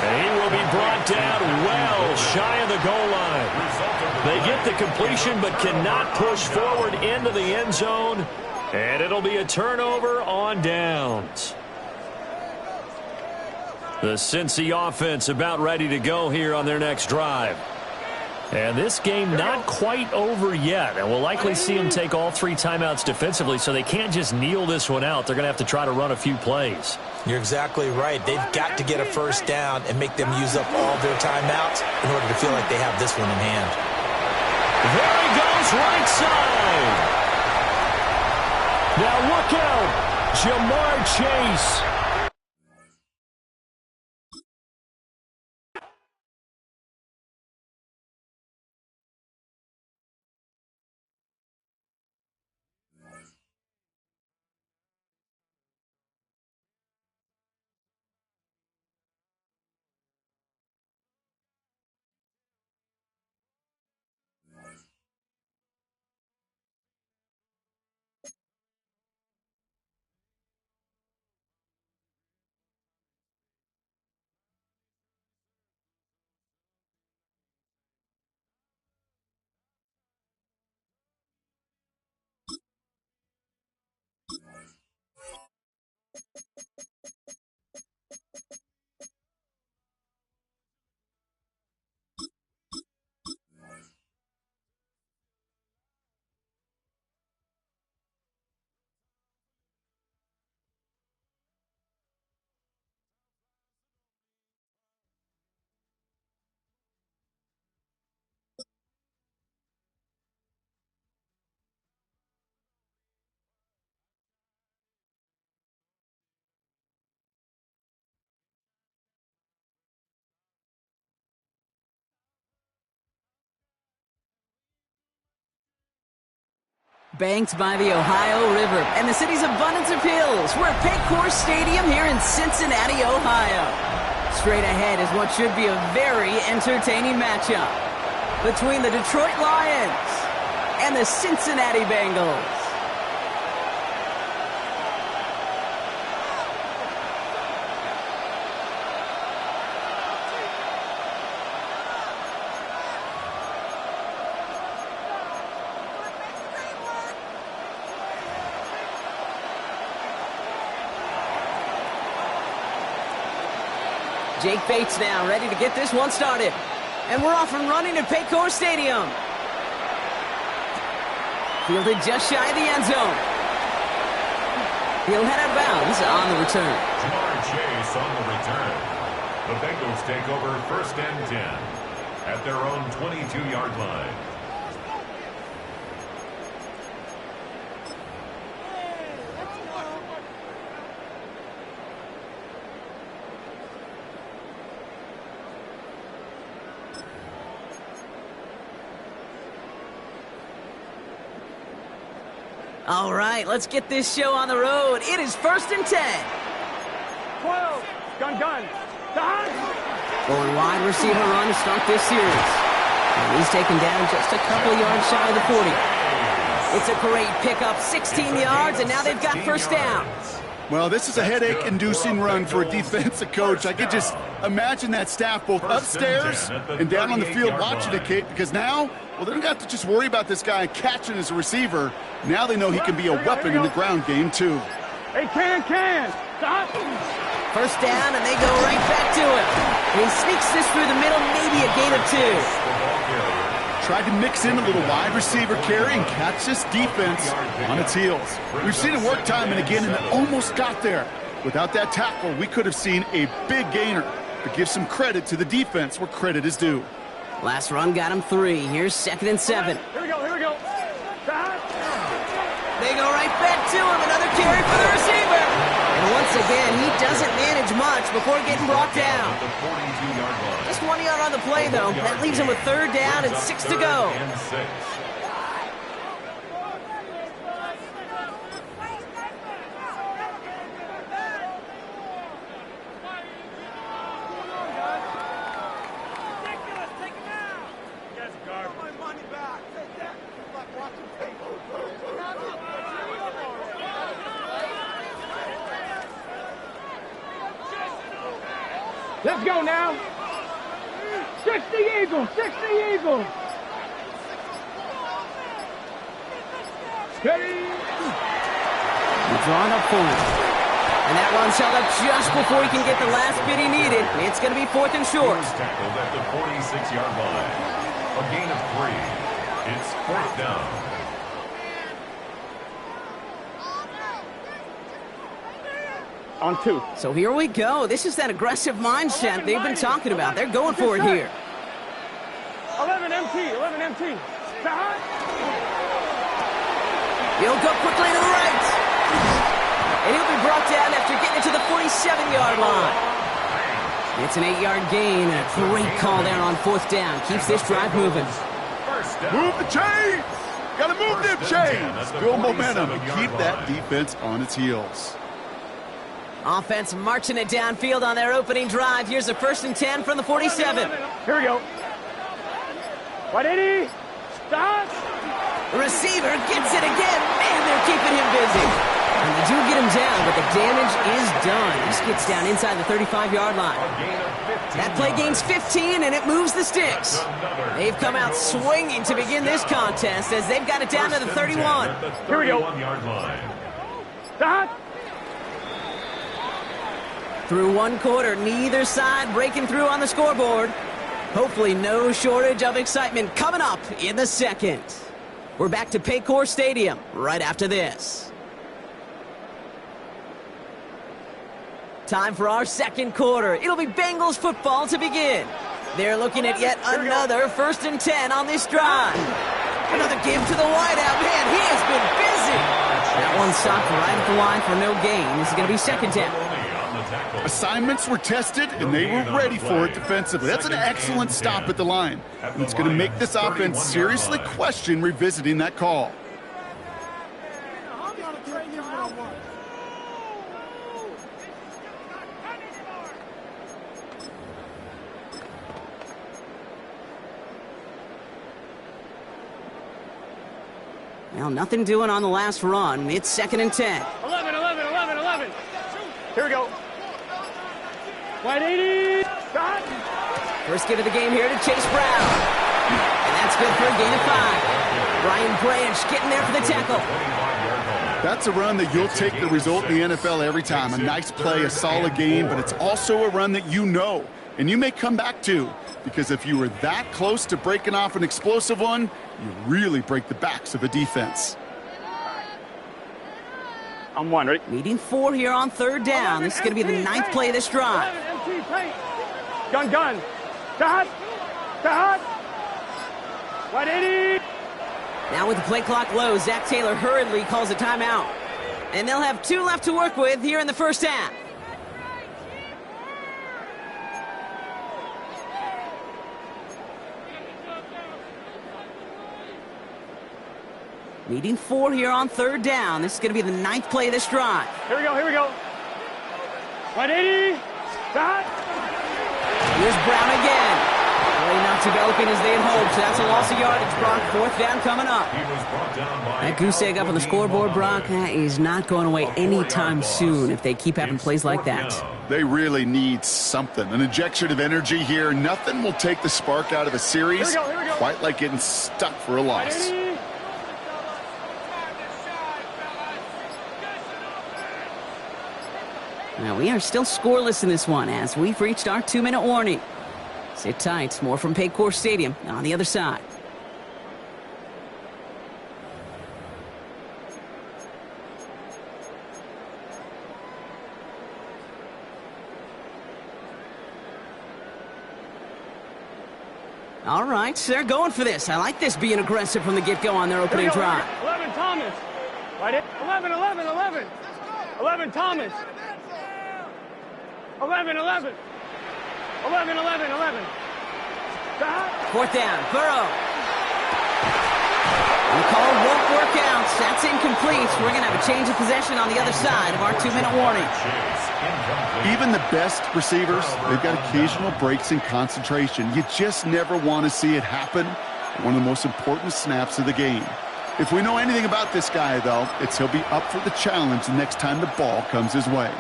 And he will be brought down well shy of the goal line. They get the completion but cannot push forward into the end zone. And it'll be a turnover on downs. The Cincy offense about ready to go here on their next drive. And this game not quite over yet. And we'll likely see them take all 3 timeouts defensively, so they can't just kneel this one out. They're going to have to try to run a few plays. You're exactly right. They've got to get a first down and make them use up all their timeouts in order to feel like they have this one in hand. There he goes, right side. Now look out, Jamar Chase. Banked by the Ohio River and the city's abundance of hills. We're at Paycor Stadium here in Cincinnati, Ohio. Straight ahead is what should be a very entertaining matchup between the Detroit Lions and the Cincinnati Bengals. Jake Bates now ready to get this one started. And we're off and running at Paycor Stadium. Fielded just shy of the end zone. He'll head out of bounds on the return. Jamar Chase on the return. The Bengals take over 1st and 10 at their own 22-yard line. All right, let's get this show on the road. It is 1st and 10. 12. Gun. Going wide receiver run to start this series. And he's taken down just a couple of yards shy of the 40. It's a great pickup, 16 yards, and now they've got first down. Well, this is a headache-inducing run for a defensive coach. I could just imagine that staff both upstairs and down on the field watching it, Kate, because now, well, they don't have to just worry about this guy catching as a receiver. Now they know he can be a weapon in the ground game, too. Hey, can. Stop. First down, and they go right back to him. And he sneaks this through the middle, maybe a gain of 2. Tried to mix in a little wide receiver carry and catch this defense on its heels. We've seen it work time and again, and it almost got there. Without that tackle, we could have seen a big gainer. But give some credit to the defense where credit is due. Last run got him 3. Here's 2nd and 7. Here we go. Stop. They go right back to him. Another carry for the receiver. And once again, he doesn't manage much before getting brought down. Just 1 yard on the play, though. That leaves him with 3rd down and 6 to go. Let's go now. 60 Eagles. Steady. He's drawn up for him. And that one's held up just before he can get the last bit he needed. It's going to be 4th and short. Tackled at the 46-yard line. A gain of 3. It's 4th down. On 2. So here we go. This is that aggressive mindset they've been talking about. They're going for it here. 11 MT. 11 MT. He'll go quickly to the right. And he'll be brought down after getting it to the 47-yard line. It's an 8-yard gain and a great call there on 4th down. Keeps this drive moving. Move the chains! Gotta move them chains! Build momentum and keep that defense on its heels. Offense marching it downfield on their opening drive. Here's a 1st and 10 from the 47. Here we go. 180. Stop. The receiver gets it again. Man, they're keeping him busy. And they do get him down, but the damage is done. He gets down inside the 35-yard line. That play gains 15, and it moves the sticks. They've come out swinging to begin this contest as they've got it down to the 31. Here we go. Stop. Through one quarter, neither side breaking through on the scoreboard. Hopefully no shortage of excitement coming up in the second. We're back to Paycor Stadium right after this. Time for our second quarter. It'll be Bengals football to begin. They're looking at yet another 1st and 10 on this drive. Another give to the wideout. Man, he has been busy. That one stopped right at the line for no gain. This is going to be 2nd down. Assignments were tested, and they were ready for it defensively. That's an excellent stop at the line. And it's going to make this offense seriously question revisiting that call. Well, nothing doing on the last run. It's 2nd and 10. 11, 11, 11, 11. Here we go. 180. Stop. First give of the game here to Chase Brown. And that's good for a gain of 5. Brian Branch getting there for the tackle. That's a run that you'll take the result in the NFL every time. A nice play, a solid game, but it's also a run that you know, and you may come back to, because if you were that close to breaking off an explosive one, you really break the backs of a defense. I'm 1, ready? Needing 4 here on 3rd down. This is going to be the 9th play of this drive. Gun. Cut. 180. Now with the play clock low, Zach Taylor hurriedly calls a timeout. And they'll have 2 left to work with here in the first half. Needing 4 here on 3rd down. This is going to be the 9th play of this drive. Here we go. 180. Stop. Here's Brown again. Really not developing as they had hoped. So that's a loss of yardage, Brock. 4th down coming up. That goose egg up on the scoreboard, Brock, that is not going away anytime soon if they keep having plays like that. They really need something. An injection of energy here. Nothing will take the spark out of a series. Here we go. Quite like getting stuck for a loss. 180. Now, we are still scoreless in this one as we've reached our 2-minute warning. Sit tight. More from Paycor Stadium on the other side. All right, they're going for this. I like this being aggressive from the get-go on their opening drive. 11 Thomas. 11, 11, 11. 11 Thomas. 11, 11. 11, 11, 11. Stop. 4th down, Burrow. The call won't work out. That's incomplete. We're going to have a change of possession on the other side of our 2-minute warning. Even the best receivers, they've got occasional breaks in concentration. You just never want to see it happen. One of the most important snaps of the game. If we know anything about this guy, though, it's he'll be up for the challenge the next time the ball comes his way.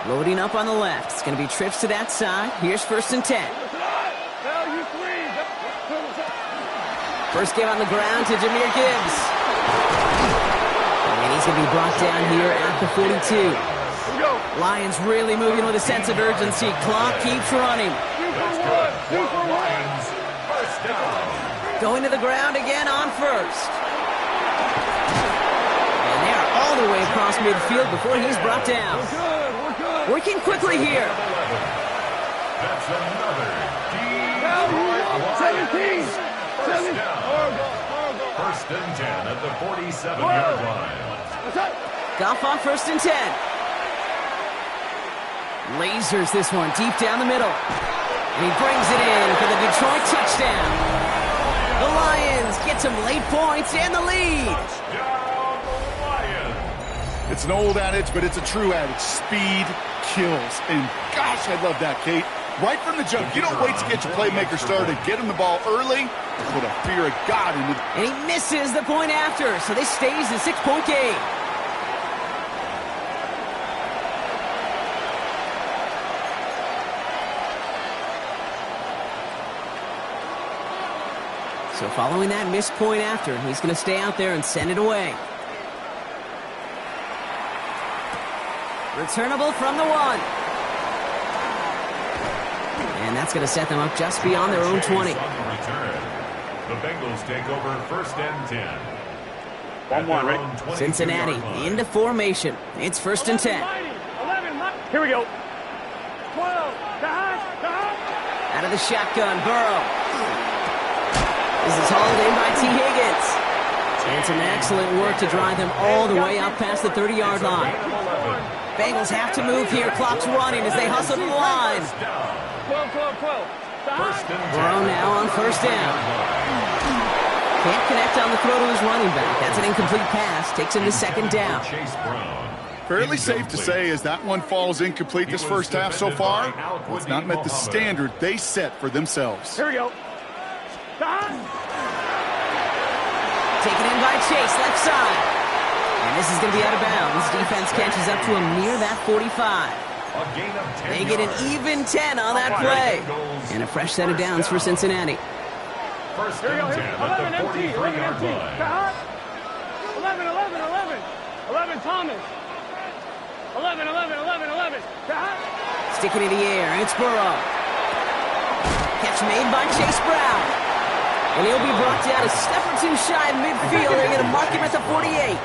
Loading up on the left. It's going to be trips to that side. Here's 1st and 10. First game on the ground to Jahmyr Gibbs. And he he's going to be brought down here at the 42. Lions really moving with a sense of urgency. Clock keeps running. Going to the ground again on first. And they are all the way across midfield before he's brought down. Working quickly here. That's another 17. First and 10 at the 47-yard line. Goff on first and 10. Lasers this one deep down the middle. And he brings it in for the Detroit touchdown. The Lions get some late points and the lead. Touchdown, Lions. It's an old adage, but it's a true adage. Speed kills. And gosh, I love that, Kate. Right from the jump. You don't wait to get your playmaker started. Get him the ball early. Put a fear of God in it. And he misses the point after, so this stays a 6-point game. So following that missed point after, he's going to stay out there and send it away. Returnable from the 1. And that's going to set them up just beyond their own 20. The Bengals take over first and 10. 1-1, right? Cincinnati into formation. It's first and 10. Here we go. 12. Out of the shotgun, Burrow. This is hauled in by T. Higgins. And some excellent work to drive them all the way up past the 30-yard line. Bengals have to move here. Clock's running as they hustle to the line. 12. Burrow now on first down. Can't connect on the throw to his running back. That's an incomplete pass. Takes him to second down. Fairly safe to say as that one falls incomplete this first half so far. It's not met the standard they set for themselves. Here we go. Taken in by Chase, left side. And this is going to be out of bounds. Defense catches up to him near that 45. They get an even 10 on that play. And a fresh set of downs for Cincinnati. First and 10 at the 43-yard line. 11 Thomas. 11. Sticking in the air, it's Burrow. Catch made by Chase Brown. And he'll be brought down a step or two shy of midfield. They're going to mark him at the 48.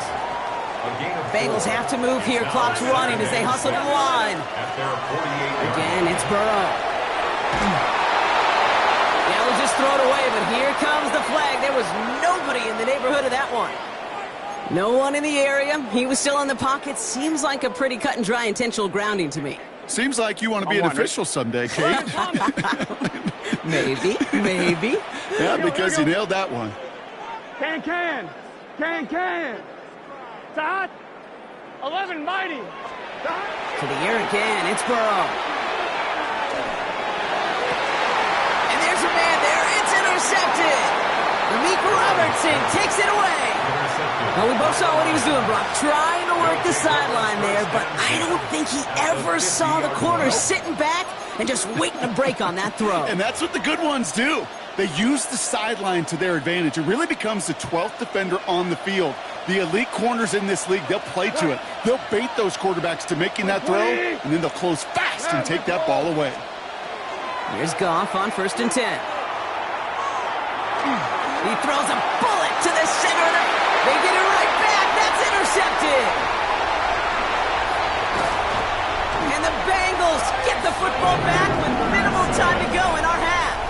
Bengals have to move here. Clock's running as they hustle to the line. Again, it's Burrow. Yeah, we'll just throw it away, but here comes the flag. There was nobody in the neighborhood of that one. No one in the area. He was still in the pocket. Seems like a pretty cut and dry intentional grounding to me. Seems like you want to be an official someday, Kate. Maybe. Yeah, because you nailed that one. Can. Todd. 11 mighty. To the air again. It's Burrow. And there's a man there. It's intercepted. Malik Robertson takes it away. Well, we both saw what he was doing, Brock. Trying to work the sideline there, but I don't think he ever saw the corner sitting back and just waiting to break on that throw. And that's what the good ones do. They use the sideline to their advantage. It really becomes the 12th defender on the field. The elite corners in this league, they'll play to it. They'll bait those quarterbacks to making that throw, and then they'll close fast and take that ball away. Here's Goff on first and 10. He throws a bullet to the center. They get it right back. That's intercepted. And the Bengals get the football back with minimal time to go in our half.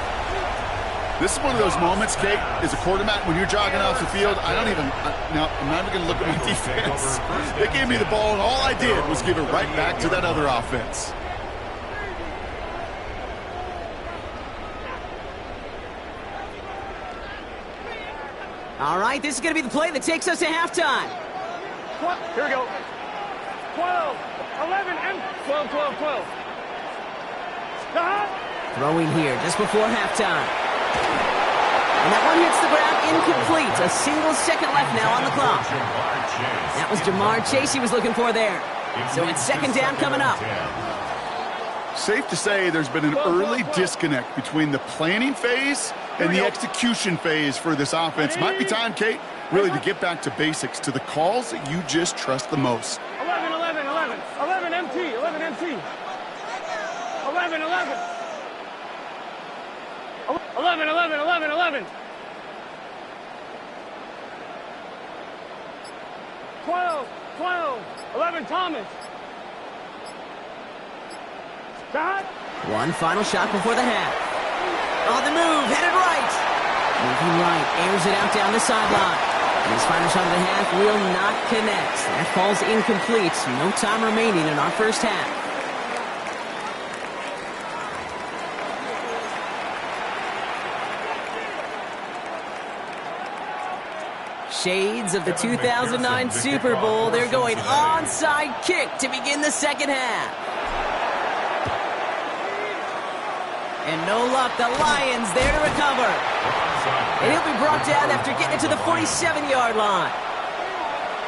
This is one of those moments, Kate, as a quarterback, when you're jogging off the field, I'm not even going to look at my defense. They gave me the ball, and all I did was give it right back to that other offense. All right, this is going to be the play that takes us to halftime. Here we go. 12, 11, and 12. Throwing here just before halftime. And that one hits the ground incomplete. A single second left now on the clock. That was Jamar Chase he was looking for there. So it's second down coming up. Safe to say there's been an early disconnect between the planning phase and the execution phase for this offense. Might be time, Kate, really to get back to basics, to the calls that you just trust the most. 11, 11, 11. 11 MT, 11 MT. 11, 11. 11, 11, 11, 11. 12, 12. 11 Thomas. Shot. One final shot before the half. On the move, headed right. Moving right, airs it out down the sideline. And his final shot of the half will not connect. That falls incomplete. No time remaining in our first half. Shades of the 2009 Super Bowl. They're going onside kick to begin the second half. And no luck, the Lions there to recover. And he'll be brought down after getting it to the 47-yard line.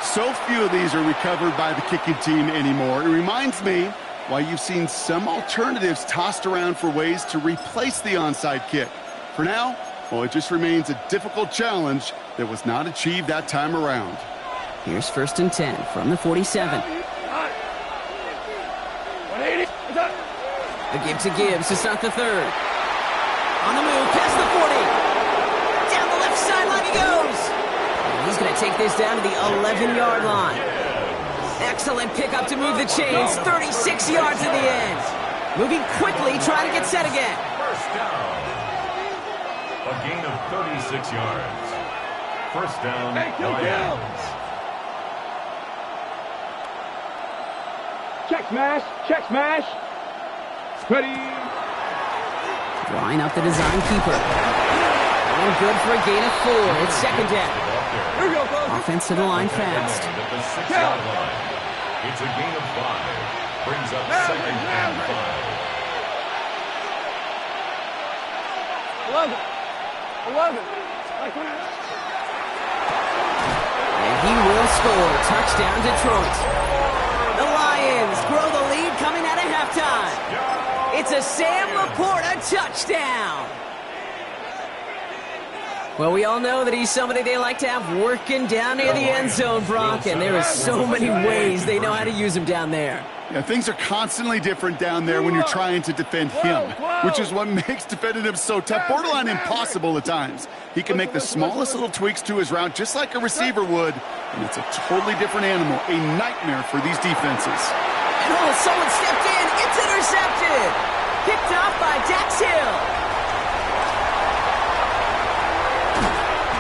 So few of these are recovered by the kicking team anymore. It reminds me why you've seen some alternatives tossed around for ways to replace the onside kick. For now, well, it just remains a difficult challenge that was not achieved that time around. Here's 1st and 10 from the 47. 180. A give to Gibbs to start the third. On the move, past the 40. Down the left sideline he goes. And he's going to take this down to the 11-yard line. Excellent pickup to move the chains. 36 yards in the end. Moving quickly, trying to get set again. First down. A gain of 36 yards. First down, Lions. Check smash. Check smash. Ready. Drawing up the design keeper. And good for a gain of 4. It's second down. Here we go, folks. Offense to the line fast. At the 6-yard line. It's a gain of 5. Brings up second and 5. 11. And he will score. Touchdown, Detroit. The Lions grow the lead coming out of halftime. It's a Sam Laporta touchdown. Well, we all know that he's somebody they like to have working down near the end zone, Brock, and there are so many ways they know how to use him down there. Yeah, things are constantly different down there when you're trying to defend him, which is what makes defending him so tough, borderline impossible at times. He can make the smallest little tweaks to his route just like a receiver would, and it's a totally different animal, a nightmare for these defenses. And oh, someone stepped in. It's intercepted. Picked off by Dax Hill.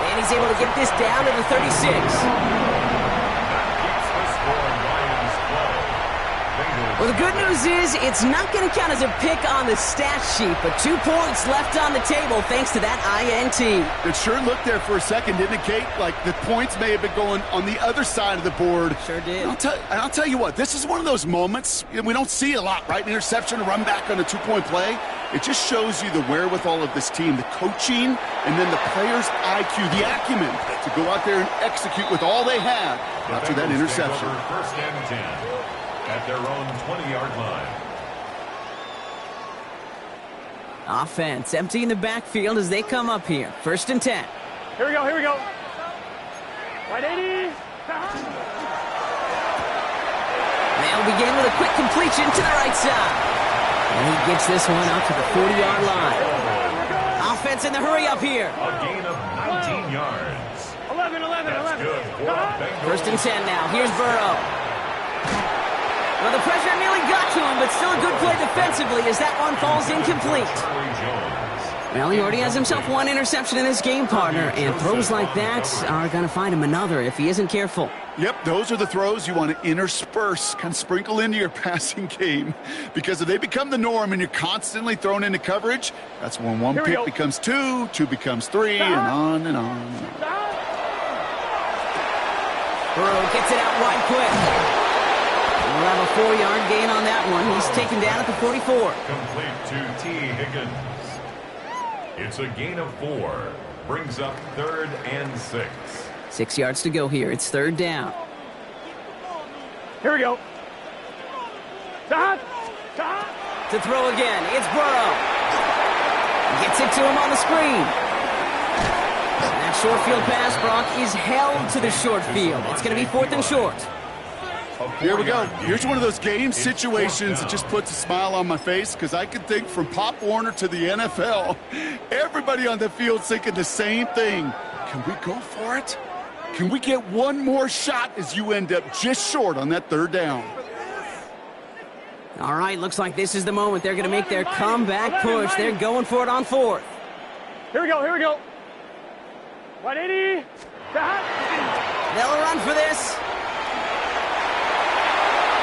And he's able to get this down to the 36. Well, the good news is it's not going to count as a pick on the stat sheet, but 2 points left on the table thanks to that INT. It sure looked there for a second, didn't it, Kate? Like the points may have been going on the other side of the board. Sure did. And I'll tell you what, this is one of those moments, we don't see a lot, right? An interception, a run back on a 2-point play. It just shows you the wherewithal of this team, the coaching, and then the players' IQ, the acumen to go out there and execute with all they have after that interception. First and 10. At their own 20-yard line. Offense emptying the backfield as they come up here. 1st and 10. Here we go. 180. They'll begin with a quick completion to the right side. And he gets this one out to the 40-yard line. Offense in the hurry up here. A gain of 19 yards. 11. That's good for Bengals. 1st and 10 now. Here's Burrow. Well, the pressure nearly got to him, but still a good play defensively as that one falls incomplete. Well, he already has himself 1 interception in this game, partner, and throws like that are going to find him another if he isn't careful. Yep, those are the throws you want to intersperse, kind of sprinkle into your passing game, because if they become the norm and you're constantly thrown into coverage, that's when 1 pick becomes 2, 2 becomes 3, and on and on and on. Burrow gets it out wide quick. We'll have a 4-yard gain on that one. He's taken down at the 44. Complete to T. Higgins. It's a gain of 4. Brings up 3rd and 6. 6 yards to go here. It's 3rd down. Here we go. To throw again. It's Burrow. Gets it to him on the screen. And that short field pass, Brock, is held to the short field. It's going to be 4th and short. Here we go. Here's one of those game situations that just puts a smile on my face because I can think from Pop Warner to the NFL. Everybody on the field thinking the same thing. Can we go for it? Can we get one more shot as you end up just short on that 3rd down? All right, looks like this is the moment they're going to make their comeback push. They're going for it on 4th. Here we go, here we go. 180. They'll run for this.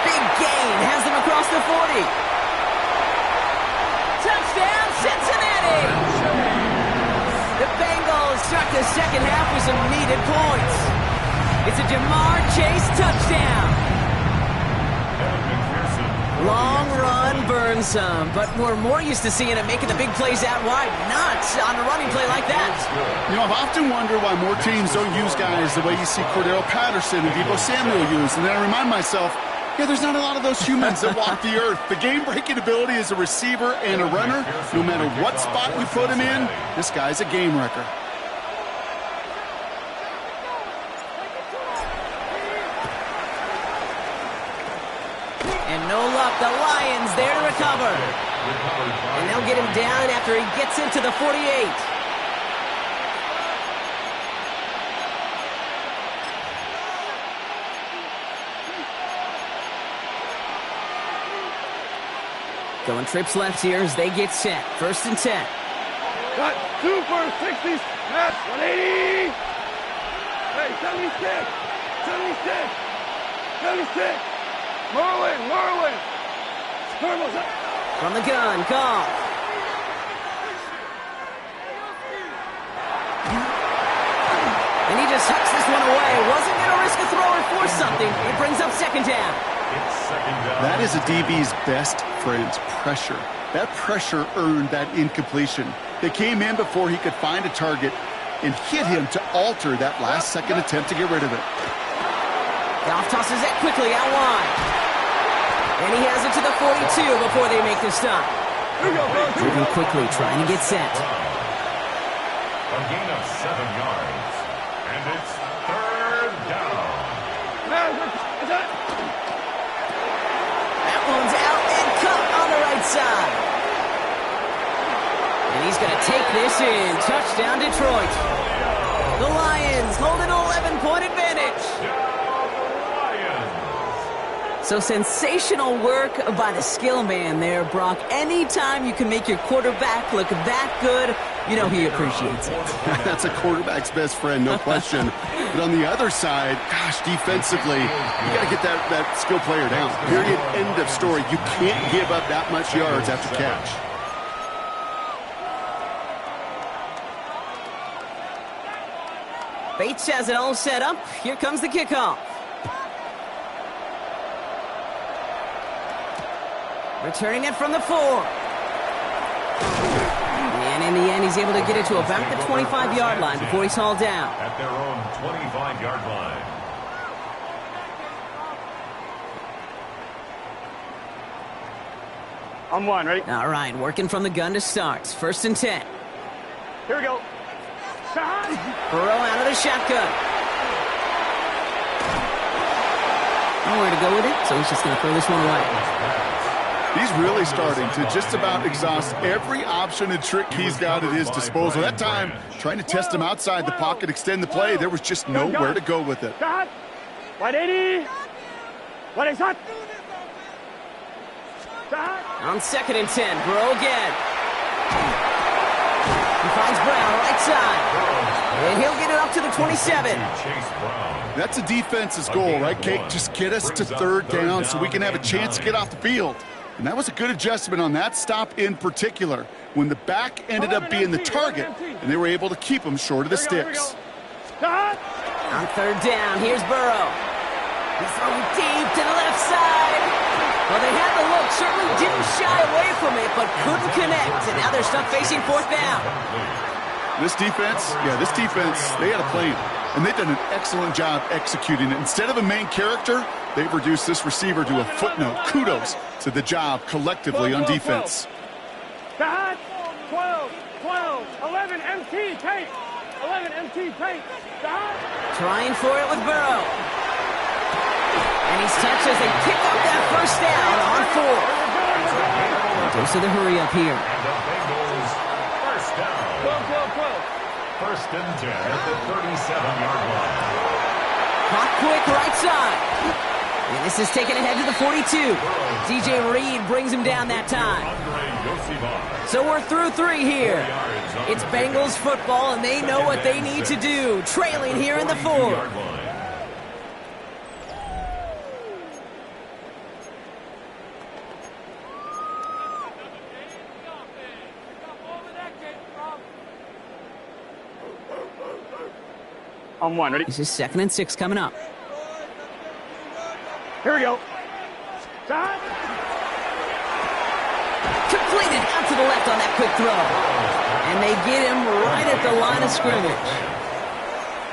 Big gain, has them across the 40. Touchdown, Cincinnati! The Bengals start the second half with some needed points. It's a Jamar Chase touchdown. Long run, burn some, but we're more used to seeing him making the big plays out wide, not on a running play like that. You know, I've often wondered why more teams don't use guys the way you see Cordero Patterson and Deebo Samuel use, and then I remind myself, yeah, there's not a lot of those humans that walk the earth. The game-breaking ability as a receiver and a runner, no matter what spot you put him in, this guy's a game wrecker. And no luck, the Lions there to recover. And they'll get him down after he gets into the 48. Going trips left here as they get set. 1st and 10. Got 2 for 60. That's 180. Hey, 76. 76. 76. Marlin. From the gun, Goff. And he just hucks this one away. Wasn't going to risk a throw or force something. It brings up 2nd down. That is a DB's best friend, pressure. That pressure earned that incompletion. They came in before he could find a target and hit him to alter that last-second attempt to get rid of it. Goff tosses it quickly out wide. And he has it to the 42 before they make the stop. Moving quickly, trying to get set. A gain of 7 yards. And it's 3rd down. That one's out and cut on the right side. And he's going to take this in. Touchdown, Detroit. The Lions hold an 11-point advantage. So sensational work by the skill man there, Brock. Anytime you can make your quarterback look that good, you know he appreciates it. That's a quarterback's best friend, no question. But on the other side, gosh, defensively, you got to get that skill player down. Period, end of story. You can't give up that much yards after catch. Bates has it all set up. Here comes the kickoff. Returning it from the 4. And in the end, he's able to get it to about the 25-yard line before he's hauled down. At their own 25-yard line. I'm 1, ready? All right, working from the gun to start. 1st and 10. Here we go. Burrow out of the shotgun. Nowhere to go with it, so he's just going to throw this one away. He's really starting to just about exhaust every option and trick he's got at his disposal. That time, trying to test him outside the pocket, extend the play, there was just nowhere to go with it. 180. 180. On 2nd and 10, Burrow again. He finds Brown right side. And he'll get it up to the 27. That's a defense's goal, right, Kate? Just get us to 3rd down so we can have a chance to get off the field. And that was a good adjustment on that stop in particular, when the back ended up being the target, and they were able to keep him short of the sticks. On 3rd down, here's Burrow. He's throwing deep to the left side. Well, they had the look, certainly didn't shy away from it, but couldn't connect, and now they're stuck facing 4th down. This defense, they had a plan, and they've done an excellent job executing it. Instead of a main character, they've reduced this receiver to a footnote. Kudos to the job collectively on defense. 12, 11, MT, tape. 11 MT tight. Stop. Trying for it with Burrow. And he's touched as they pick up that first down on 4. Goes to the hurry up here. And the Bengals first down. 12. First and 10 at the 37-yard line. Clock quick right side. And this is taken ahead to the 42. DJ Reed brings him down that time. So we're through 3 here. It's Bengals football, and they know what they need to do. Trailing here in the 4. On 1, ready? This is 2nd and 6 coming up. Here we go. Stop. Completed out to the left on that quick throw. And they get him right at the line of scrimmage.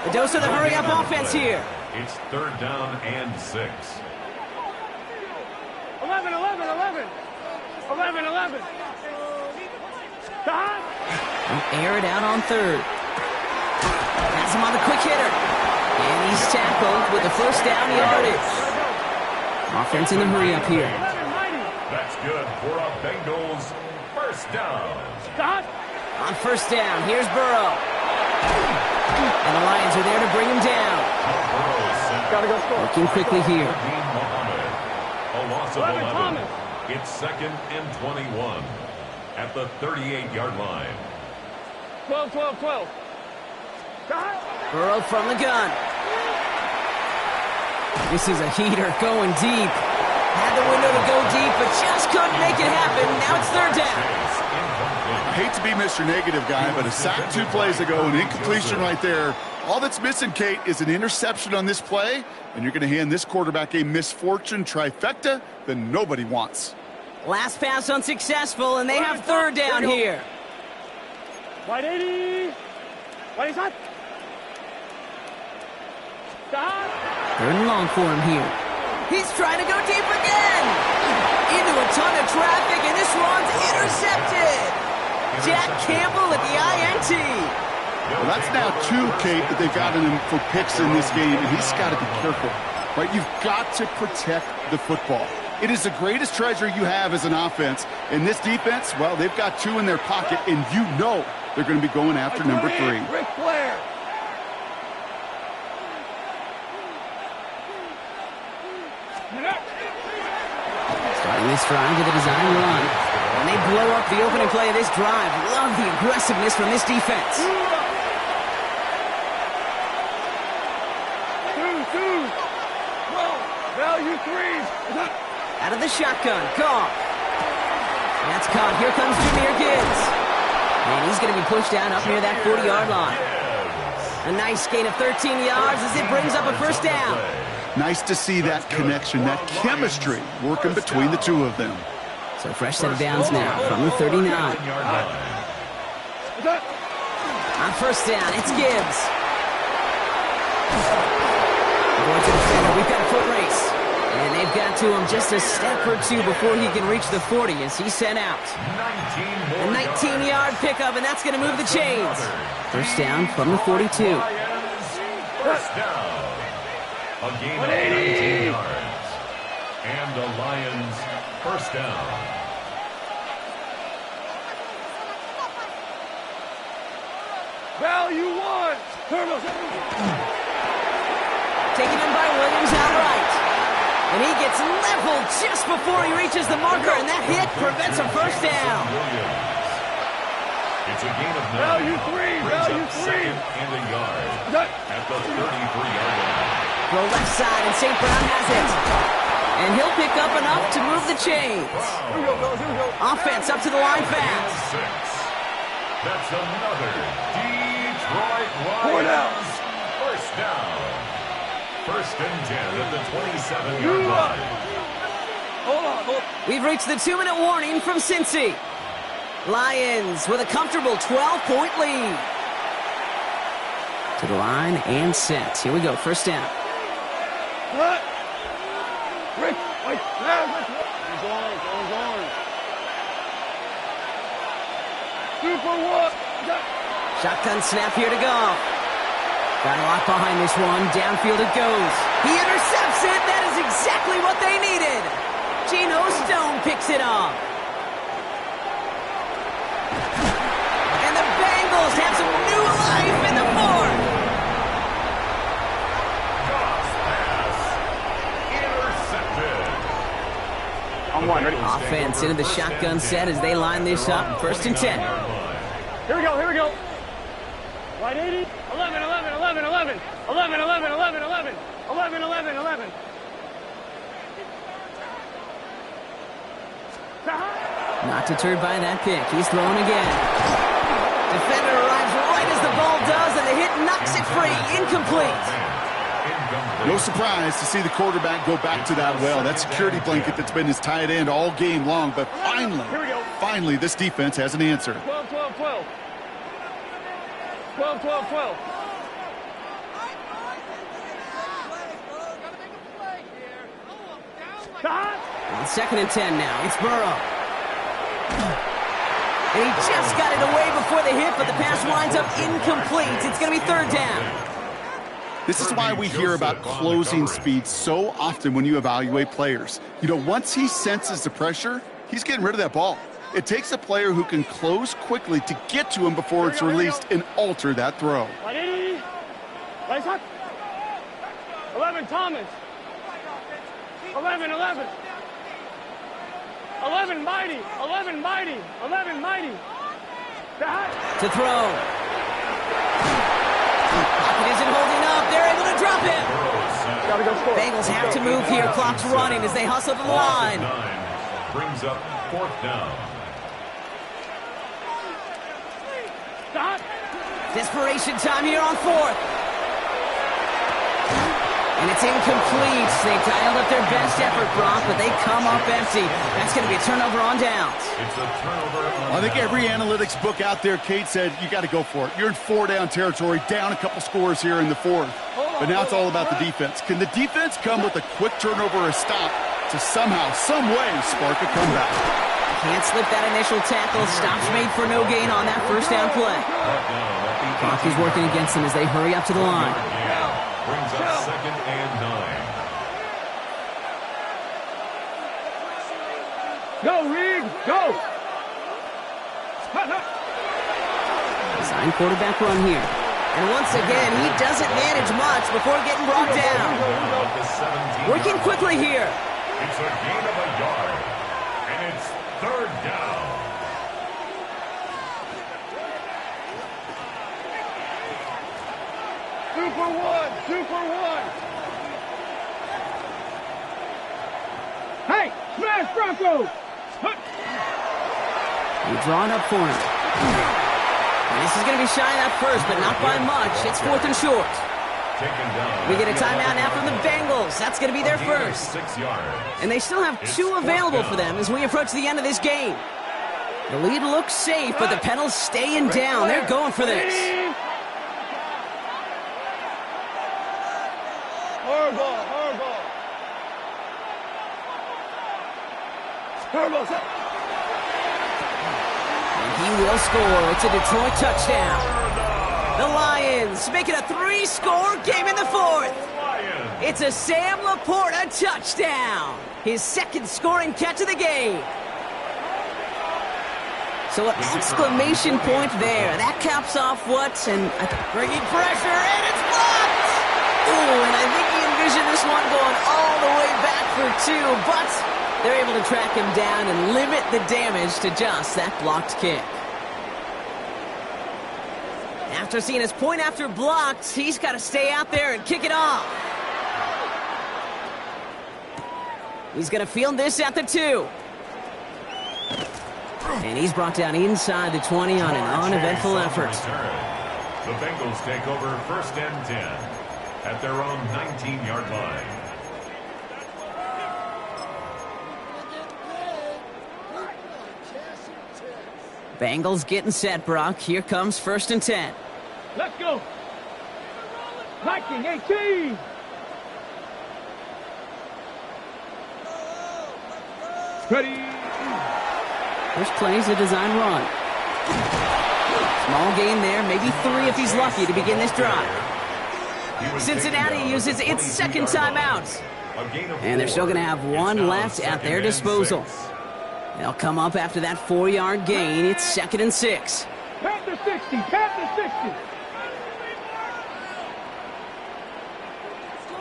The dose of the hurry-up offense here. It's 3rd down and 6. 11. 11. Stop. Air it out on 3rd. Has him on the quick hitter. And he's tackled with the first down yardage. Offense in the hurry up here. That's good for a Bengals first down. Stop. On first down, here's Burrow. And the Lions are there to bring him down. Gotta go score. Working quickly here. A loss of 11. It's 2nd and 21 at the 38-yard line. 12. Burrow from the gun. This is a heater going deep. Had the window to go deep, but just couldn't make it happen. Now it's 3rd down. I hate to be Mr. Negative guy, but a sack 2 plays ago, an incompletion right there. All that's missing, Kate, is an interception on this play, and you're going to hand this quarterback a misfortune trifecta that nobody wants. Last pass unsuccessful, and they have 3rd down here. Wide 80. Wide side. Stop. 3rd and long for him here. He's trying to go deep again. Into a ton of traffic, and this one's intercepted. Jack Campbell with the INT. Well, that's now 2, Kate, that they've gotten him for picks in this game, and he's got to be careful. Right? You've got to protect the football. It is the greatest treasure you have as an offense. And this defense, well, they've got 2 in their pocket, and you know they're going to be going after number 3. Ric Flair. Starting this drive with a design run. And they blow up the opening play of this drive. Love the aggressiveness from this defense. 2. Value 3. Out of the shotgun. Caught. That's caught. Here comes Jahmyr Gibbs. And he's going to be pushed down up near that 40-yard line. A nice gain of 13 yards as it brings up a first down. Nice to see that connection, that chemistry working between the 2 of them. So fresh set of downs now from the 39. On first down, it's Gibbs. Going to the center, we've got a foot race. And they've got to him just a step or 2 before he can reach the 40 as he's sent out. A 19-yard pickup, and that's going to move the chains. First down from the 42. First down. A gain of 19 yards. And the Lions first down. Value 1. Taken in by Williams outright. And he gets leveled just before he reaches the marker, and that hit prevents a first down. It's a gain of 9. Value 3. Value 3. 2nd and a yard at the 33-yard line. Throw left side, and St. Brown has it. And he'll pick up enough to move the chains. Here we go, fellas. Here we go. Offense up to the line fast. 6. That's another Detroit Four down. Lions first down. First and 10 at the 27-yard line. Hold on. We've reached the 2-minute warning from Cincy. Lions with a comfortable 12-point lead. To the line and set. Here we go, first down. What? Rick, wait. He's on. 2 for 1. Shotgun snap here to go. Got a lot behind this one. Downfield it goes. He intercepts it. That is exactly what they needed. Geno Stone picks it off. And the Bengals have some new life in the fourth. On one, ready? Offense into the shotgun set as they line this up. 1st and 10. Here we go, here we go. Wide 80. 11, 11, 11, 11. 11, 11, 11, 11. 11, 11, 11. Not deterred by that pick. He's throwing again. Defender arrives right as the ball does, and the hit knocks it free. Incomplete. No surprise to see the quarterback go back to that well. That security blanket that's been his tight end all game long. But finally, this defense has an answer. 12, 12, 12. 12, 12, 12. On 2nd and 10 now. It's Burrow. And he just got it away before the hit, but the pass winds up incomplete. It's going to be 3rd down. This is why we hear about closing speed so often when you evaluate players. You know, once he senses the pressure, he's getting rid of that ball. It takes a player who can close quickly to get to him before it's released and alter that throw. 11, Thomas. 11, 11. 11, Mighty. 11, Mighty. 11, Mighty. To throw. Pocket isn't holding up. They're able to drop him. Gotta go score. Bengals have to move here. Clock's running as they hustle to the line. Brings up 4th down. Desperation time here on 4th. And it's incomplete. They dialed up their best effort, Brock, but they come up empty. That's going to be a turnover on downs. It's a turnover on I think every analytics book out there, Kate, said you got to go for it. You're in 4-down territory, down a couple scores here in the 4th. But now it's all about the defense. Can the defense come with a quick turnover or a stop to somehow, some way, spark a comeback? Can't slip that initial tackle. Stops made for no gain on that 1st down play. Clock is working against them as they hurry up to the line. Brings up 2nd and 9. Go, Reed. Go. Design quarterback run here. And once again, he doesn't manage much before getting brought down. Working quickly here. It's a gain of a yard. And it's 3rd down. Super one. Hey, smash Broncos. He's drawing up for him. And this is going to be shy at first, but not by much. It's 4th and short. We get a timeout now from the Bengals. That's going to be their first. 6 yards. And they still have 2 available for them as we approach the end of this game. The lead looks safe, but the pedals staying down. They're going for this. And he will score. It's a Detroit touchdown. The Lions make it a 3-score game in the 4th. It's a Sam Laporta touchdown. His 2nd scoring catch of the game. So an exclamation point there. That caps off what's bringing pressure, and it's blocked. Ooh, and I think he envisioned this one going all the way back for 2, but they're able to track him down and limit the damage to just that blocked kick. After seeing his point after blocked, he's got to stay out there and kick it off. He's going to field this at the 2. And he's brought down inside the 20 on an uneventful effort. The Bengals take over 1st and 10 at their own 19-yard line. Bengals getting set, Brock. Here comes 1st and 10. Let's go. 19-18. Ready. First play is a design run. Small gain there, maybe 3 if he's lucky to begin this drive. Cincinnati uses its second timeout. And they're still going to have 1 left at their disposal. They'll come up after that 4-yard gain. It's 2nd and 6. Panther 60, Panther 60.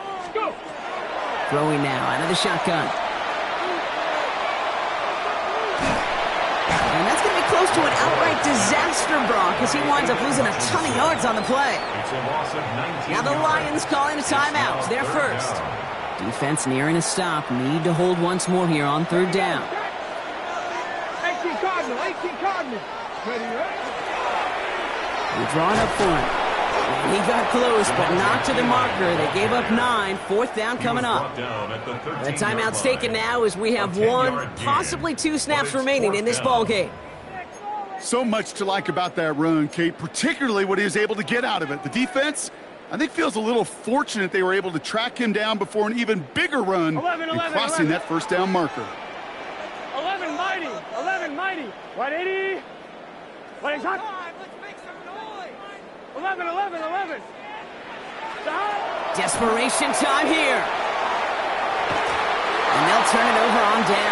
Let's go. Throwing now out of the shotgun. And that's going to be close to an outright disaster, Brock, because he winds up losing a ton of yards on the play. Now the Lions calling a timeout. They're first. Defense nearing a stop. Need to hold once more here on 3rd down. 18 Cardinal, 18 Cardinal. Ready, right? They're drawing up for him. And he got close, but not to the marker. They gave up 9. 4th down coming up. The timeout's taken now as we have 1, possibly 2 snaps remaining in this ball game. So much to like about that run, Kate, particularly what he was able to get out of it. The defense, I think, feels a little fortunate they were able to track him down before an even bigger run and crossing that 1st down marker. 11 mighty, 11 mighty. 180. What is that? 11, 11, 11. Stop. Desperation time here. And they'll turn it over on down.